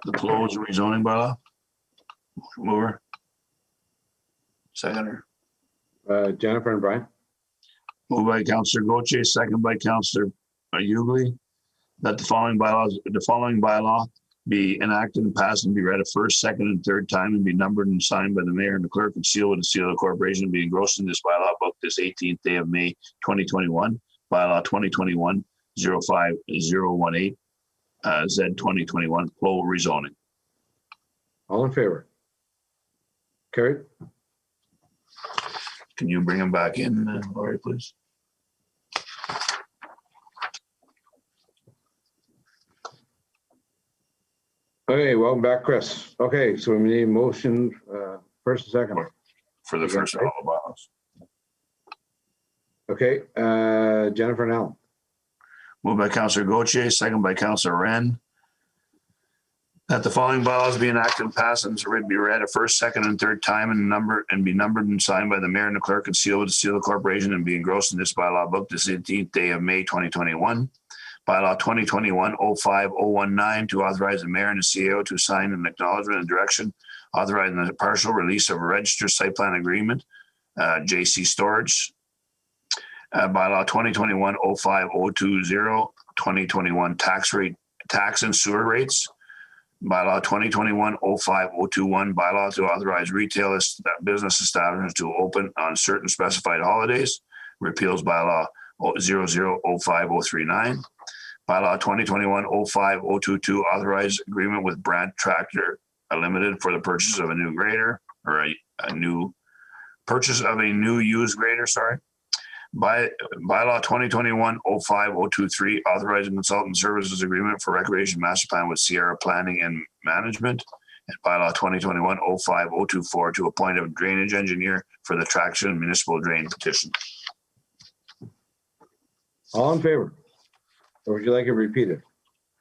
The closed rezoning bylaw. Mover. Seconder. Jennifer and Brian. Moved by Councillor Gauthier, second by Councillor Hughley, that the following bylaw be enacted and passed and be read a first, second, and third time and be numbered and signed by the mayor and the clerk and sealed with the seal of the corporation and be engrossed in this bylaw book this 18th day of May 2021, bylaw 2021-05018, Z 2021, Plow rezoning. All in favor? Carried. Can you bring him back in, Laurie, please? Okay, welcome back, Chris. Okay, so we need a motion first and second. For the first of all the bylaws. Okay, Jennifer and Alan. Moved by Councillor Gauthier, second by Councillor Wren. That the following bylaws be enacted and passed and be read a first, second, and third time and be numbered and signed by the mayor and the clerk and sealed with the seal of the corporation and be engrossed in this bylaw book this 18th day of May 2021. Bylaw 2021-05019 to authorize the mayor and the CEO to sign an acknowledgement and direction authorizing the partial release of a registered site plan agreement, JC Storage. Bylaw 2021-05020, 2021 tax and sewer rates. Bylaw 2021-05021, bylaw to authorize retail business establishments to open on certain specified holidays. Repeals bylaw 00-05039. Bylaw 2021-05022, authorize agreement with Brandt Tractor Limited for the purchase of a new grader or a new purchase of a new used grader, Bylaw 2021-05023, authorizing consultant services agreement for recreation master plan with Sierra Planning and Management. And bylaw 2021-05024 to appoint a drainage engineer for the Traction Municipal Drain petition. All in favor? Or would you like it repeated?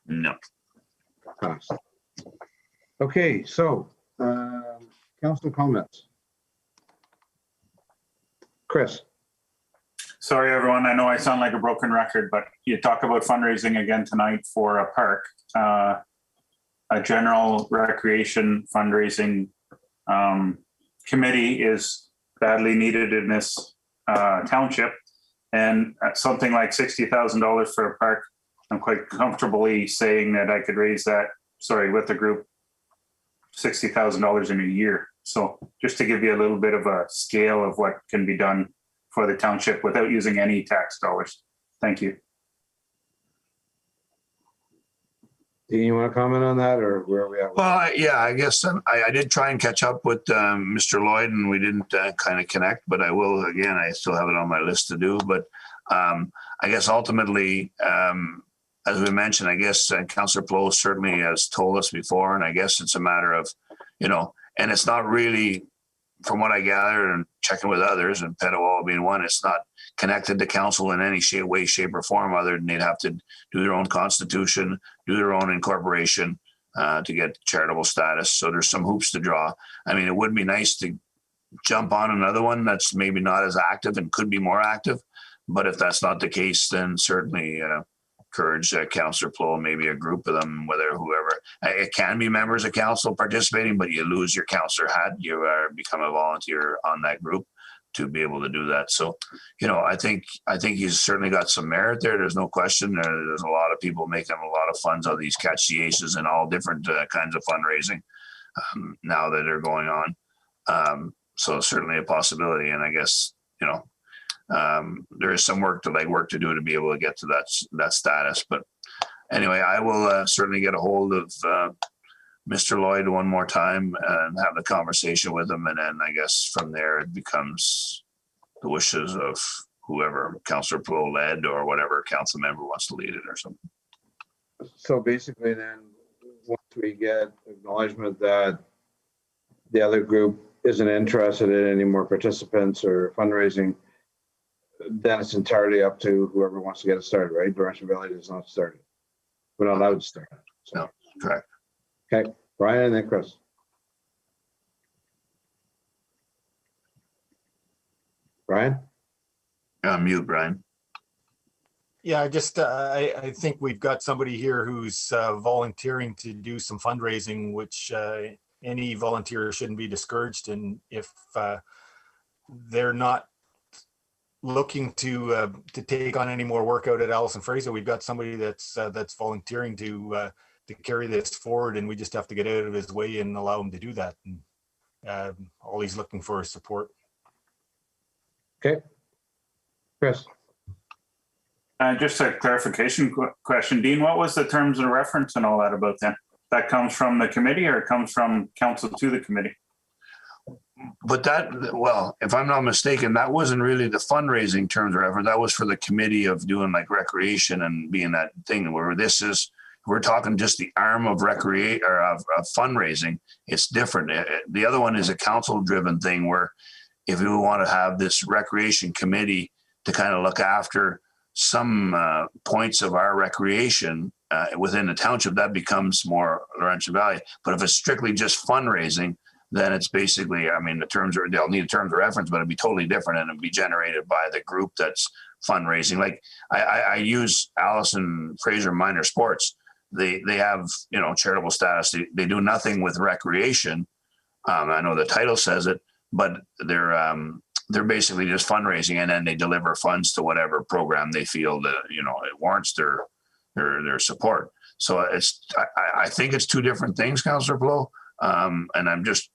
No. Passed. Okay, so council comments. Chris. Sorry, everyone. I know I sound like a broken record, but you talk about fundraising again tonight for a park. A general recreation fundraising committee is badly needed in this township. And at something like $60,000 for a park, I'm quite comfortably saying that I could raise that, with the group, $60,000 in a year. So just to give you a little bit of a scale of what can be done for the township without using any tax dollars. Thank you. Dean, you want to comment on that, or where are we at? Well, yeah, I guess I did try and catch up with Mr. Lloyd, and we didn't kind of connect, but I will again. I still have it on my list to do, but I guess ultimately, as we mentioned, I guess Councillor Plow certainly has told us before, and I guess it's a matter of, and it's not really, from what I gather and checking with others, and Petawala being one, it's not connected to council in any way, shape, or form, other than they'd have to do their own constitution, do their own incorporation to get charitable status. So there's some hoops to draw. I mean, it would be nice to jump on another one that's maybe not as active and could be more active. But if that's not the case, then certainly encourage Councillor Plow, maybe a group of them, whoever. It can be members of council participating, but you lose your councillor hat. You become a volunteer on that group to be able to do that. So, I think he's certainly got some merit there. There's no question. There's a lot of people making a lot of funds out of these catch the aces and all different kinds of fundraising now that are going on. So certainly a possibility. And I guess, there is some work to do to be able to get to that status. But anyway, I will certainly get a hold of Mr. Lloyd one more time and have a conversation with him. And then I guess from there it becomes the wishes of whoever Councillor Plow led or whatever council member wants to lead it or something. So basically then, once we get acknowledgement that the other group isn't interested in any more participants or fundraising, then it's entirely up to whoever wants to get it started, right? Laurentian Valley does not start it. We're not allowed to start it. So. No, correct. Okay, Brian and then Chris. Brian? Mute, Brian. Yeah, I think we've got somebody here who's volunteering to do some fundraising, which any volunteer shouldn't be discouraged. And if they're not looking to take on any more work out at Allison Fraser, we've got somebody that's volunteering to carry this forward, and we just have to get out of his way and allow him to do that. And all he's looking for is support. Okay, Chris. Just a clarification question, Dean. What was the terms of reference and all that about then? That comes from the committee, or it comes from council to the committee? But if I'm not mistaken, that wasn't really the fundraising terms of reference. That was for the committee of doing like recreation and being that thing where we're talking just the arm of recreate or of fundraising. It's different. The other one is a council driven thing where if you want to have this recreation committee to kind of look after some points of our recreation within the township, that becomes more Laurentian Valley. But if it's strictly just fundraising, then it's basically, they'll need terms of reference, but it'd be totally different and it'd be generated by the group that's fundraising. Like I use Allison Fraser Minor Sports. They have, charitable status. They do nothing with recreation. I know the title says it, but they're basically just fundraising, and then they deliver funds to whatever program they feel that, it warrants their support. So I think it's two different things, Councillor Plow. And I'm just,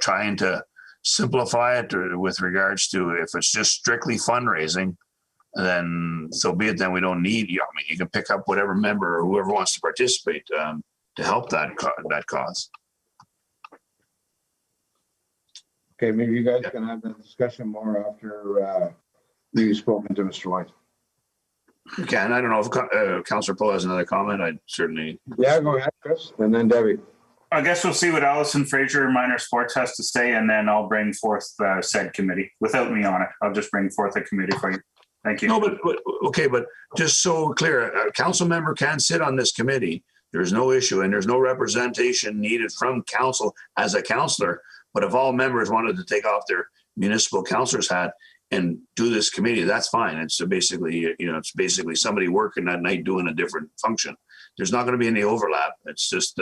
trying to simplify it with regards to if it's just strictly fundraising, then so be it. Then we don't need you. You can pick up whatever member or whoever wants to participate to help that cause. Okay, maybe you guys can have that discussion more after you've spoken to Mr. White. You can. I don't know if Councillor Plow has another comment. I'd certainly. Yeah, go ahead, Chris, and then Debbie. I guess we'll see what Allison Fraser Minor Sports has to say, and then I'll bring forth said committee without me on it. I'll just bring forth a committee for you. Thank you. No, but just so clear, a council member can sit on this committee. There's no issue, and there's no representation needed from council as a councillor. But if all members wanted to take off their municipal councillor's hat and do this committee, that's fine. It's basically, it's basically somebody working that night doing a different function. There's not going to be any overlap. It's just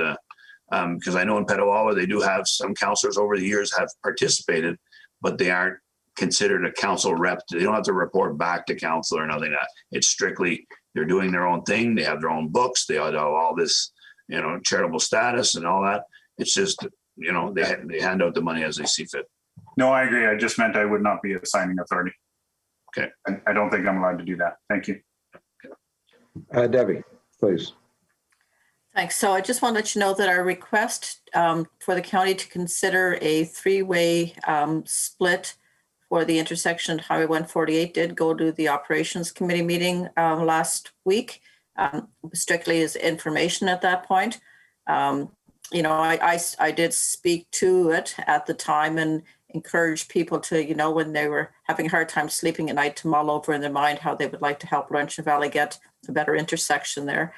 because I know in Petawala they do have some councillors over the years have participated, but they aren't considered a council rep. They don't have to report back to council or nothing like that. It's strictly they're doing their own thing. They have their own books. They have all this, charitable status and all that. It's just, they hand out the money as they see fit. No, I agree. I just meant I would not be a signing authority. Okay. I don't think I'm allowed to do that. Thank you. Debbie, please. Thanks. So I just want to let you know that our request for the county to consider a three-way split for the intersection of Highway 148 did go to the Operations Committee meeting last week, strictly as information at that point. You know, I did speak to it at the time and encourage people to, you know, when they were having a hard time sleeping at night, to mull over in their mind how they would like to help Laurentian Valley get a better intersection there.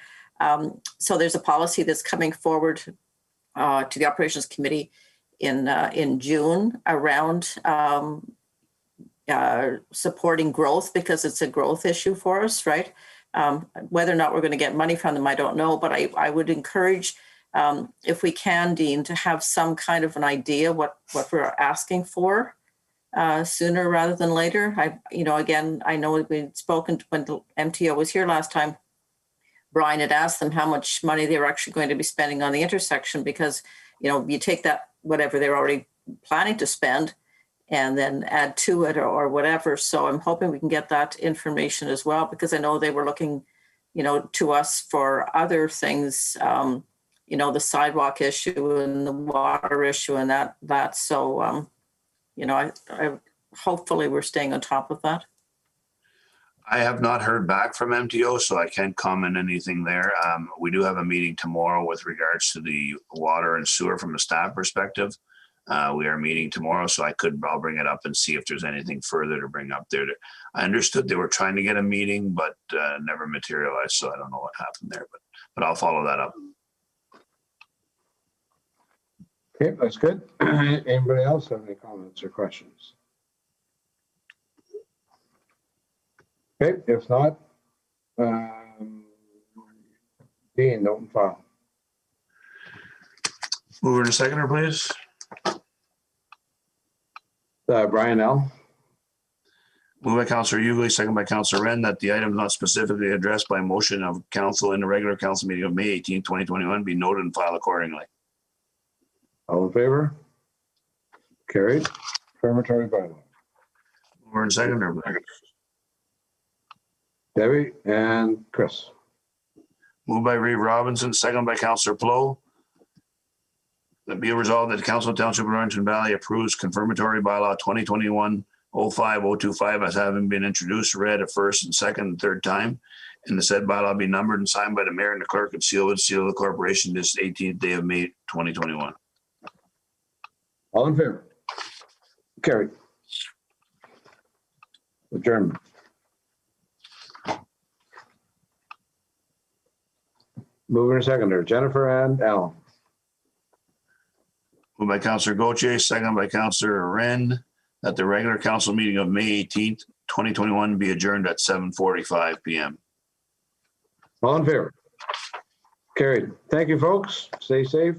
So there's a policy that's coming forward to the Operations Committee in June around supporting growth, because it's a growth issue for us, right? Whether or not we're going to get money from them, I don't know, but I would encourage, if we can, Dean, to have some kind of an idea what we're asking for sooner rather than later. Again, I know we'd spoken when the MTO was here last time. Brian had asked them how much money they were actually going to be spending on the intersection, because, you know, you take that, whatever they're already planning to spend, and then add to it or whatever. So I'm hoping we can get that information as well, because I know they were looking, you know, to us for other things, you know, the sidewalk issue and the water issue and that. So, you know, I hopefully we're staying on top of that. I have not heard back from MTO, so I can't comment anything there. We do have a meeting tomorrow with regards to the water and sewer from a staff perspective. We are meeting tomorrow, so I'll bring it up and see if there's anything further to bring up there. I understood they were trying to get a meeting, but never materialized, so I don't know what happened there, but I'll follow that up. Okay, that's good. Anybody else have any comments or questions? Okay, if not, Dean, open file. Mover and seconder, please. Brian L. Moved by Councillor Hughley, second by Councillor Wren, that the item not specifically addressed by motion of council in the regular council meeting of May 18, 2021 be noted and filed accordingly. All in favor? Carried. Affirmatory bylaw. Mover and seconder, please. Debbie and Chris. Moved by Reeve Robinson, second by Councillor Plow. That be resolved that the Council of Township of Laurentian Valley approves confirmatory bylaw 2021-05025 as having been introduced, read a first and second and third time, and the said bylaw be numbered and signed by the mayor and the clerk and sealed with seal of the corporation this 18th day of May 2021. All in favor? Carried. Adjournment. Mover and seconder, Jennifer and Alan. Moved by Councillor Gauthier, second by Councillor Wren, that the regular council meeting of May 18th, 2021 be adjourned at 7:45 p.m. All in favor? Carried. Thank you, folks. Stay safe.